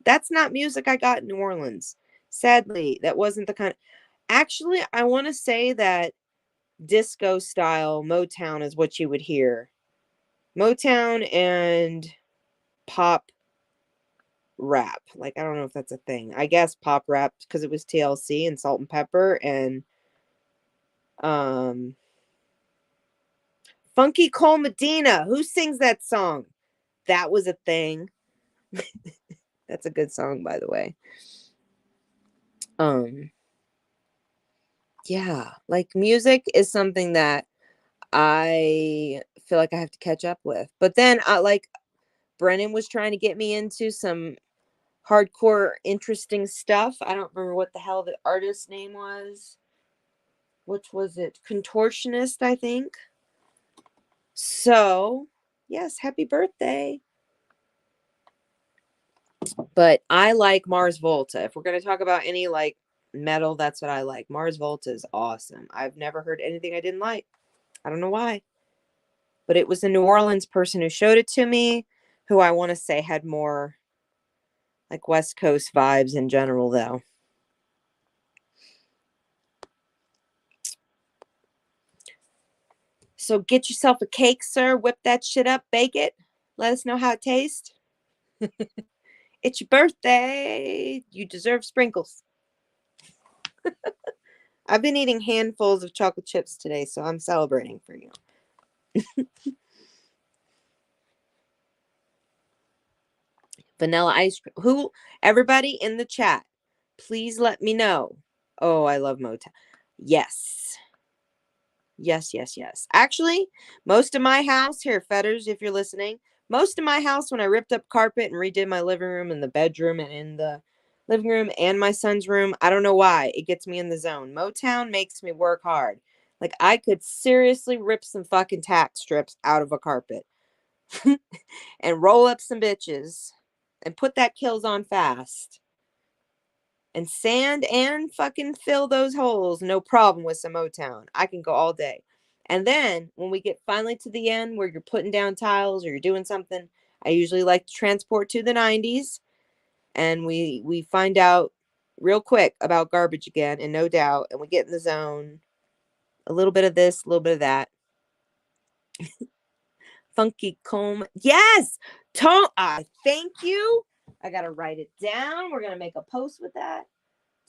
S1: that's not music I got in New Orleans. Sadly, that wasn't the kind. Actually, I want to say that disco style Motown is what you would hear. Motown and pop rap. Like, I don't know if that's a thing. I guess pop rap because it was TLC and Salt and Pepper and um Funky Cole Medina. Who sings that song? That was a thing. That's a good song, by the way. Yeah, like music is something that I feel like I have to catch up with. But then like Brennan was trying to get me into some hardcore interesting stuff. I don't remember what the hell the artist's name was. Which was it? Contortionist, I think. So, yes, happy birthday. But I like Mars Volta. If we're going to talk about any like metal, that's what I like. Mars Volta is awesome. I've never heard anything I didn't like. I don't know why. But it was a New Orleans person who showed it to me, who I want to say had more like West Coast vibes in general, though. So get yourself a cake, sir. Whip that shit up, bake it. Let us know how it tastes. It's your birthday. You deserve sprinkles. I've been eating handfuls of chocolate chips today, so I'm celebrating for you. Vanilla ice cream. Everybody in the chat, please let me know. Oh, I love Motown. Yes. Yes. Actually, most of my house here, Fetters, if you're listening, most of my house, when I ripped up carpet and redid my living room and the bedroom and in the living room and my son's room, I don't know why, it gets me in the zone. Motown makes me work hard. Like, I could seriously rip some fucking tack strips out of a carpet and roll up some bitches and put that kills on fast and sand and fucking fill those holes. No problem with some Motown. I can go all day. And then when we get finally to the end where you're putting down tiles or you're doing something, I usually like to transport to the 90s, and we find out real quick about Garbage again, and No Doubt, and we get in the zone. A little bit of this, a little bit of that. Funky Comb. Yes! Tone. Thank you. I got to write it down. We're going to make a post with that.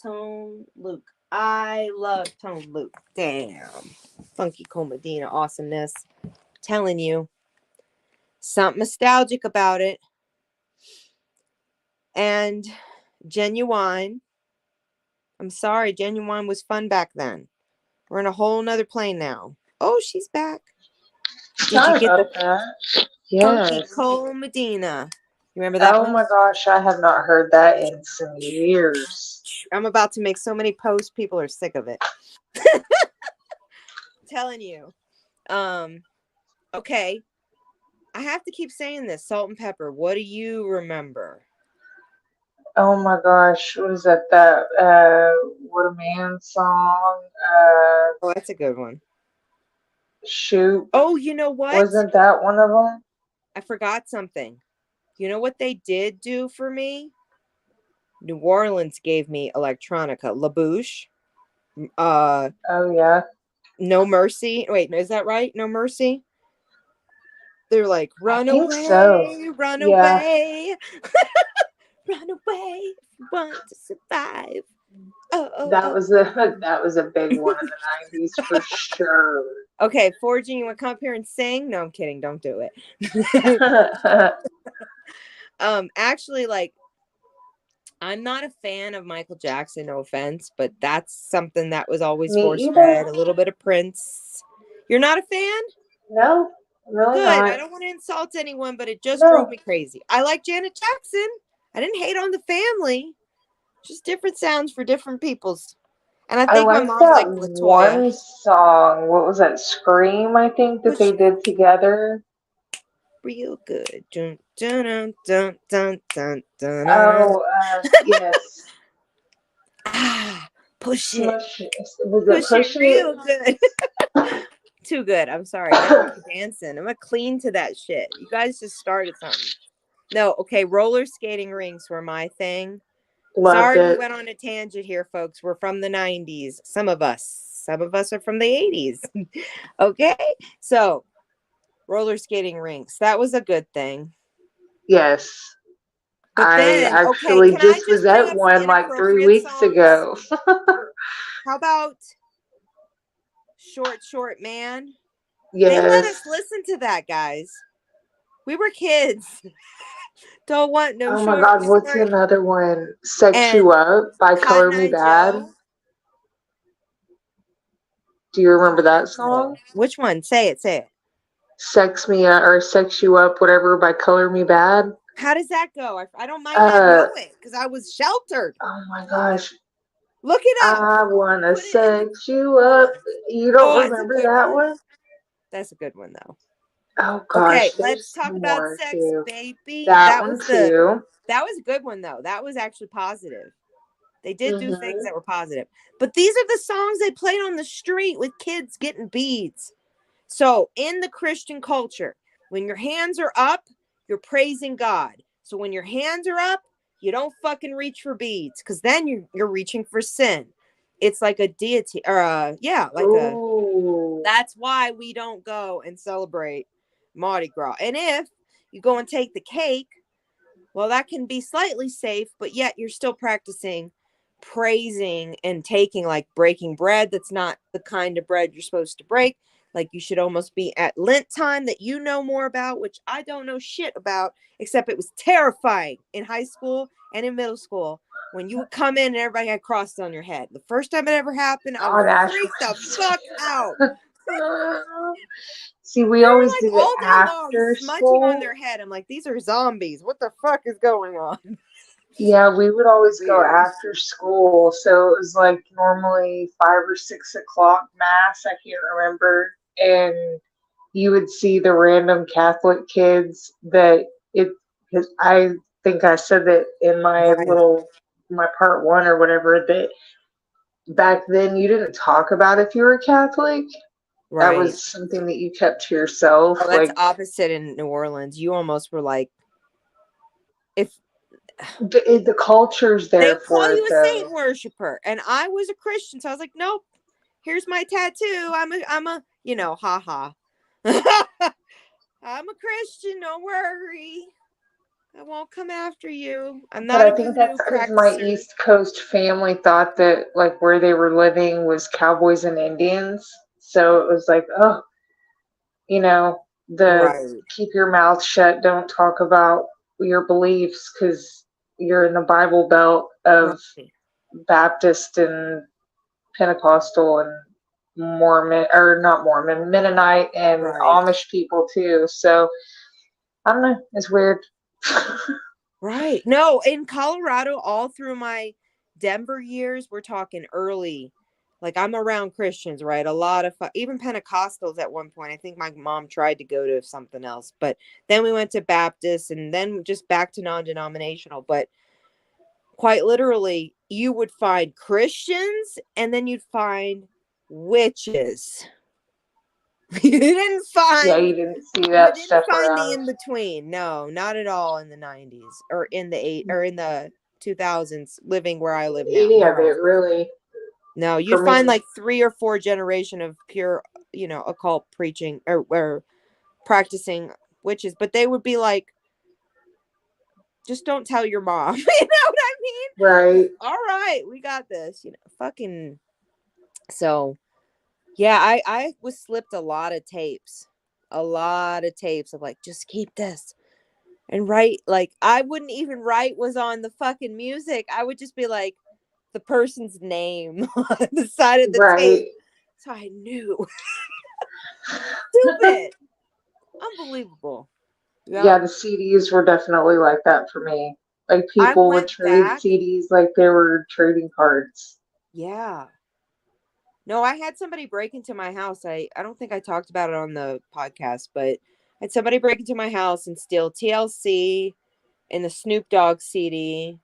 S1: Tone Luke. I love Tone Luke. Damn. Funky Cole Medina awesomeness. Telling you. Something nostalgic about it. And Genuine. I'm sorry. Genuine was fun back then. We're in a whole nother plane now. Oh, she's back. Did you
S2: Sorry
S1: get
S2: about
S1: the
S2: that.
S1: Funky
S2: Yes.
S1: Cole Medina? You remember that
S2: Oh
S1: one?
S2: my gosh, I have not heard that in some years.
S1: I'm about to make so many posts. People are sick of it. Telling you. Okay. I have to keep saying this. Salt and Pepper. What do you remember?
S2: Oh my gosh, what is that? What a Man song.
S1: Oh, that's a good one.
S2: Shoot.
S1: Oh, you know what?
S2: Wasn't that one of them?
S1: I forgot something. You know what they did do for me? New Orleans gave me electronica. La Bouche.
S2: Oh yeah.
S1: No Mercy. Wait, is that right? No Mercy? They're like,
S2: I
S1: run
S2: think so.
S1: away, run
S2: Yeah.
S1: away, run away if you want to survive.
S2: That was a big one in the 90s for sure.
S1: Okay, Forging, you want to come up here and sing? No, I'm kidding. Don't do it. Actually, like, I'm not a fan of Michael Jackson, no offense, but that's something that was always
S2: Me
S1: force
S2: either.
S1: fed. A little bit of Prince. You're not a fan?
S2: No, really
S1: Good.
S2: not.
S1: I don't want to insult anyone, but it just drove
S2: No.
S1: me crazy. I like Janet Jackson. I didn't hate on the family. Just different sounds for different peoples. And I
S2: I
S1: think my
S2: like
S1: mom
S2: that
S1: liked Latoya.
S2: one song. What was that? Scream, I think, that
S1: Push
S2: they did together.
S1: real good. Dun, dun, dun, dun, dun, dun, dun.
S2: Oh, yes.
S1: Ah, push it.
S2: Smush it. Was it
S1: Push it
S2: Push
S1: real
S2: It?
S1: good. Too good. I'm sorry. I gotta keep dancing. I'm gonna clean to that shit. You guys just started something. No, okay. Roller skating rinks were my thing.
S2: Loved
S1: Sorry, we
S2: it.
S1: went on a tangent here, folks. We're from the 90s. Some of us. Some of us are from the 80s. Okay. So, roller skating rinks. That was a good thing.
S2: Yes.
S1: But
S2: I
S1: then, okay,
S2: actually
S1: can I
S2: just was
S1: just bring
S2: at
S1: up some
S2: one like 3
S1: inappropriate
S2: weeks
S1: songs?
S2: ago.
S1: How about Short Man? They let us
S2: Yes.
S1: listen to that, guys. We were kids. Don't want no
S2: Oh my
S1: short
S2: God, what's
S1: short.
S2: another one? Sex You
S1: And
S2: Up by Color
S1: Cotton
S2: Me
S1: Eye
S2: Bad.
S1: Joe.
S2: Do you remember
S1: Cotton Eye
S2: that
S1: Joe.
S2: song?
S1: Which one? Say it. Say it.
S2: Sex Me Up or Sex You Up, whatever by Color Me Bad.
S1: How does that go? I don't might not
S2: Uh,
S1: know it because I was sheltered.
S2: oh my gosh.
S1: Look it up.
S2: I wanna
S1: Put it in the
S2: sex you up.
S1: corner.
S2: You don't
S1: Oh, that's a
S2: remember
S1: good
S2: that
S1: one.
S2: one?
S1: That's a good one though.
S2: Oh
S1: Okay,
S2: gosh,
S1: let's
S2: there's
S1: talk about
S2: more
S1: sex,
S2: too.
S1: baby.
S2: That one too.
S1: That was a good one though. That was actually positive. They did do things
S2: Mm-hmm.
S1: that were positive. But these are the songs they played on the street with kids getting beads. So, in the Christian culture, when your hands are up, you're praising God. So, when your hands are up, you don't fucking reach for beads because then you're reaching for sin. It's like a deity or
S2: Ooh.
S1: that's why we don't go and celebrate Mardi Gras. And if you go and take the cake, well, that can be slightly safe, but yet you're still practicing praising and taking, like breaking bread. That's not the kind of bread you're supposed to break. Like you should almost be at Lent time that you know more about, which I don't know shit about, except it was terrifying in high school and in middle school when you would come in and everybody had crosses on your head. The first time it ever happened, I
S2: Oh,
S1: was
S2: Ash
S1: freaked the fuck out.
S2: See, we
S1: They were
S2: always
S1: like
S2: did it
S1: all day long
S2: after
S1: smudging on
S2: school.
S1: their head. I'm like, these are zombies. What the fuck is going on?
S2: Yeah, we would always go
S1: Weird.
S2: after school. So it was like normally 5 or 6 o'clock mass. I can't remember. And you would see the random Catholic kids that it, because I think I said that in
S1: Right.
S2: my part one or whatever, that back then you didn't talk about if you were Catholic. That
S1: Right.
S2: was something that you kept to yourself.
S1: Oh, that's
S2: Like,
S1: opposite in New Orleans. You almost were like, if
S2: the culture's
S1: they
S2: there
S1: would call
S2: for it
S1: you a saint
S2: though.
S1: worshiper, and I was a Christian, so I was like, nope. Here's my tattoo. I'm a, haha. I'm a Christian. Don't worry. I won't come after you. I'm
S2: But
S1: not
S2: I
S1: a
S2: think
S1: voodoo
S2: that's because my
S1: practicer.
S2: East Coast family thought that like where they were living was cowboys and Indians. So it was like, oh, you know, the
S1: Right.
S2: keep your mouth shut, don't talk about your beliefs because you're in the Bible Belt of
S1: Right.
S2: Baptist and Pentecostal and Mormon, or not Mormon, Mennonite and
S1: Right.
S2: Amish people too. So I don't know. It's weird.
S1: Right. No, in Colorado, all through my Denver years, we're talking early. Like I'm around Christians, right? A lot of even Pentecostals at one point. I think my mom tried to go to something else, but then we went to Baptist and then just back to non-denominational. But quite literally, you would find Christians and then you'd find witches. You didn't
S2: Yeah,
S1: find
S2: you didn't see
S1: You
S2: that
S1: didn't
S2: stuff
S1: find the
S2: around.
S1: in between. No, not at all in the 90s or in the in the 2000s living where I live now.
S2: Any of
S1: No.
S2: it, really,
S1: No,
S2: for
S1: you'd find
S2: me.
S1: like 3 or 4 generation of pure, occult preaching or practicing witches, but they would be like, just don't tell your mom. You know what I mean?
S2: Right.
S1: All right, we got this, fucking. So, yeah, I was slipped a lot of tapes of like, just keep this and write. Like, I wouldn't even write was on the fucking music. I would just be like the person's name on the side of the tape.
S2: Right.
S1: So I knew. Stupid. Unbelievable.
S2: Yeah,
S1: Yep.
S2: the CDs were definitely like that for me. Like
S1: I
S2: people would
S1: went
S2: trade
S1: back.
S2: CDs like they were trading cards.
S1: Yeah. No, I had somebody break into my house. I don't think I talked about it on the podcast, but I had somebody break into my house and steal TLC and the Snoop Dogg CD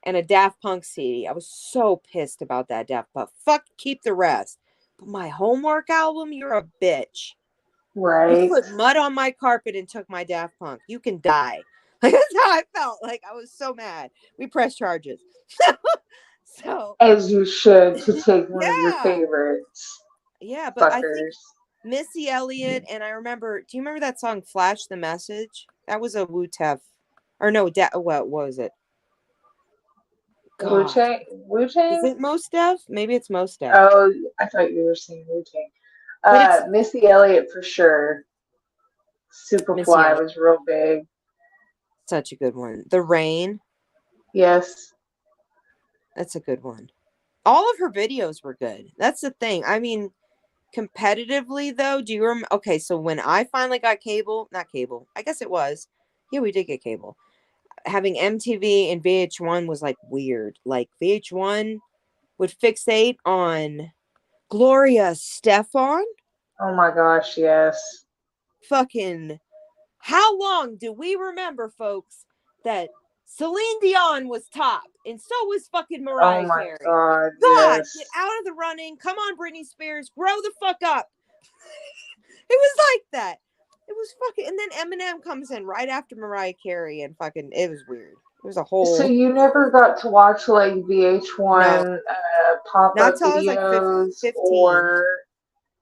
S1: and a Daft Punk CD. I was so pissed about that Daft Punk. Fuck, keep the rest. But my homework album, you're a bitch. You
S2: Right.
S1: put mud on my carpet and took my Daft Punk. You can die. Like that's how I felt. Like I was so mad. We pressed charges. So
S2: As you should, to take one of your
S1: yeah.
S2: favorites.
S1: Yeah, but I think
S2: Fuckers.
S1: Missy Elliott and I remember. Do you remember that song "Flash the Message"? That was a Wu Tef, or no? What was it?
S2: Wu
S1: God,
S2: Tang? Wu
S1: is
S2: Tang?
S1: it Mos Def? Maybe it's Mos Def.
S2: Oh, I thought you were saying Wu Tang.
S1: But it's
S2: Missy Elliott for sure.
S1: Missy
S2: Superfly
S1: Elliott.
S2: was real big.
S1: Such a good one. The Rain.
S2: Yes.
S1: That's a good one. All of her videos were good. That's the thing. I mean, competitively though, do you remember? Okay, so when I finally got cable, not cable, I guess it was. Yeah, we did get cable. Having MTV and VH1 was like weird. Like VH1 would fixate on Gloria Stefan.
S2: Oh my gosh, yes.
S1: Fucking, how long do we remember, folks, that Celine Dion was top and so was fucking
S2: Oh
S1: Mariah
S2: my
S1: Carey?
S2: god,
S1: God, get
S2: yes.
S1: out of the running. Come on, Britney Spears, grow the fuck up. It was like that. It was fucking, and then Eminem comes in right after Mariah Carey, and fucking, it was weird. It was a
S2: So
S1: whole,
S2: you never got to watch like
S1: no,
S2: VH1
S1: not
S2: pop-up
S1: till I was like
S2: videos
S1: 15.
S2: or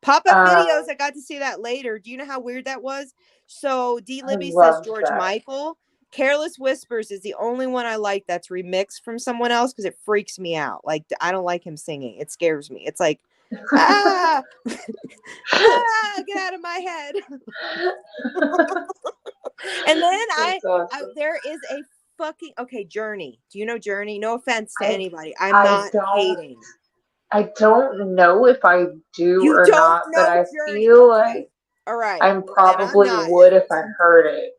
S1: Pop-up
S2: um
S1: videos, I got to see that later. Do you know how weird that was? So D
S2: I
S1: Libby says
S2: loved
S1: George
S2: that.
S1: Michael. Careless Whispers is the only one I like that's remixed from someone else because it freaks me out. Like I don't like him singing. It scares me. It's like, ah, get out of my head. And then
S2: That's awesome.
S1: there is a fucking okay, Journey. Do you know Journey? No offense to
S2: I
S1: anybody. I'm
S2: I
S1: not
S2: don't
S1: hating.
S2: I don't know if I do
S1: You
S2: or
S1: don't
S2: not, but
S1: know
S2: I
S1: Journey.
S2: feel
S1: Okay.
S2: like
S1: All right.
S2: I
S1: Well, then I'm
S2: probably
S1: not.
S2: would if I heard it.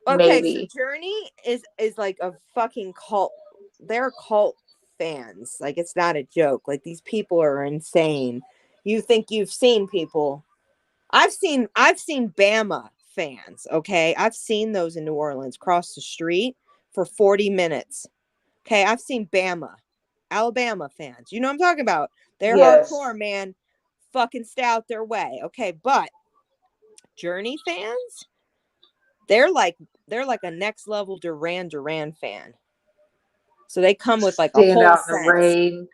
S1: Okay, so
S2: Maybe.
S1: Journey is like a fucking cult. They're cult fans. Like it's not a joke. Like these people are insane. You think you've seen people. I've seen Bama fans, okay? I've seen those in New Orleans cross the street for 40 minutes. Okay, I've seen Bama, Alabama fans. You know what I'm talking about. They're
S2: Yes.
S1: hardcore, man. Fucking stay out their way. Okay, but Journey fans, they're like a next level Duran Duran fan. So they come with like a
S2: Stand
S1: whole
S2: out in the
S1: sense.
S2: rain.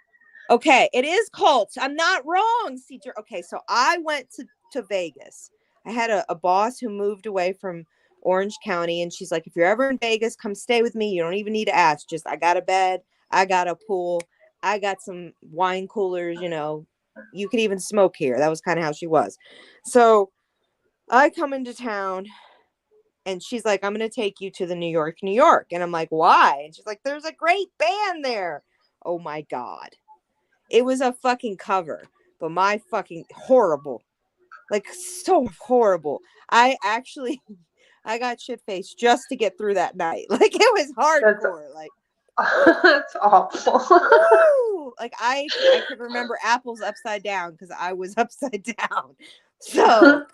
S1: Okay, it is cults. I'm not wrong, CJ. Okay, so I went to Vegas. I had a boss who moved away from Orange County, and she's like, if you're ever in Vegas, come stay with me. You don't even need to ask. Just I got a bed, I got a pool, I got some wine coolers, you could even smoke here. That was kind of how she was. So I come into town and she's like, I'm going to take you to the New York, New York. And I'm like, why? And she's like, there's a great band there. Oh my God. It was a fucking cover, but my fucking horrible. Like, so horrible. I got shit faced just to get through that night. Like, it was
S2: That's
S1: hardcore. Like,
S2: that's awful.
S1: woo! Like, I could remember apples upside down because I was upside down. So,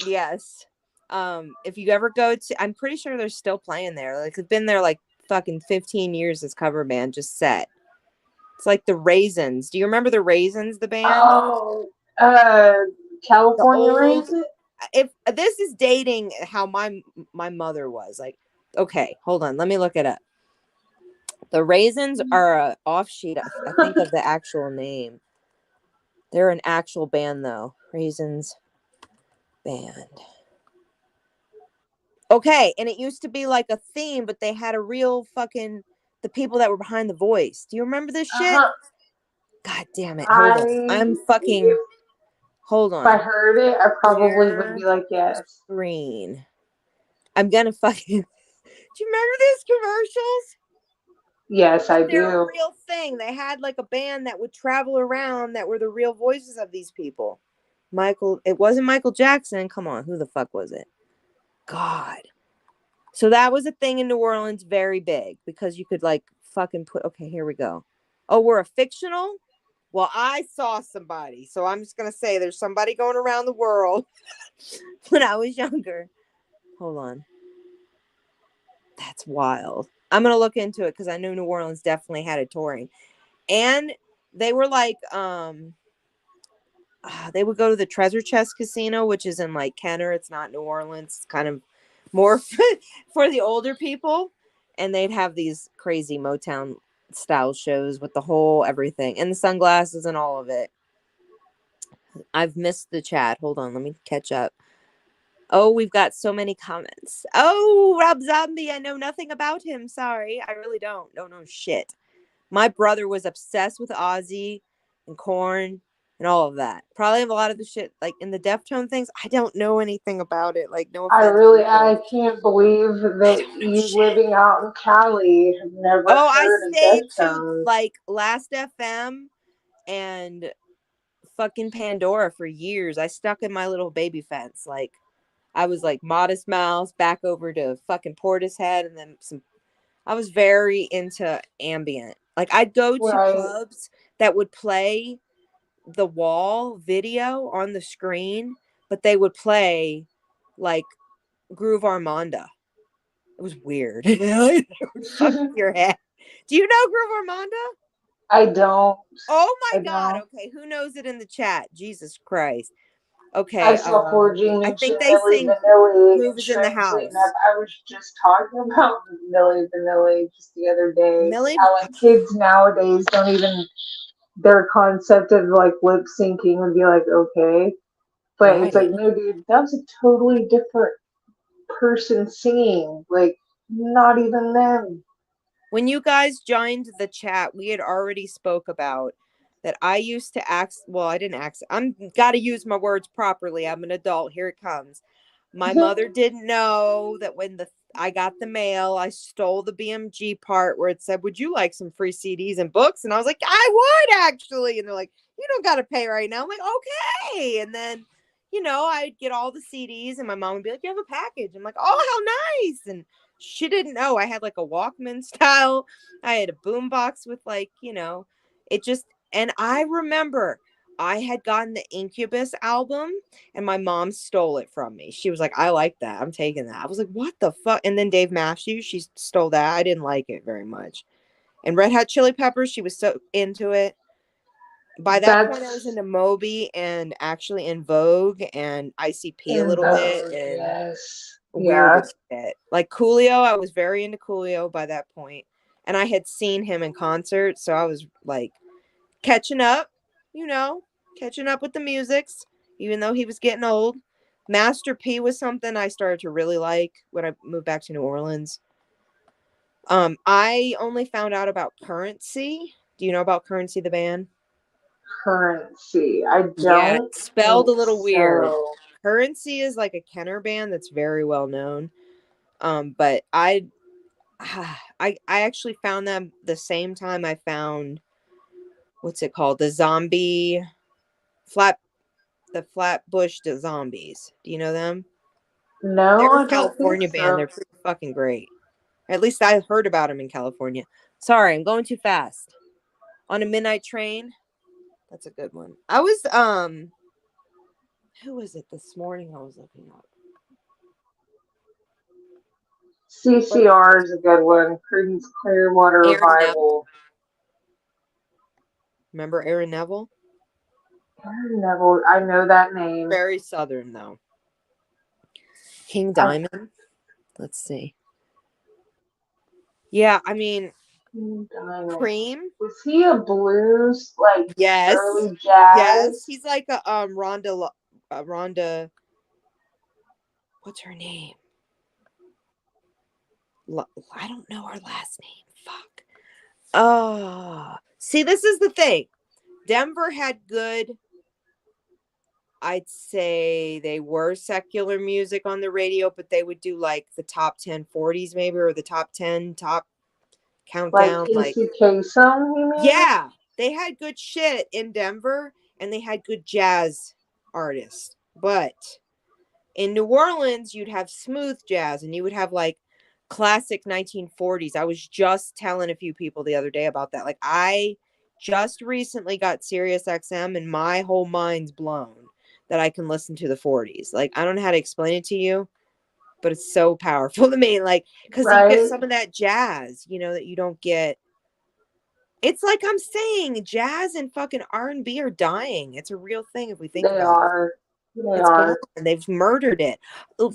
S1: yes. If you ever go to, I'm pretty sure they're still playing there. Like, it's been there like fucking 15 years, this cover band just set. It's like the Raisins. Do you remember the Raisins, the band?
S2: Oh,
S1: The
S2: California
S1: old,
S2: raisin?
S1: if this is dating how my mother was. Like, okay, hold on, let me look it up. The Raisins are a offshoot, I think, of the actual name. They're an actual band though. Raisins band. Okay, and it used to be like a theme, but they had a real fucking the people that were behind the voice. Do you remember this shit?
S2: Uh-huh.
S1: God damn it. Hold on. I'm fucking hold
S2: If I
S1: on.
S2: heard it, I probably would
S1: Share
S2: be like, yes.
S1: screen. I'm gonna fucking do you remember these commercials?
S2: Yes,
S1: Like
S2: I
S1: they're a
S2: do.
S1: real thing. They had like a band that would travel around that were the real voices of these people. It wasn't Michael Jackson. Come on, who the fuck was it? God. So that was a thing in New Orleans, very big, because you could like fucking put, okay, here we go. Oh, we're a fictional? Well, I saw somebody. So I'm just going to say there's somebody going around the world when I was younger. Hold on. That's wild. I'm going to look into it because I know New Orleans definitely had a touring. And they were like, they would go to the Treasure Chest Casino, which is in like Kenner. It's not New Orleans. It's kind of more for the older people. And they'd have these crazy Motown style shows with the whole everything and the sunglasses and all of it. I've missed the chat. Hold on. Let me catch up. Oh, we've got so many comments. Oh, Rob Zombie. I know nothing about him. Sorry. I really don't. Don't know shit. My brother was obsessed with Ozzy and Korn and all of that. Probably a lot of the shit like in the Deftone things. I don't know anything about it. Like, no offense, people.
S2: I can't believe
S1: I
S2: that
S1: don't know
S2: you
S1: shit.
S2: living out in Cali have never
S1: Oh, I
S2: heard of
S1: stayed to
S2: Deftones.
S1: like Last FM and fucking Pandora for years. I stuck in my little baby fence. Like, I was like Modest Mouse back over to fucking Portishead and then some. I was very into ambient. Like, I'd go to
S2: Right.
S1: clubs that would play the wall video on the screen, but they would play like Groove Armanda. It was weird. It would fuck with your head. Do you know Groove Armanda?
S2: I don't.
S1: Oh
S2: I
S1: my God.
S2: don't.
S1: Okay. Who knows it in the chat? Jesus Christ.
S2: I
S1: Okay.
S2: saw Forging
S1: I
S2: Nietzsche,
S1: think they
S2: Millie
S1: sing
S2: Vanilli,
S1: Groove is in the
S2: strangely enough.
S1: house.
S2: I was just talking about Millie Vanilli just the other day.
S1: Millie.
S2: How like kids nowadays don't even their concept of like lip syncing would be like okay. But it's like,
S1: Right.
S2: no dude, that was a totally different person singing. Like not even them.
S1: When you guys joined the chat, we had already spoke about that I used to act. Well, I didn't act. I'm got to use my words properly. I'm an adult. Here it comes. My mother didn't know that when I got the mail, I stole the BMG part where it said, "Would you like some free CDs and books?" And I was like, "I would actually." And they're like, "You don't got to pay right now." I'm like, "Okay." And then, I'd get all the CDs, and my mom would be like, "You have a package." I'm like, "Oh, how nice!" And she didn't know I had like a Walkman style. I had a boombox with it just. And I remember I had gotten the Incubus album and my mom stole it from me. She was like, I like that. I'm taking that. I was like, what the fuck? And then Dave Matthews, she stole that. I didn't like it very much. And Red Hot Chili Peppers, she was so into it. By that point, I was
S2: That's
S1: into Moby and actually in Vogue and ICP a
S2: in
S1: little bit
S2: vogue,
S1: and
S2: yes.
S1: weird
S2: Yeah.
S1: as shit. Like Coolio, I was very into Coolio by that point. And I had seen him in concert, so I was like catching up, catching up with the musics, even though he was getting old. Master P was something I started to really like when I moved back to New Orleans. I only found out about Currency. Do you know about Currency, the band?
S2: Currency. I
S1: Yeah,
S2: don't
S1: it's spelled
S2: think
S1: a little weird.
S2: so.
S1: Currency is like a Kenner band that's very well known. But I actually found them the same time I found what's it called? The zombie flat the Flatbush Zombies. Do you know them?
S2: No,
S1: They're a
S2: I don't think
S1: California band.
S2: so.
S1: They're pretty fucking great. At least I heard about them in California. Sorry, I'm going too fast. On a Midnight Train. That's a good one. I was who was it this morning I was looking up?
S2: CCR is a good one. Creedence Clearwater
S1: Aaron Neville.
S2: Revival.
S1: Remember Aaron Neville?
S2: Aaron Neville, I know that name.
S1: Very southern though. King Diamond. Let's see. Yeah, I mean,
S2: King Diamond.
S1: Cream.
S2: Was he a blues, like
S1: Yes.
S2: early jazz?
S1: Yes, he's like a Rhonda. What's her name? I don't know her last name. Fuck. Oh, see, this is the thing. Denver had good. I'd say they were secular music on the radio, but they would do like the top 10 40s maybe, or the top 10 top countdown.
S2: Like Casey Kasem, you mean?
S1: Yeah, they had good shit in Denver, and they had good jazz artists. But in New Orleans, you'd have smooth jazz, and you would have like classic 1940s. I was just telling a few people the other day about that. Like, I just recently got Sirius XM, and my whole mind's blown that I can listen to the 40s. Like, I don't know how to explain it to you, but it's so powerful to me. Like, because you get some of that jazz, you know, that you don't get. It's like I'm saying, jazz and fucking R&B are dying. It's a real thing if we think about it.
S2: They are.
S1: And they've murdered it.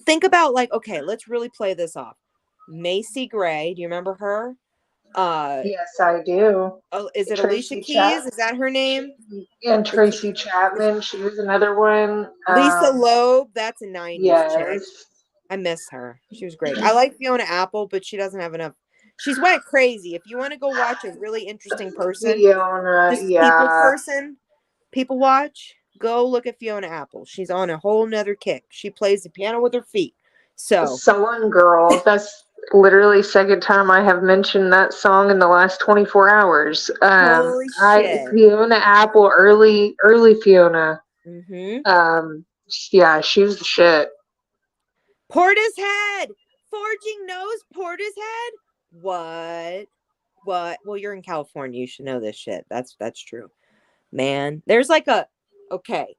S1: Think about, like, okay, let's really play this off. Macy Gray, do you remember her?
S2: Yes, I do.
S1: Is it
S2: Tracy
S1: Alicia Keys? Is that her name?
S2: And Tracy Chapman, she was another one.
S1: Lisa Loeb, that's a 90s chick.
S2: Yes.
S1: I miss her. She was great. I like Fiona Apple, but she doesn't have enough. She's went crazy. If you want to go watch a really interesting person, people watch, go look at Fiona Apple. She's on a whole nother kick. She plays the piano with her feet.
S2: Sullen Girl. That's literally second time I have mentioned that song in the last 24 hours.
S1: Holy shit.
S2: Fiona Apple, early Fiona.
S1: Mm-hmm.
S2: Yeah, she was the shit.
S1: Portishead! Forging Nose Portishead? What? Well, you're in California. You should know this shit. That's true. Man, there's like okay.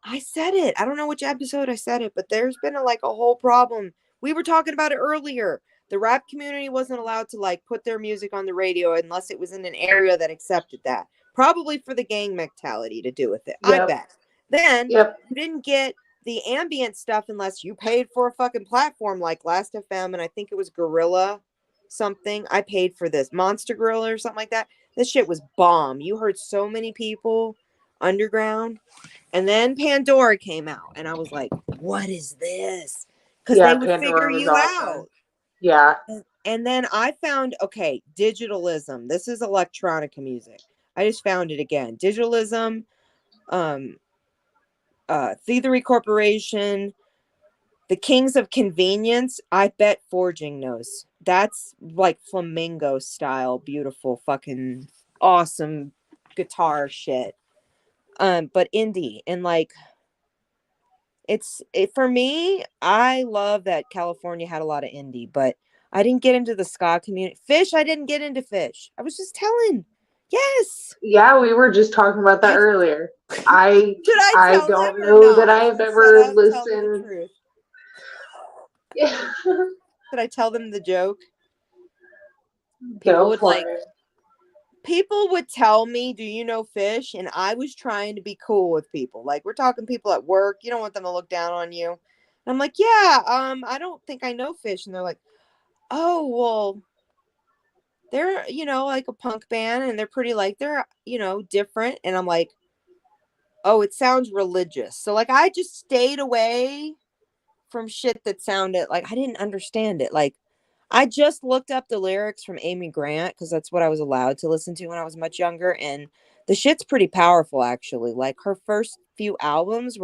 S1: I said it. I don't know which episode I said it, but there's been a whole problem. We were talking about it earlier. The rap community wasn't allowed to like put their music on the radio unless it was in an area that accepted that. Probably for the gang mentality to do with it. Yep. I bet. Then you didn't get the ambient stuff unless you paid for a fucking platform like Last FM, and I think it was Gorilla something. I paid for this Monster Gorilla or something like that. This shit was bomb. You heard so many people underground. And then Pandora came out, and I was like, what is this? Because they would Pandora figure you out.
S2: Yeah.
S1: And then I found, okay, digitalism. This is electronica music. I just found it again. Digitalism, Thievery Corporation, the Kings of Convenience. I bet Forging knows. That's like flamenco style, beautiful, fucking awesome guitar shit. But indie, and like, for me, I love that California had a lot of indie, but I didn't get into the ska community. Fish, I didn't get into Fish. I was just telling. Yes.
S2: Yeah, we were just talking about that earlier. I don't know that I have ever listened.
S1: Yeah. Did I tell them the joke? People would tell me, do you know Fish? And I was trying to be cool with people. Like, we're talking people at work. You don't want them to look down on you. And I'm like, yeah, I don't think I know Fish. And they're like, oh, well, they're, like a punk band, and they're pretty, like, they're, different. And I'm like, oh, it sounds religious. So, like, I just stayed away from shit that sounded like I didn't understand it. Like, I just looked up the lyrics from Amy Grant because that's what I was allowed to listen to when I was much younger. And the shit's pretty powerful, actually. Like, her first few albums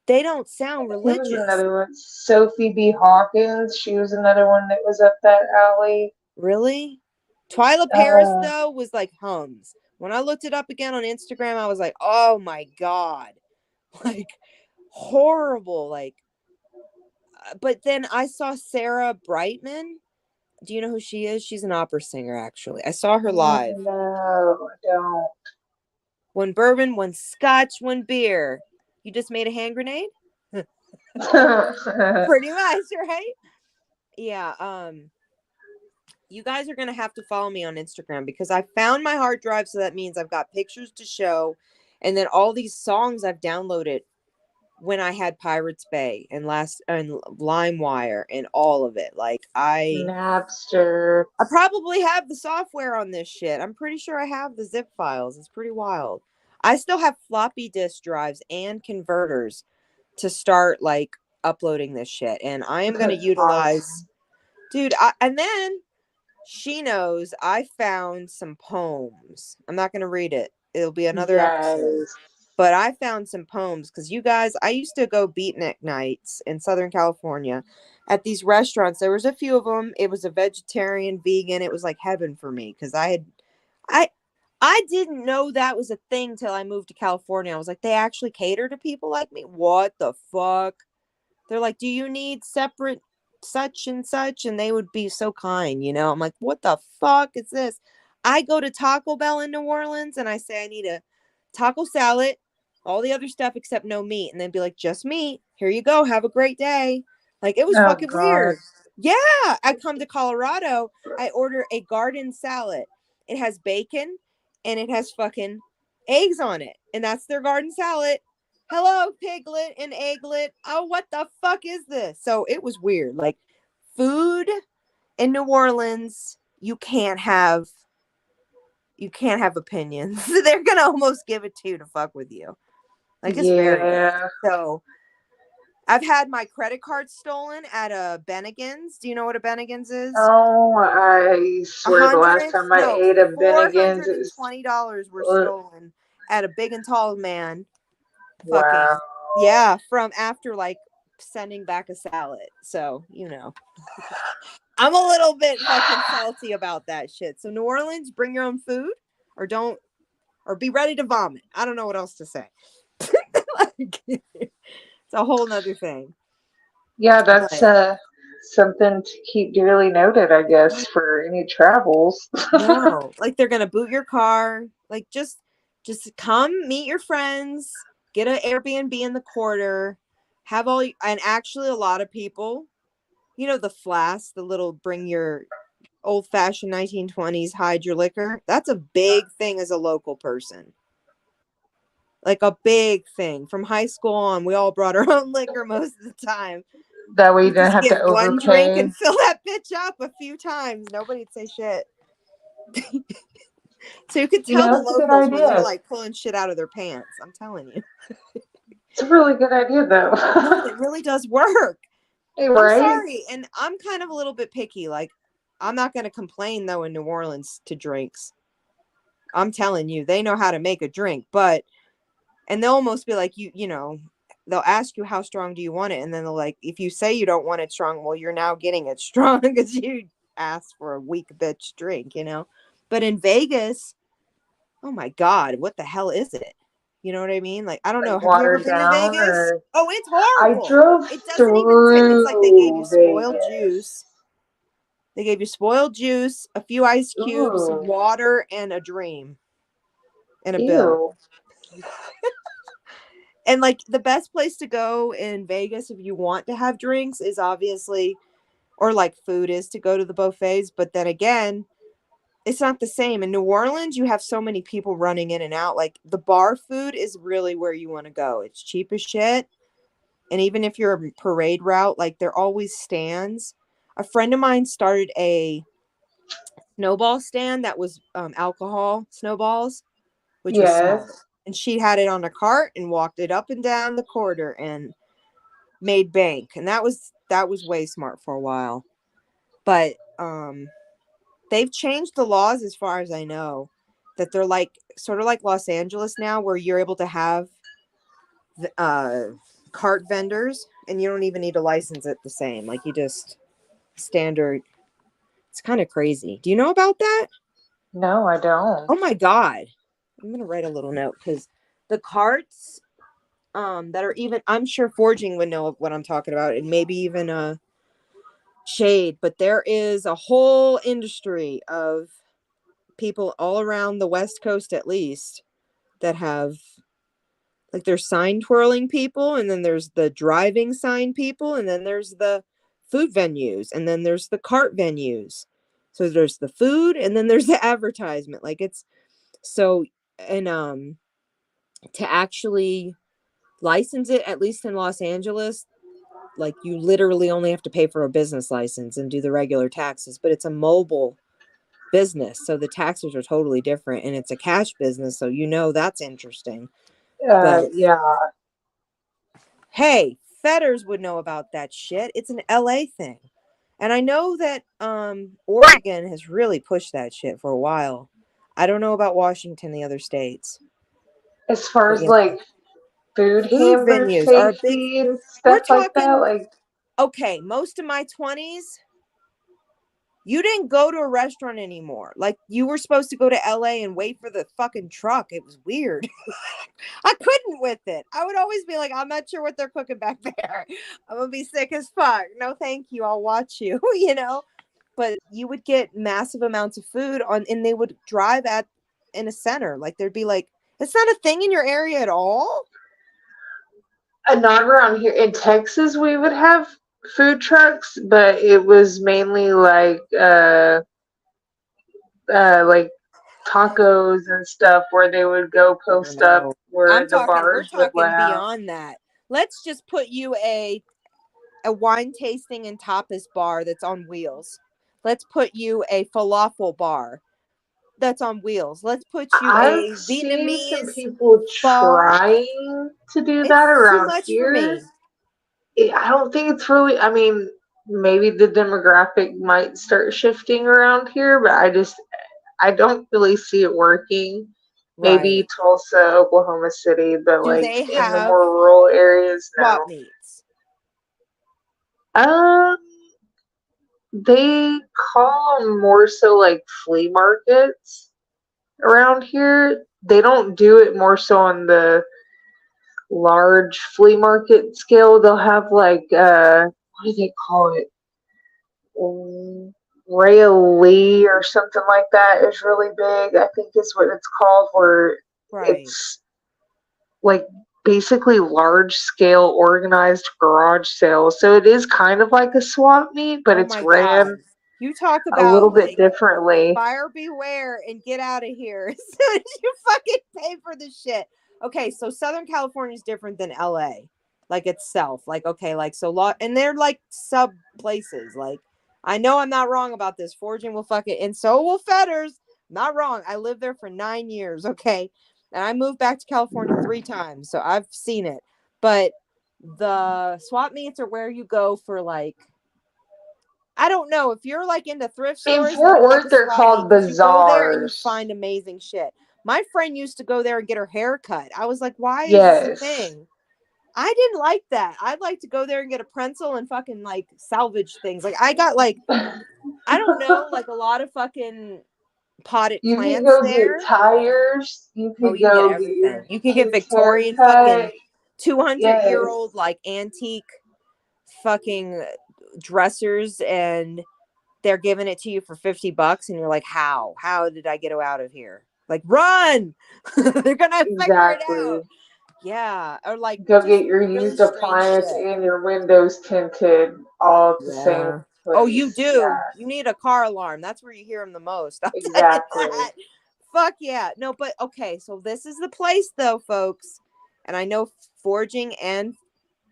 S1: they don't sound religious.
S2: Another one. Sophie B. Hawkins. She was another one that was up that alley.
S1: Really? Twyla Paris, though, was like hums. When I looked it up again on Instagram, I was like, oh my God. Like, horrible. Like, but then I saw Sarah Brightman. Do you know who she is? She's an opera singer, actually. I saw her
S2: Oh,
S1: live.
S2: no, I don't.
S1: One bourbon, one scotch, one beer. You just made a hand grenade? Pretty much, right? Yeah. You guys are going to have to follow me on Instagram because I found my hard drive. So that means I've got pictures to show. And then all these songs I've downloaded when I had Pirates Bay and LimeWire and all of it. Like
S2: Napster.
S1: I probably have the software on this shit. I'm pretty sure I have the zip files. It's pretty wild. I still have floppy disk drives and converters to start like uploading this shit. And I am going to
S2: That's
S1: utilize,
S2: awesome.
S1: dude. And then she knows I found some poems. I'm not going to read it. It'll be another episode.
S2: Yes.
S1: But I found some poems because you guys, I used to go beatnik nights in Southern California at these restaurants. There was a few of them. It was a vegetarian, vegan. It was like heaven for me because I I didn't know that was a thing till I moved to California. I was like, they actually cater to people like me. What the fuck? They're like, do you need separate such and such? And they would be so kind, you know? I'm like, what the fuck is this? I go to Taco Bell in New Orleans and I say, I need a taco salad, all the other stuff except no meat. And then be like, just meat. Here you go. Have a great day. Like, it was
S2: Oh,
S1: fucking
S2: God.
S1: weird. Yeah. I come to Colorado. I order a garden salad. It has bacon and it has fucking eggs on it. And that's their garden salad. Hello, piglet and egglet. Oh, what the fuck is this? So it was weird. Like, food in New Orleans, you can't have opinions. They're gonna almost give it to you to fuck with you. Like, it's very bad.
S2: Yeah.
S1: So I've had my credit card stolen at a Bennigan's. Do you know what a Bennigan's is?
S2: Oh, I swear the last time I ate a Bennigan's, it was
S1: $420 were stolen at a big and tall man. Fucking
S2: wow.
S1: yeah, from after like sending back a salad. So, you know. I'm a little bit fucking salty about that shit. So New Orleans, bring your own food or don't, or be ready to vomit. I don't know what else to say. Like, it's a whole nother thing.
S2: Yeah, that's something to keep dearly noted, I guess, for any travels.
S1: No, like they're gonna boot your car. Like just come meet your friends, get an Airbnb in the quarter, have all and actually a lot of people, you know, the flask, the little bring your old fashioned 1920s hide your liquor. That's a big thing as a local person. Like a big thing. From high school on, we all brought our own liquor most of the time.
S2: That way you
S1: You
S2: didn't
S1: just
S2: have to
S1: get one drink
S2: overpay.
S1: and fill that bitch up a few times. Nobody'd say shit. So you could tell the
S2: That's a good
S1: locals when they're
S2: idea.
S1: like pulling shit out of their pants. I'm telling you.
S2: It's a really good idea, though.
S1: No, it really does work.
S2: Hey,
S1: I'm
S2: right?
S1: sorry. And I'm kind of a little bit picky. Like, I'm not going to complain, though, in New Orleans to drinks. I'm telling you, they know how to make a drink. And they'll almost be like, you know, they'll ask you, how strong do you want it? And then they'll like, if you say you don't want it strong, well, you're now getting it strong because you asked for a weak bitch drink, you know? But in Vegas, oh my God, what the hell is it? You know what I mean? Like, I don't know.
S2: Like
S1: Have you ever
S2: watered
S1: been to
S2: down,
S1: Vegas?
S2: or
S1: Oh, it's
S2: I
S1: horrible.
S2: drove
S1: It doesn't even it's like they gave you
S2: through
S1: spoiled
S2: Vegas.
S1: juice. They gave you spoiled juice, a few ice cubes,
S2: Ooh,
S1: water, and a dream and a bill.
S2: ew.
S1: And like the best place to go in Vegas if you want to have drinks is obviously, or like food is to go to the buffets. But then again, it's not the same. In New Orleans, you have so many people running in and out. Like the bar food is really where you want to go. It's cheap as shit. And even if you're a parade route, like there always stands. A friend of mine started a snowball stand that was alcohol snowballs, which was smart.
S2: Yes.
S1: And she had it on a cart and walked it up and down the corridor and made bank. And that was way smart for a while. But they've changed the laws as far as I know, that they're like sort of like Los Angeles now, where you're able to have cart vendors and you don't even need to license it the same. Like you just standard. It's kind of crazy. Do you know about that?
S2: No, I don't.
S1: Oh my God. I'm gonna write a little note because the carts that are even, I'm sure Forging would know what I'm talking about, and maybe even Shade, but there is a whole industry of people all around the West Coast at least that have, like, there's sign twirling people, and then there's the driving sign people, and then there's the food venues, and then there's the cart venues. So there's the food, and then there's the advertisement. Like, it's so, and to actually license it, at least in Los Angeles, like, you literally only have to pay for a business license and do the regular taxes, but it's a mobile business, so the taxes are totally different, and it's a cash business, so that's interesting. But
S2: Yeah.
S1: hey, Fetters would know about that shit. It's an LA thing. And I know that Oregon has really pushed that shit for a while. I don't know about Washington, the other states.
S2: As far
S1: But
S2: as
S1: yeah,
S2: like food
S1: food
S2: handler
S1: venues are a big,
S2: safety and
S1: we're
S2: stuff like that,
S1: talking,
S2: like
S1: okay, most of my 20s, you didn't go to a restaurant anymore. Like, you were supposed to go to LA and wait for the fucking truck. It was weird. I couldn't with it. I would always be like, I'm not sure what they're cooking back there. I'm gonna be sick as fuck. No, thank you. I'll watch you, But you would get massive amounts of food and they would drive in a center. Like, there'd be like, it's not a thing in your area at all.
S2: not around here in Texas. We would have food trucks, but it was mainly like tacos and stuff where they would go
S1: Oh
S2: post up
S1: no.
S2: where the
S1: We're
S2: bars would
S1: talking
S2: laugh.
S1: beyond that. Let's just put you a wine tasting and tapas bar that's on wheels. Let's put you a falafel bar that's on wheels. Let's put you
S2: I've
S1: a
S2: seen some
S1: Vietnamese
S2: people
S1: bar.
S2: trying to do that
S1: It's too
S2: around
S1: much for
S2: here.
S1: me.
S2: I don't think it's really, I mean, maybe the demographic might start shifting around here, but I don't really see it working. Maybe
S1: Right.
S2: Tulsa, Oklahoma City, but
S1: Do
S2: like
S1: they
S2: in the
S1: have
S2: more rural areas,
S1: swap meets?
S2: no. They call them more so like flea markets around here. They don't do it more so on the large flea market scale. They'll have like what do they call it? Rhea Lee or something like that is really big. I think is what it's called, where
S1: Right.
S2: it's like basically large scale organized garage sales. So it is kind of like a swap meet, but
S1: Oh
S2: it's
S1: my God.
S2: ran
S1: You talk
S2: a little
S1: about
S2: bit
S1: like
S2: differently.
S1: buyer beware and get out of here as soon as you fucking pay for the shit. Okay, so Southern California is different than LA, like itself. Like, okay, like, and they're like sub places. Like, I know I'm not wrong about this. Forging will fuck it, and so will Fetters. Not wrong. I lived there for 9 years. Okay, and I moved back to California 3 times, so I've seen it. But the swap meets are where you go for, like, I don't know if you're like into thrift
S2: In
S1: stores, then
S2: Fort
S1: you like
S2: Worth,
S1: a
S2: they're
S1: swap meet
S2: called
S1: because you go there and you
S2: bazaars.
S1: find amazing shit. My friend used to go there and get her hair cut. I was like, why is this a
S2: Yes.
S1: thing? I didn't like that. I'd like to go there and get a pencil and fucking like salvage things. Like, I got like, I don't know, like a lot of fucking potted
S2: You can
S1: plants
S2: go get
S1: there.
S2: tires. You
S1: Oh,
S2: could
S1: you can get
S2: go get
S1: everything.
S2: your
S1: You can get
S2: kids' hair
S1: Victorian fucking
S2: cut.
S1: 200-year-old
S2: Yes.
S1: like antique fucking dressers, and they're giving it to you for $50, and you're like, how did I get out of here? Like, run. They're gonna figure it out.
S2: Exactly.
S1: Yeah, or like
S2: Go
S1: just
S2: get your
S1: really
S2: used
S1: strange
S2: appliance
S1: shit.
S2: and your windows tinted all at the same
S1: Yeah. Oh, you
S2: place.
S1: do.
S2: Yeah,
S1: You need a car alarm. That's where you hear them the most. I'll tell you
S2: exactly.
S1: that. Fuck yeah. No, but okay, so this is the place though, folks. And I know Forging, and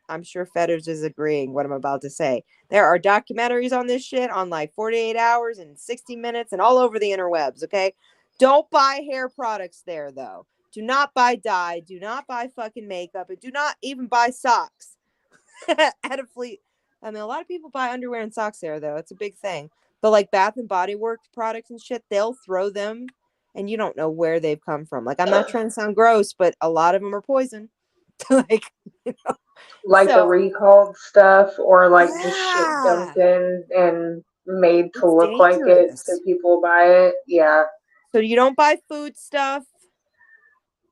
S1: I'm sure Fetters is agreeing what I'm about to say. There are documentaries on this shit on like 48 hours and 60 minutes and all over the interwebs, okay? Don't buy hair products there, though. Do not buy dye. Do not buy fucking makeup. And do not even buy socks at a flea. I mean, a lot of people buy underwear and socks there, though. It's a big thing. But like Bath and Body Works products and shit, they'll throw them and you don't know where they've come from. Like, I'm not trying to sound gross, but a lot of them are poison. Like,
S2: Like the
S1: so
S2: recalled stuff, or like just shit
S1: yeah,
S2: dumped in and made to
S1: it's
S2: look like it so
S1: dangerous.
S2: people buy it. Yeah.
S1: So you don't buy food stuff.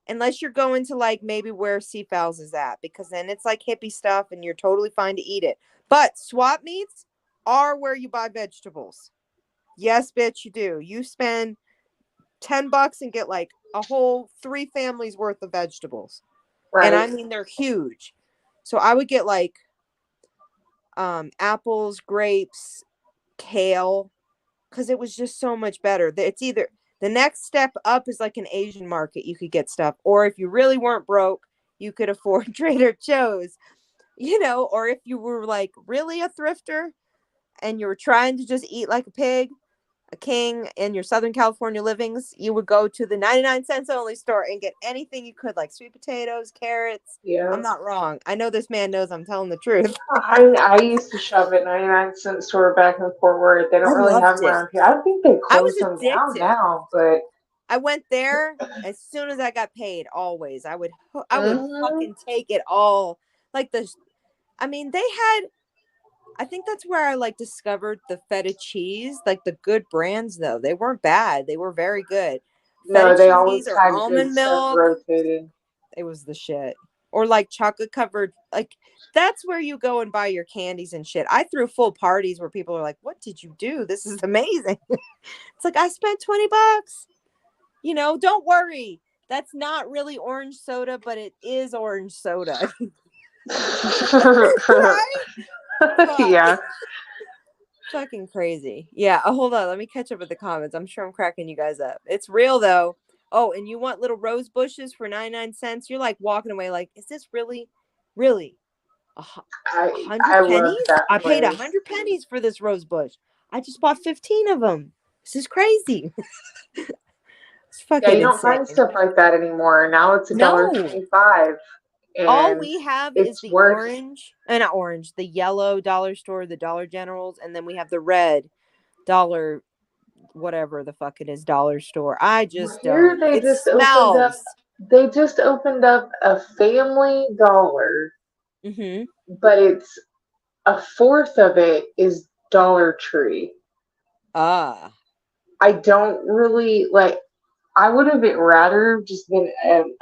S1: Unless you're going to like maybe where Seafowls is at, because then it's like hippie stuff and you're totally fine to eat it. But swap meets are where you buy vegetables. Yes, bitch, you do. You spend $10 and get like a whole 3 families worth of vegetables.
S2: Right.
S1: And I mean they're huge. So I would get like apples, grapes, kale, because it was just so much better. It's either the next step up is like an Asian market, you could get stuff, or if you really weren't broke, you could afford Trader Joe's, or if you were like really a thrifter and you were trying to just eat like a pig, a king in your Southern California livings, you would go to the 99 cents only store and get anything you could, like sweet potatoes, carrots.
S2: Yeah.
S1: I'm not wrong. I know this man knows I'm telling the truth.
S2: I used to shop at 99-cent store back in Fort Worth. They don't
S1: I
S2: really have
S1: loved
S2: them
S1: it.
S2: around here. I think they
S1: I was
S2: closed them down
S1: addicted.
S2: now, but
S1: I went there as soon as I got paid. Always, I would
S2: Mhm.
S1: fucking take it all. Like they had. I think that's where I like discovered the feta cheese, like the good brands though. They weren't bad. They were very good.
S2: No,
S1: Feta
S2: they
S1: cheese
S2: always
S1: or
S2: had good
S1: almond
S2: stuff
S1: milk,
S2: rotated.
S1: it was the shit. Or like chocolate covered, like that's where you go and buy your candies and shit. I threw full parties where people are like, "What did you do? This is amazing." It's like I spent $20. Don't worry. That's not really orange soda, but it is orange soda. Right? Fuck.
S2: Yeah.
S1: Fucking crazy. Yeah. Oh, hold on. Let me catch up with the comments. I'm sure I'm cracking you guys up. It's real though. Oh, and you want little rose bushes for 99 cents? You're like walking away like, is this really, really
S2: I
S1: 100
S2: love
S1: pennies?
S2: that
S1: I paid
S2: place.
S1: 100 pennies for this rose bush. I just bought 15 of them. This is crazy. It's
S2: Yeah,
S1: fucking
S2: you don't
S1: insane.
S2: find stuff like that anymore. Now it's
S1: No.
S2: $1.25,
S1: All
S2: and
S1: we have is
S2: it's
S1: the
S2: worth.
S1: not orange, the yellow dollar store, the Dollar Generals, and then we have the red dollar, whatever the fuck it is, dollar store. I just
S2: Here
S1: don't. It smells.
S2: they just opened up a Family Dollar,
S1: Mm-hmm.
S2: but it's a fourth of it is Dollar Tree.
S1: Ah.
S2: I don't really like. I would have rather just been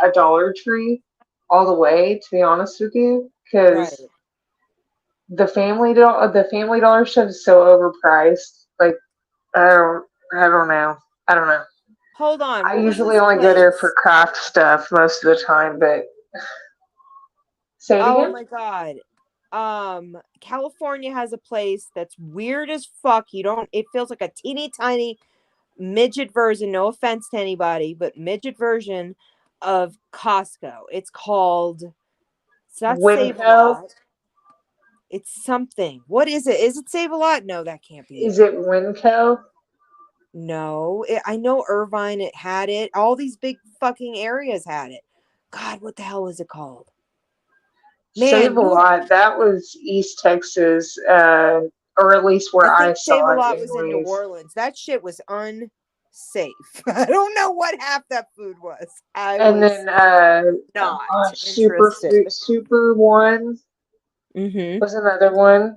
S2: a Dollar Tree all the way, to be honest with you,
S1: Right.
S2: because the Family Dollar stuff is so overpriced. Like I don't know. I don't know.
S1: Hold on.
S2: I
S1: What was
S2: usually
S1: this
S2: only go there for
S1: place?
S2: craft stuff most of the time, but say it
S1: Oh
S2: again.
S1: my god. California has a place that's weird as fuck. It feels like a teeny tiny midget version, no offense to anybody, but midget version of Costco. It's not Save a
S2: Winco?
S1: Lot. It's something. What is it? Is it Save a Lot? No, that can't be
S2: Is
S1: it.
S2: it Winco?
S1: No, I know Irvine. It had it. All these big fucking areas had it. God, what the hell is it called?
S2: Save
S1: Man,
S2: a Lot. That was East Texas, or at least
S1: I
S2: where I
S1: think Save a
S2: saw it,
S1: Lot was in New
S2: anyways.
S1: Orleans. That shit was unsafe. I don't know what half that food was. I
S2: And
S1: was
S2: then
S1: not interested.
S2: Super One
S1: Mm-hmm.
S2: was another one.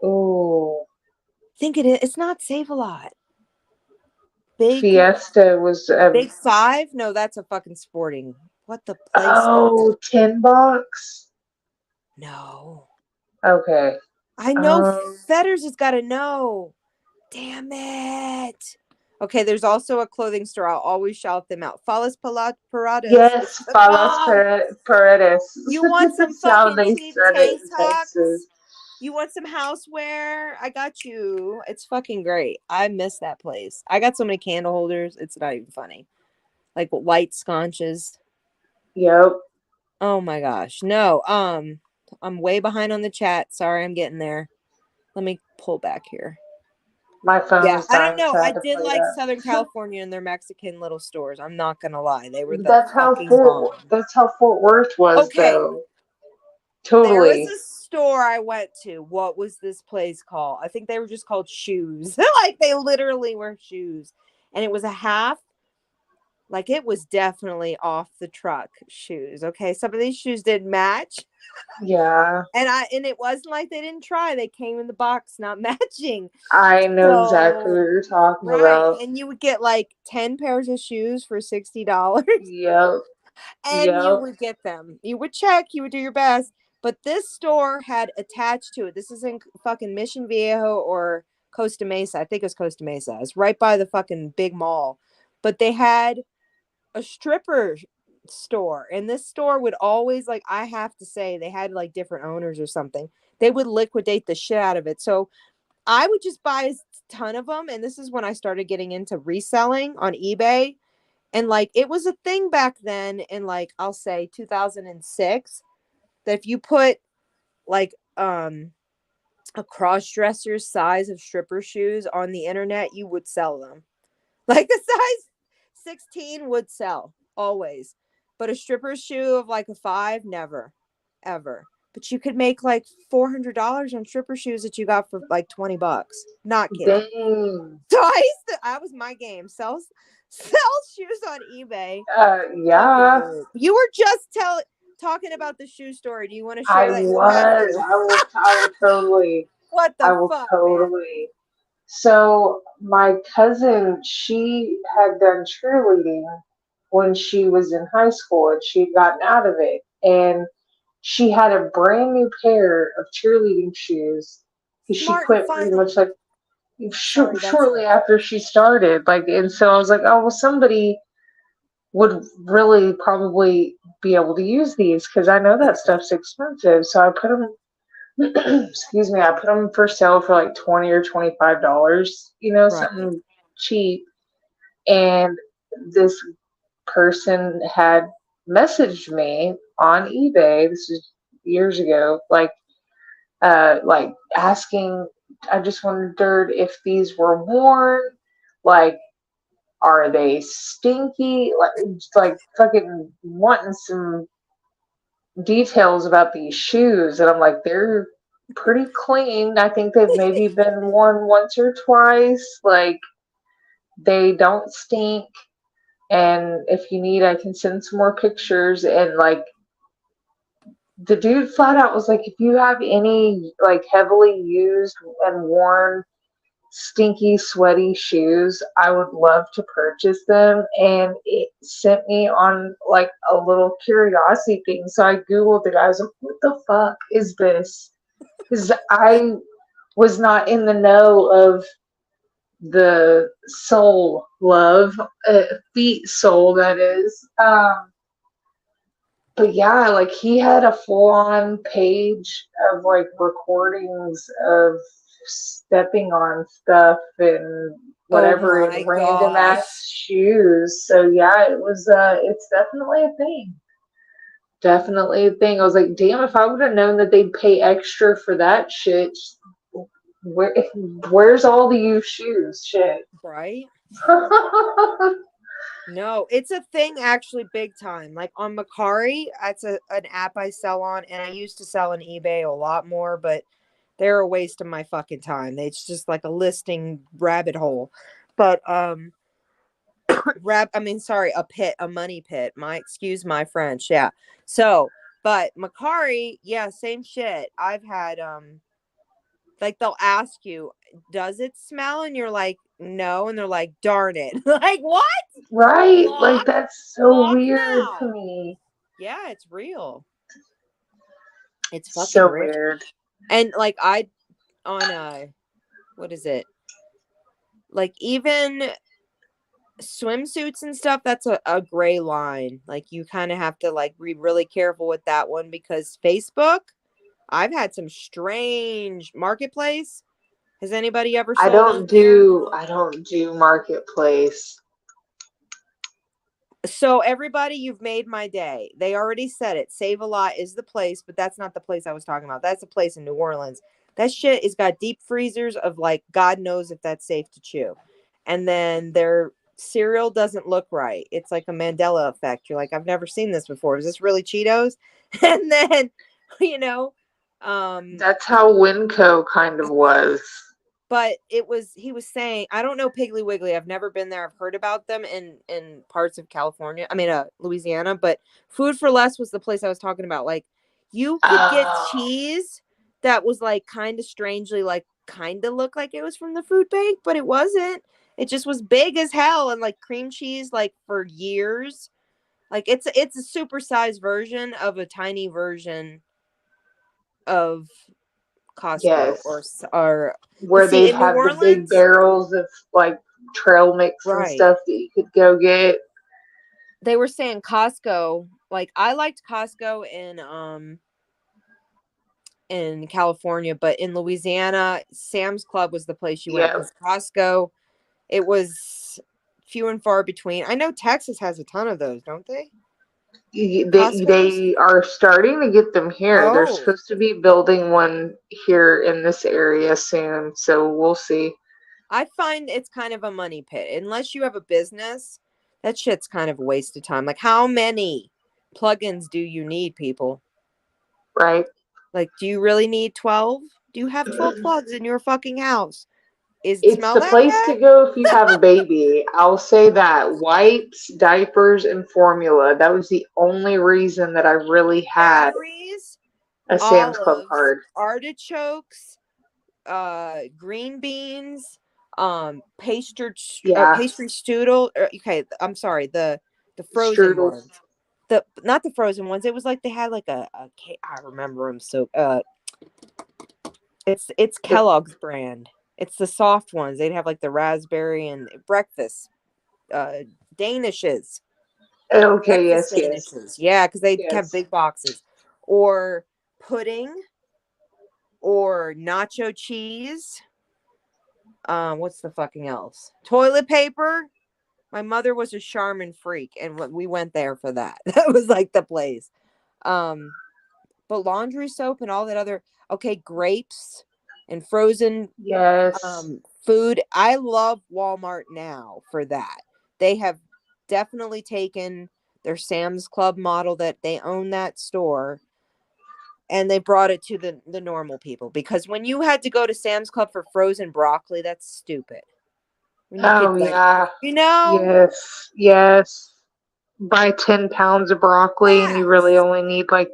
S2: Oh,
S1: Think it is. It's not Save a Lot. Big
S2: Fiesta was
S1: Big Five? No, that's a fucking sporting. What the place?
S2: oh, 10 bucks.
S1: No.
S2: Okay.
S1: I know Fetters has got to know. Damn it. Okay, there's also a clothing store. I'll always shout them out. Falas Paradas. It's
S2: Yes,
S1: the
S2: Palos
S1: bomb.
S2: Paredes.
S1: You want some
S2: That's how
S1: fucking
S2: they
S1: cheap
S2: said it
S1: tank
S2: in
S1: tops?
S2: Texas.
S1: You want some houseware? I got you. It's fucking great. I miss that place. I got so many candle holders. It's not even funny. Like light sconches.
S2: Yep.
S1: Oh my gosh. No. I'm way behind on the chat. Sorry, I'm getting there. Let me pull back here.
S2: My phone
S1: Yeah,
S2: was
S1: I don't
S2: dying,
S1: know.
S2: so I
S1: I
S2: had to
S1: did
S2: play
S1: like
S2: that.
S1: Southern California and their Mexican little stores. I'm not gonna lie. They were the
S2: That's how
S1: fucking bomb.
S2: Fort Worth was,
S1: Okay.
S2: though.
S1: There was
S2: Totally.
S1: a store I went to. What was this place called? I think they were just called Shoes. Like they literally were shoes. And it was Like it was definitely off the truck shoes. Okay. Some of these shoes didn't match.
S2: Yeah.
S1: And it wasn't like they didn't try. They came in the box not matching.
S2: I know exactly what
S1: So
S2: you're talking
S1: right.
S2: about.
S1: And you would get like 10 pairs of shoes for $60.
S2: Yep.
S1: And you
S2: Yep.
S1: would get them. You would check, you would do your best. But this store had attached to it. This is in fucking Mission Viejo or Costa Mesa. I think it was Costa Mesa. It's right by the fucking big mall. But they had a stripper store. And this store would always, like, I have to say, they had like different owners or something. They would liquidate the shit out of it. So I would just buy a ton of them. And this is when I started getting into reselling on eBay. And like it was a thing back then in like I'll say 2006 that if you put like a cross-dresser's size of stripper shoes on the internet, you would sell them. Like the size 16 would sell always. But a stripper's shoe of like a 5, never. Ever. But you could make like $400 on stripper shoes that you got for like $20. Not kidding.
S2: Dang.
S1: So I was my game. Sell shoes on eBay.
S2: Yeah.
S1: You were just talking about the shoe story. Do you want to
S2: I
S1: share that? You don't have
S2: was.
S1: to.
S2: I will totally.
S1: What
S2: I
S1: the
S2: will
S1: fuck, man?
S2: totally. So my cousin, she had done cheerleading when she was in high school and she'd gotten out of it. And she had a brand new pair of cheerleading shoes because she
S1: Smart and
S2: quit pretty
S1: finally.
S2: much like
S1: Sorry, that's
S2: shortly after she started. Like, and so I was like, oh, well, somebody would really probably be able to use these because I know that stuff's expensive. So I put them, excuse me, I put them for sale for like 20 or $25,
S1: right.
S2: something cheap. And this person had messaged me on eBay. This is years ago, like asking. I just wondered if these were worn. Like, are they stinky? Like fucking wanting some details about these shoes, and I'm like, they're pretty clean. I think they've maybe been worn once or twice. Like, they don't stink. And if you need, I can send some more pictures. And like, the dude flat out was like, if you have any like heavily used and worn stinky, sweaty shoes, I would love to purchase them. And it sent me on like a little curiosity thing. So I Googled it. I was like, what the fuck is this? Because I was not in the know of the soul love, feet soul, that is. But yeah, like he had a full on page of like recordings of stepping on stuff and
S1: Oh
S2: whatever in
S1: my
S2: random ass
S1: gosh.
S2: shoes. So yeah, it's definitely a thing. Definitely a thing. I was like, damn, if I would have known that they'd pay extra for that shit, where's all the used shoes? Shit.
S1: Right? No, it's a thing actually big time. Like on Macari, that's an app I sell on, and I used to sell on eBay a lot more, but they're a waste of my fucking time. It's just like a listing rabbit hole. But a pit, a money pit. Excuse my French. Yeah. So, but Macari, yeah, same shit. I've had like they'll ask you, does it smell? And you're like, no, and they're like, darn it. Like, what?
S2: Right? Like,
S1: Block?
S2: that's so
S1: Block
S2: weird to
S1: now.
S2: me.
S1: Yeah, it's real. It's fucking
S2: So
S1: real.
S2: weird.
S1: And like I on what is it? Like even swimsuits and stuff, that's a gray line. Like you kind of have to like be really careful with that one because Facebook, I've had some strange marketplace. Has anybody ever sold on there?
S2: I don't do marketplace.
S1: So everybody, you've made my day. They already said it. Save a Lot is the place, but that's not the place I was talking about. That's a place in New Orleans. That shit has got deep freezers of like God knows if that's safe to chew. And then their cereal doesn't look right. It's like a Mandela effect. You're like, I've never seen this before. Is this really Cheetos? And then, you know,
S2: That's how Winco kind of was.
S1: But he was saying, I don't know Piggly Wiggly. I've never been there. I've heard about them in parts of California. I mean, Louisiana. But Food for Less was the place I was talking about. Like, you could get
S2: Oh,
S1: cheese that was like kind of strangely like kind of looked like it was from the food bank, but it wasn't. It just was big as hell and like cream cheese like for years. Like it's a supersized version of a tiny version of Costco
S2: yes.
S1: or but
S2: Where
S1: see
S2: they'd
S1: in New
S2: have the big
S1: Orleans,
S2: barrels of like trail mix and
S1: right.
S2: stuff that you could go get.
S1: They were saying Costco, like I liked Costco in California, but in Louisiana, Sam's Club was the place you went
S2: Yeah.
S1: because Costco, it was few and far between. I know Texas has a ton of those, don't they? Costco's?
S2: They are starting to get them here. They're
S1: Oh,
S2: supposed to be building one here in this area soon, so we'll see.
S1: I find it's kind of a money pit. Unless you have a business, that shit's kind of a waste of time. Like, how many plugins do you need, people?
S2: Right?
S1: Like, do you really need 12? Do you have 12 plugs in your fucking house? Is it
S2: It's
S1: smell
S2: the
S1: that
S2: place to
S1: bad?
S2: go if you have a baby. I'll say that. Wipes, diapers, and formula. That was the only reason that I really had
S1: Batteries,
S2: a Sam's Club
S1: olives,
S2: card.
S1: artichokes, green beans,
S2: Yeah,
S1: pastry strudel. Okay, I'm sorry, the frozen
S2: strudels.
S1: ones. The not the frozen ones. It was like they had like a cake. I remember them so. It's
S2: The,
S1: Kellogg's brand. It's the soft ones. They'd have like the raspberry and breakfast uh danishes,
S2: okay,
S1: breakfast
S2: yes, yes,
S1: danishes. Yeah, because they have
S2: yes.
S1: big boxes. Or pudding or nacho cheese. What's the fucking else? Toilet paper. My mother was a Charmin freak, and we went there for that. That was like the place. Um, but laundry soap and all that other okay, grapes and frozen
S2: Yes.
S1: food. I love Walmart now for that. They have definitely taken their Sam's Club model that they own that store and they brought it to the normal people because when you had to go to Sam's Club for frozen broccoli, that's stupid. When you
S2: Oh
S1: could like,
S2: yeah.
S1: you know,
S2: Yes. Yes. Buy 10 pounds of broccoli and you really
S1: yes.
S2: only need like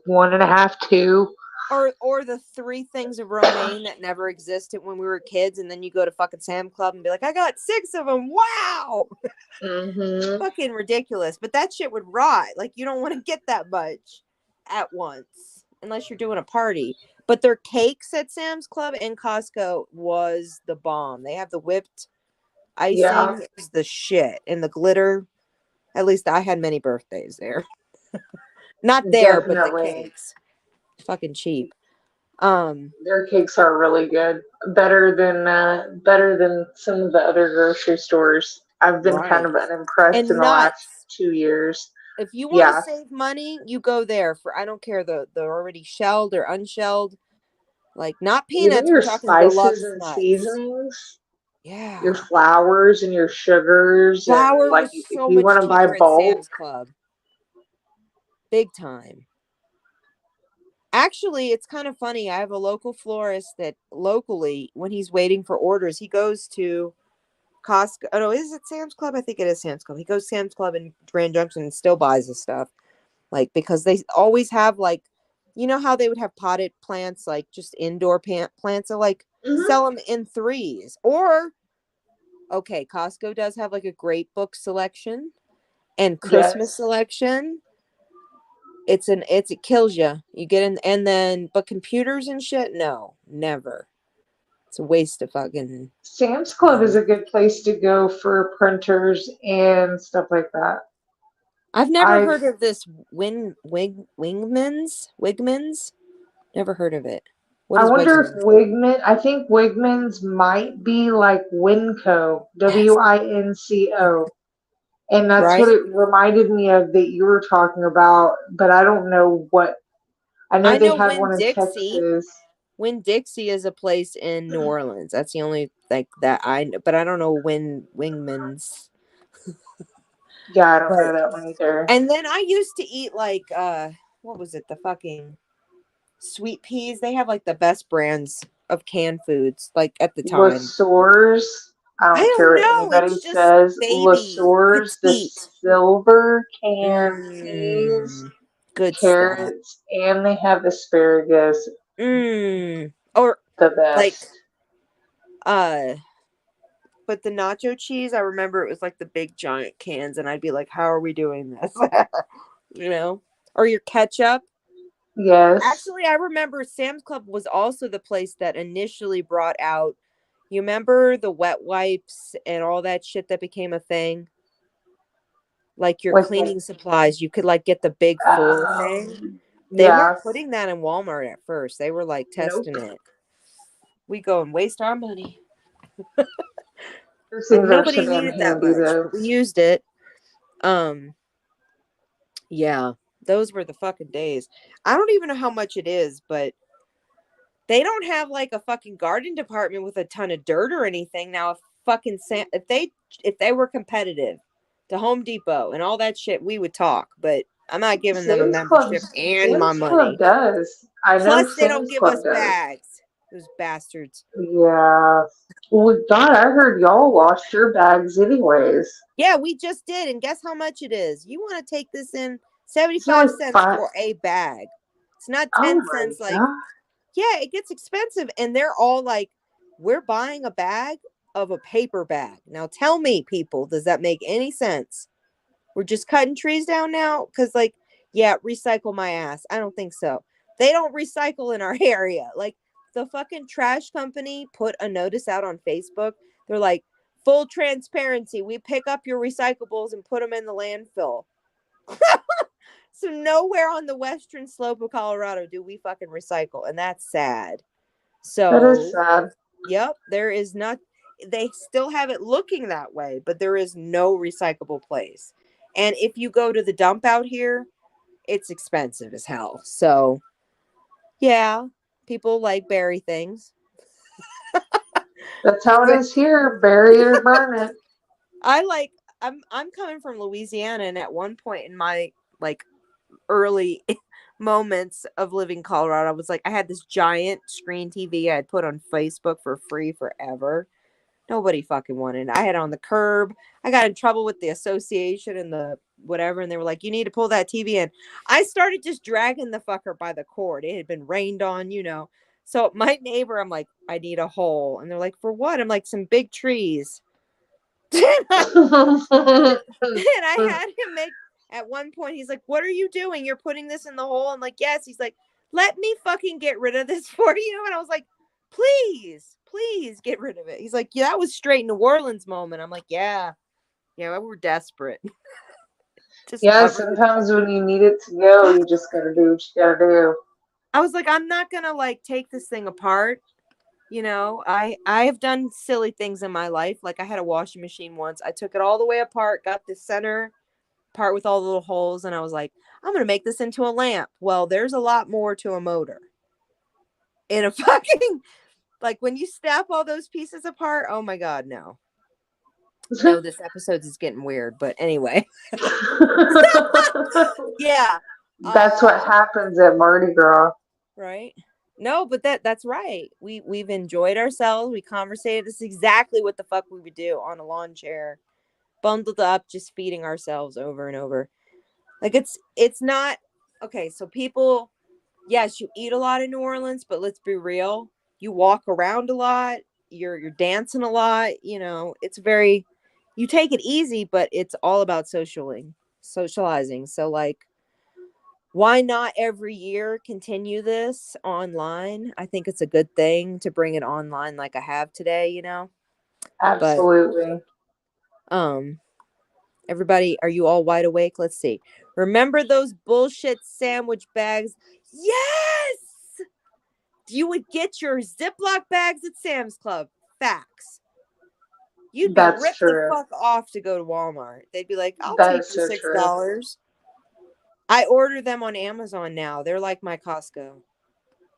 S2: one and a half, two.
S1: Or the three things of romaine that never existed when we were kids, and then you go to fucking Sam Club and be like, I got 6 of them. Wow,
S2: Mm-hmm.
S1: fucking ridiculous. But that shit would rot. Like you don't want to get that much at once unless you're doing a party. But their cakes at Sam's Club and Costco was the bomb. They have the whipped
S2: Yeah,
S1: icing is the shit and the glitter. At least I had many birthdays there. Not there, but the
S2: definitely.
S1: cakes. Fucking cheap. Um,
S2: Their cakes are really good. Better than some of the other grocery stores. I've been kind
S1: right.
S2: of unimpressed in
S1: And
S2: the last
S1: nuts.
S2: 2 years.
S1: If you want to
S2: Yeah.
S1: save money, you go there for I don't care the already shelled or unshelled. Like not
S2: Even
S1: peanuts, we're
S2: your
S1: talking
S2: spices
S1: deluxe
S2: and
S1: nuts.
S2: seasonings, your
S1: Yeah.
S2: flours and your sugars, and
S1: Flour
S2: like
S1: was
S2: if
S1: so
S2: you
S1: much
S2: want to buy
S1: cheaper at
S2: bulk,
S1: Sam's Club. Big time. Actually, it's kind of funny. I have a local florist that locally, when he's waiting for orders, he goes to Costco. Oh no, is it Sam's Club? I think it is Sam's Club. He goes to Sam's Club in Grand Junction and still buys his stuff. Like because they always have like, you know how they would have potted plants, like just indoor plants, so like
S2: hmm
S1: sell them in threes. Or okay, Costco does have like a great book selection and Christmas
S2: yes.
S1: selection. It kills you. You get in and then but computers and shit, no, never. It's a waste of fucking
S2: Sam's Club is
S1: money.
S2: a good place to go for printers and stuff like that.
S1: I've never
S2: I've
S1: heard of this Wigmans. Never heard of it. What
S2: I
S1: is
S2: wonder if
S1: Wigmans?
S2: Wigman I think Wigmans might be like Winco,
S1: Yes.
S2: Winco. And that's what
S1: Right?
S2: it reminded me of that you were talking about, but I don't know what. I know
S1: I
S2: they
S1: know
S2: had one in Texas.
S1: Winn Dixie is a place in New Orleans. That's the only like that I know, but I don't know Wingmans.
S2: Yeah, I don't know
S1: But
S2: that one either.
S1: and then I used to eat like what was it? The fucking sweet peas. They have like the best brands of canned foods, like at the time.
S2: LaSour's. I
S1: I
S2: don't care
S1: don't
S2: what
S1: know.
S2: anybody
S1: It's just
S2: says.
S1: baby
S2: LaSour's, the
S1: petite.
S2: silver canned peas,
S1: Mm, good stuff.
S2: carrots, and they have asparagus.
S1: Or
S2: The
S1: like
S2: best.
S1: uh but the nacho cheese, I remember it was like the big giant cans, and I'd be like, how are we doing this? You know? Or your ketchup.
S2: Yes.
S1: Actually, I remember Sam's Club was also the place that initially brought out, you remember the wet wipes and all that shit that became a thing? Like your
S2: Like the
S1: cleaning supplies, you could like get the big four thing. They
S2: yeah.
S1: weren't putting that in Walmart at first. They were like
S2: Nope.
S1: testing it. We go and waste our money.
S2: Those
S1: Like
S2: things are
S1: nobody
S2: so damn
S1: needed that
S2: handy
S1: much,
S2: though.
S1: but we used it. Um, yeah, those were the fucking days. I don't even know how much it is, but they don't have like a fucking garden department with a ton of dirt or anything. Now, if they were competitive to Home Depot and all that shit, we would talk. But I'm not giving them a membership and my
S2: Sam's Club
S1: money.
S2: does. I know
S1: Plus, they don't
S2: Sam's
S1: give us
S2: Club does.
S1: bags. Those bastards.
S2: Yeah. Well, God, I heard y'all washed your bags anyways.
S1: Yeah, we just did, and guess how much it is? You want to take this in
S2: Is it
S1: 75
S2: like
S1: cents
S2: five?
S1: for a bag. It's not
S2: Oh
S1: 10
S2: my
S1: cents like,
S2: God.
S1: yeah, it gets expensive, and they're all like, we're buying a bag of a paper bag. Now tell me, people, does that make any sense? We're just cutting trees down now? Because, like, yeah, recycle my ass. I don't think so. They don't recycle in our area. Like, the fucking trash company put a notice out on Facebook. They're like, full transparency. We pick up your recyclables and put them in the landfill. So, nowhere on the western slope of Colorado do we fucking recycle. And that's sad.
S2: That is
S1: So,
S2: sad.
S1: yep, there is not, they still have it looking that way, but there is no recyclable place. And if you go to the dump out here, it's expensive as hell. So, yeah, people like bury things.
S2: That's how it
S1: But
S2: is here. Bury it or burn it.
S1: I like I'm coming from Louisiana, and at one point in my like early moments of living Colorado, I was like, I had this giant screen TV I had put on Facebook for free forever. Nobody fucking wanted it. I had it on the curb. I got in trouble with the association and the whatever, and they were like, you need to pull that TV in. I started just dragging the fucker by the cord. It had been rained on, you know. So my neighbor, I'm like, I need a hole. And they're like, for what? I'm like, some big trees. And I had him make, at one point, he's like, what are you doing? You're putting this in the hole? I'm like, yes. He's like, let me fucking get rid of this for you. And I was like, please get rid of it. He's like, yeah, that was straight New Orleans moment. I'm like, yeah, we're desperate. Just
S2: Yeah,
S1: cover the
S2: sometimes when you need it to go, you just gotta do what you gotta do.
S1: I was like, I'm not gonna like take this thing apart. You know, I have done silly things in my life. Like I had a washing machine once. I took it all the way apart, got the center part with all the little holes, and I was like, I'm gonna make this into a lamp. Well, there's a lot more to a motor. In a fucking like when you snap all those pieces apart, oh my god, no. No, this episode is getting weird, but anyway. Yeah.
S2: That's what happens at Mardi Gras.
S1: Right. No, but that's right. We've enjoyed ourselves. We conversated. This is exactly what the fuck we would do on a lawn chair, bundled up, just feeding ourselves over and over. Like it's not okay. So people, yes, you eat a lot in New Orleans, but let's be real. You walk around a lot. You're dancing a lot. You know, it's very. You take it easy, but it's all about socializing. So like why not every year continue this online? I think it's a good thing to bring it online like I have today, you know. But
S2: Absolutely.
S1: um everybody, are you all wide awake? Let's see. Remember those bullshit sandwich bags? Yes! You would get your Ziploc bags at Sam's Club. Facts. You'd be
S2: That's
S1: ripped the
S2: true.
S1: fuck off to go to Walmart. They'd be like, I'll
S2: That
S1: take
S2: is
S1: the
S2: so true.
S1: $6. I order them on Amazon now. They're like my Costco.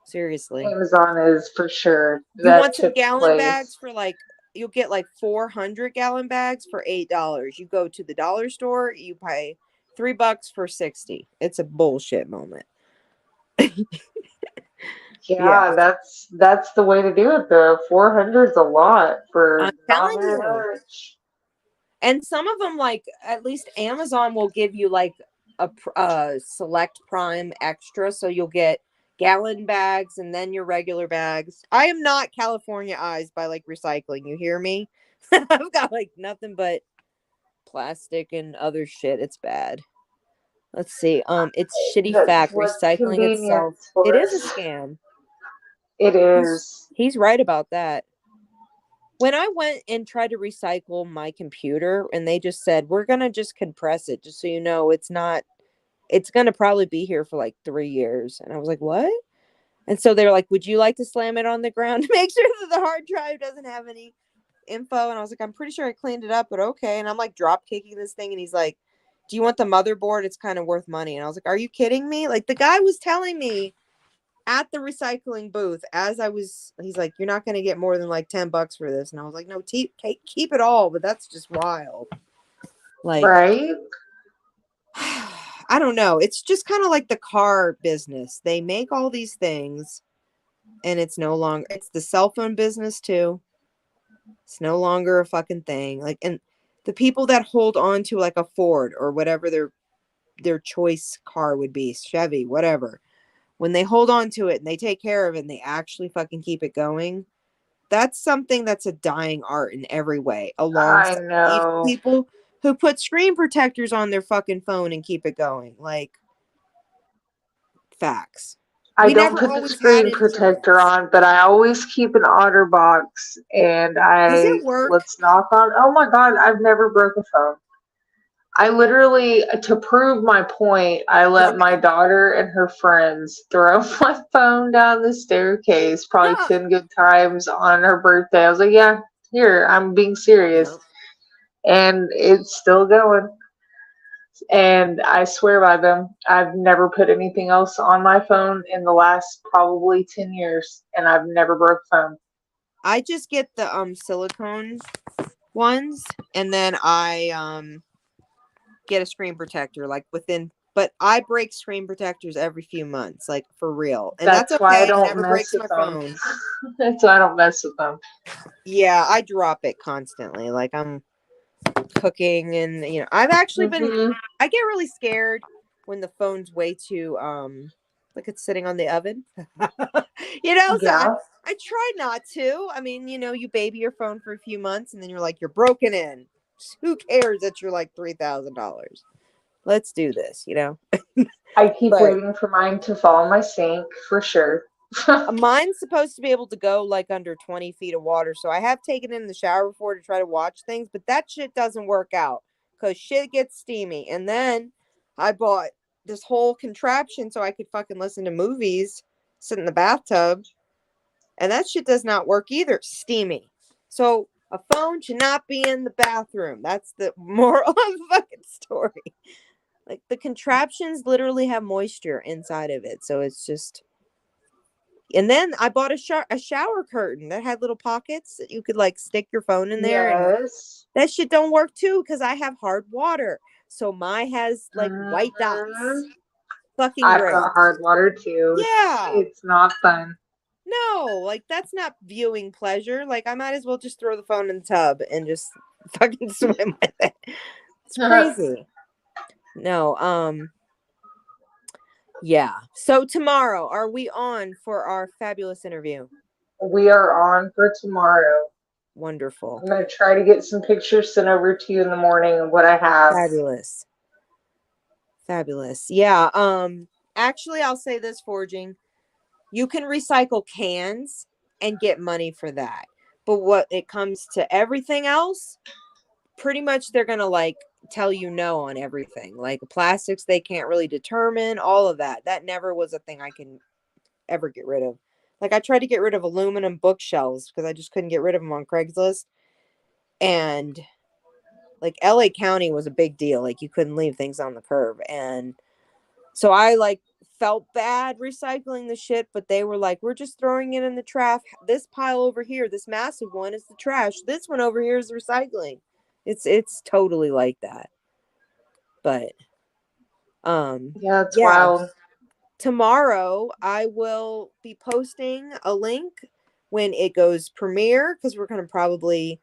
S1: Seriously.
S2: Amazon is for sure.
S1: You
S2: That
S1: want some
S2: took
S1: gallon bags
S2: place.
S1: for like you'll get like 400-gallon bags for $8. You go to the dollar store, you pay $3 for 60. It's a bullshit moment.
S2: Yeah, that's the way to do it though. 400's a lot
S1: I'm
S2: for not
S1: telling
S2: very
S1: you.
S2: much.
S1: And some of them, like at least Amazon will give you like a select Prime extra, so you'll get gallon bags and then your regular bags. I am not Californiaized by like recycling. You hear me? I've got like nothing but plastic and other shit. It's bad. Let's see. It's shitty
S2: That's
S1: fact.
S2: what's
S1: Recycling itself.
S2: convenience
S1: It
S2: for
S1: is a
S2: us.
S1: scam.
S2: It
S1: He's
S2: is.
S1: he's right about that. When I went and tried to recycle my computer and they just said, we're going to just compress it, just so you know, it's going to probably be here for like 3 years. And I was like, what? And so they're like, would you like to slam it on the ground to make sure that the hard drive doesn't have any info? And I was like, I'm pretty sure I cleaned it up, but okay. And I'm like drop kicking this thing. And he's like, do you want the motherboard? It's kind of worth money. And I was like, are you kidding me? Like the guy was telling me at the recycling booth he's like, you're not going to get more than like $10 for this. And I was like, no, keep it all. But that's just wild. Like,
S2: Right?
S1: I don't know. It's just kind of like the car business. They make all these things and it's no longer, it's the cell phone business too. It's no longer a fucking thing. Like, and the people that hold on to like a Ford or whatever their choice car would be, Chevy, whatever, when they hold on to it and they take care of it and they actually fucking keep it going, that's something that's a dying art in every way.
S2: I
S1: Alongside even
S2: know.
S1: people who put screen protectors on their fucking phone and keep it going. Like, facts.
S2: I
S1: We
S2: don't
S1: never
S2: put the
S1: always had
S2: screen protector
S1: insurance.
S2: on, but I always keep an OtterBox and
S1: Does it work?
S2: let's knock on. Oh my God, I've never broke a phone. I literally, to prove my point, I
S1: Yeah.
S2: let my daughter and her friends throw my phone down the staircase probably
S1: No.
S2: 10 good times on her birthday. I was like, yeah, here, I'm being serious.
S1: Yeah.
S2: And it's still going. And I swear by them. I've never put anything else on my phone in the last probably 10 years, and I've never broke a phone.
S1: I just get the silicone ones and then I get a screen protector like within, but I break screen protectors every few months, like for real. And that's
S2: That's why I
S1: okay. It
S2: don't
S1: never
S2: mess
S1: breaks
S2: with
S1: my
S2: them.
S1: phone.
S2: That's why I don't mess with them.
S1: Yeah, I drop it constantly. Like I'm cooking and I've actually been
S2: Hmm.
S1: I get really scared when the phone's way too like it's sitting on the oven. So I
S2: Yeah.
S1: I try not to. I mean, you baby your phone for a few months and then you're like you're broken in. Who cares that you're like $3,000? Let's do this.
S2: I keep
S1: But
S2: waiting for mine to fall in my sink for sure.
S1: mine's supposed to be able to go like under 20 feet of water. So I have taken it in the shower before to try to watch things, but that shit doesn't work out because shit gets steamy. And then I bought this whole contraption so I could fucking listen to movies, sit in the bathtub, and that shit does not work either. Steamy. So a phone should not be in the bathroom. That's the moral of the fucking story. Like the contraptions literally have moisture inside of it. So it's just. And then I bought a shower curtain that had little pockets that you could like stick your phone in there, and
S2: Yes.
S1: that shit don't work too because I have hard water. So mine has like white dots.
S2: Hmm.
S1: Fucking
S2: I've
S1: great.
S2: got hard water too.
S1: Yeah.
S2: It's not fun.
S1: No, like that's not viewing pleasure. Like I might as well just throw the phone in the tub and just fucking swim with it. It's crazy. No, yeah. So tomorrow, are we on for our fabulous interview?
S2: We are on for tomorrow.
S1: Wonderful.
S2: I'm going to try to get some pictures sent over to you in the morning of what I have.
S1: Fabulous. Fabulous. Yeah. Actually I'll say this, Forging. You can recycle cans and get money for that. But what it comes to everything else, pretty much they're gonna like tell you no on everything. Like plastics they can't really determine, all of that. That never was a thing I can ever get rid of. Like I tried to get rid of aluminum bookshelves because I just couldn't get rid of them on Craigslist. And like LA County was a big deal. Like you couldn't leave things on the curb. And so I like felt bad recycling the shit, but they were like, we're just throwing it in the trash. This pile over here, this massive one is the trash. This one over here is recycling. It's totally like that. But
S2: Yeah, it's
S1: yeah.
S2: wild.
S1: tomorrow I will be posting a link when it goes premiere, because we're going to probably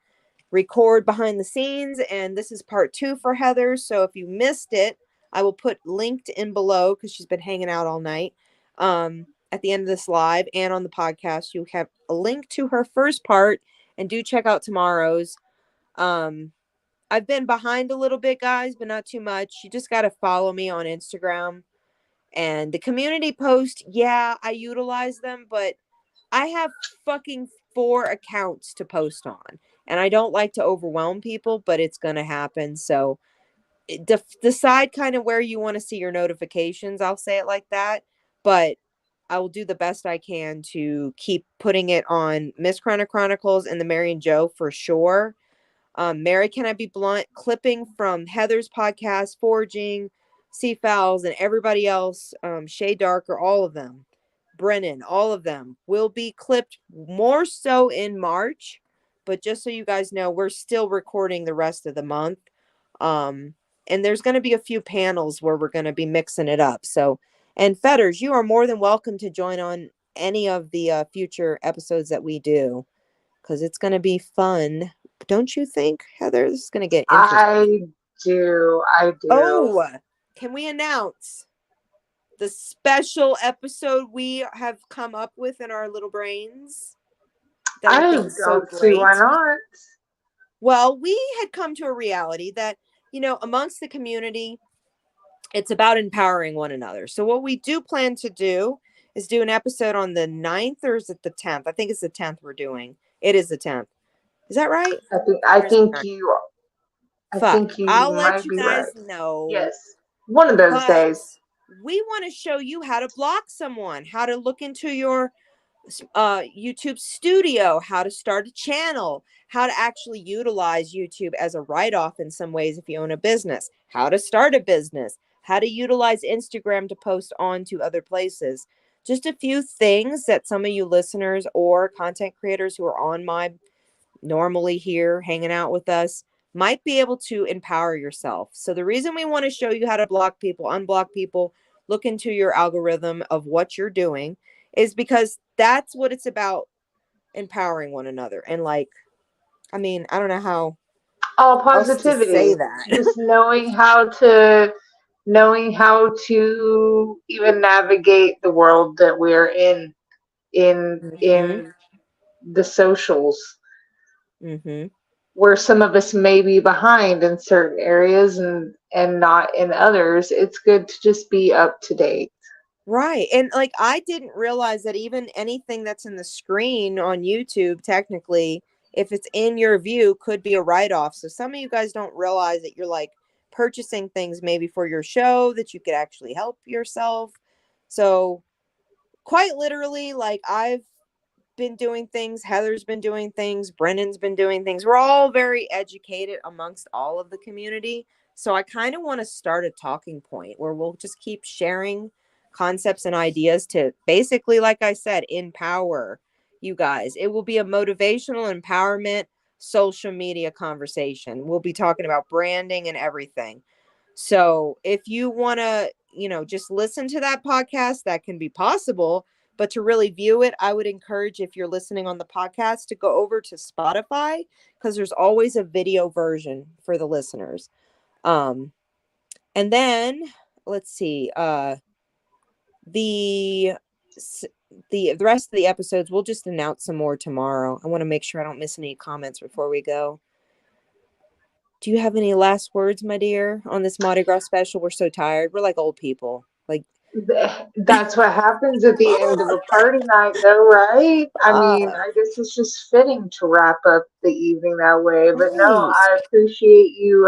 S1: record behind the scenes, and this is part 2 for Heather. So if you missed it, I will put linked in below, because she's been hanging out all night. At the end of this live and on the podcast, you have a link to her first part, and do check out tomorrow's. I've been behind a little bit, guys, but not too much. You just got to follow me on Instagram. And the community post, yeah, I utilize them, but I have fucking 4 accounts to post on. And I don't like to overwhelm people, but it's going to happen. So decide kind of where you want to see your notifications. I'll say it like that. But I will do the best I can to keep putting it on Miss Chronicles and the Mary and Joe for sure. Mary, Can I Be Blunt? Clipping from Heather's podcast, Forging, Seafowls, and everybody else, Shay Darker, all of them, Brennan, all of them will be clipped more so in March. But just so you guys know, we're still recording the rest of the month. And there's going to be a few panels where we're going to be mixing it up. So, and Fetters, you are more than welcome to join on any of the future episodes that we do, because it's going to be fun. Don't you think, Heather? This is going to get interesting.
S2: I do.
S1: Oh, can we announce the special episode we have come up with in our little brains?
S2: I don't see why not.
S1: Well, we had come to a reality that, amongst the community, it's about empowering one another. So what we do plan to do is do an episode on the 9th, or is it the 10th? I think it's the 10th we're doing. It is the 10th. Is that right?
S2: I think you
S1: I'll let you guys
S2: right.
S1: know.
S2: Yes. One of those days.
S1: We want to show you how to block someone, how to look into your YouTube studio, how to start a channel, how to actually utilize YouTube as a write-off in some ways if you own a business, how to start a business, how to utilize Instagram to post on to other places. Just a few things that some of you listeners or content creators who are on my normally here hanging out with us might be able to empower yourself. So the reason we want to show you how to block people, unblock people, look into your algorithm of what you're doing, is because that's what it's about, empowering one another. And I don't know how
S2: all positivity
S1: to say that.
S2: Just knowing how to even navigate the world that we're in the socials.
S1: Mm-hmm.
S2: Where some of us may be behind in certain areas and not in others, it's good to just be up to date.
S1: Right. And I didn't realize that even anything that's in the screen on YouTube, technically, if it's in your view, could be a write-off. So some of you guys don't realize that you're purchasing things maybe for your show that you could actually help yourself. So quite literally, I've been doing things, Heather's been doing things, Brennan's been doing things. We're all very educated amongst all of the community. So I kind of want to start a talking point where we'll just keep sharing concepts and ideas to basically, like I said, empower you guys. It will be a motivational empowerment social media conversation. We'll be talking about branding and everything. So if you want to, just listen to that podcast, that can be possible. But to really view it, I would encourage, if you're listening on the podcast, to go over to Spotify, because there's always a video version for the listeners. And then let's see, the rest of the episodes, we'll just announce some more tomorrow. I want to make sure I don't miss any comments before we go. Do you have any last words, my dear, on this Mardi Gras special? We're so tired. We're like old people.
S2: That's what happens at the end of a party night, though, right? I mean, I guess it's just fitting to wrap up the evening that way. But no, I appreciate you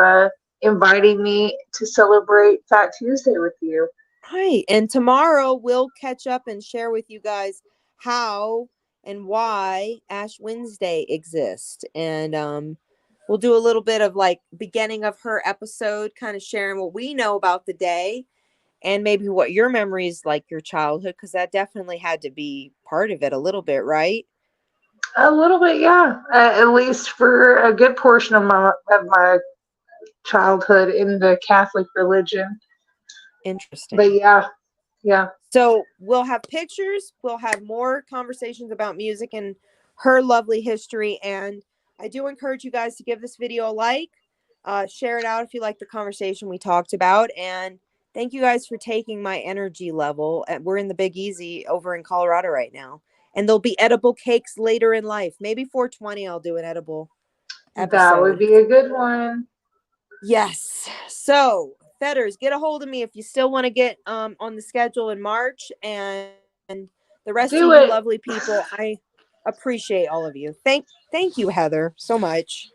S2: inviting me to celebrate Fat Tuesday with you.
S1: Right. And tomorrow we'll catch up and share with you guys how and why Ash Wednesday exists. And we'll do a little bit of beginning of her episode, kind of sharing what we know about the day. And maybe what your memories your childhood, because that definitely had to be part of it a little bit, right?
S2: A little bit, yeah. At least for a good portion of my childhood in the Catholic religion.
S1: Interesting.
S2: But yeah, Yeah.
S1: So we'll have pictures, we'll have more conversations about music and her lovely history. And I do encourage you guys to give this video a like, share it out if you like the conversation we talked about. And thank you guys for taking my energy level. We're in the Big Easy over in Colorado right now. And there'll be edible cakes later in life. Maybe 420, I'll do an edible
S2: That would
S1: episode.
S2: be a good one.
S1: Yes. So, Fetters, get a hold of me if you still want to get on the schedule in March. And the rest
S2: Do
S1: of you
S2: it.
S1: lovely people, I appreciate all of you. Thank you, Heather, so much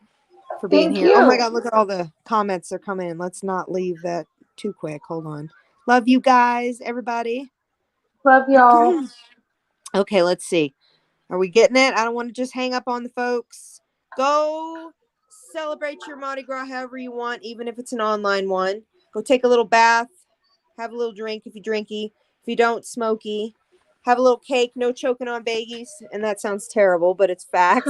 S1: for being
S2: Thank
S1: here. Oh my
S2: you.
S1: God, look at all the comments that are coming in. Let's not leave that too quick. Hold on. Love you guys, everybody.
S2: Love y'all.
S1: Okay, let's see. Are we getting it? I don't want to just hang up on the folks. Go celebrate your Mardi Gras however you want, even if it's an online one. Go take a little bath. Have a little drink if you drinky. If you don't, smoky. Have a little cake. No choking on baggies. And that sounds terrible, but it's facts.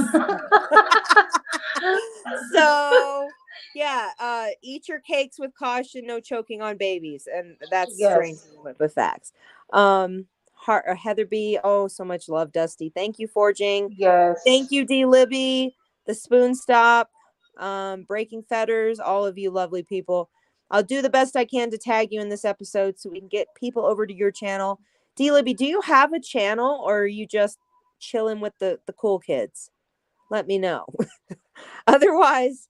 S1: So, yeah, eat your cakes with caution. No choking on babies. And that's strange,
S2: Yes.
S1: but facts. Heather B. Oh, so much love, Dusty. Thank you, Forging.
S2: Yes.
S1: Thank you, D. Libby, the Spoon Stop, Breaking Fetters, all of you lovely people. I'll do the best I can to tag you in this episode so we can get people over to your channel. D. Libby, do you have a channel or are you just chilling with the cool kids? Let me know. Otherwise,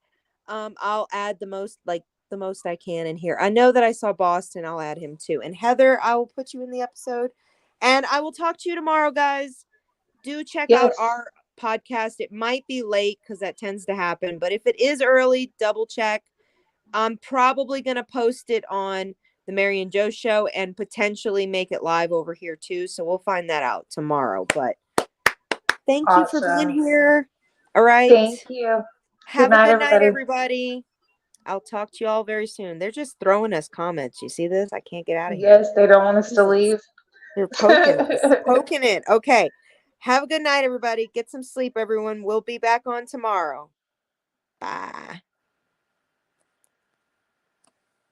S1: I'll add the most I can in here. I know that I saw Boston. I'll add him too. And Heather, I will put you in the episode. And I will talk to you tomorrow, guys. Do check out
S2: Yes.
S1: our podcast. It might be late because that tends to happen. But if it is early, double check. I'm probably going to post it on the Mary and Joe show and potentially make it live over here too. So we'll find that out tomorrow. But thank you for being
S2: Awesome.
S1: here. All right.
S2: Thank you.
S1: Have
S2: Good
S1: a
S2: night,
S1: good night,
S2: everybody.
S1: everybody. I'll talk to you all very soon. They're just throwing us comments. You see this? I can't get out of here.
S2: Yes, they don't want us to leave.
S1: They're poking us. Poking it. Okay. Have a good night, everybody. Get some sleep, everyone. We'll be back on tomorrow. Bye.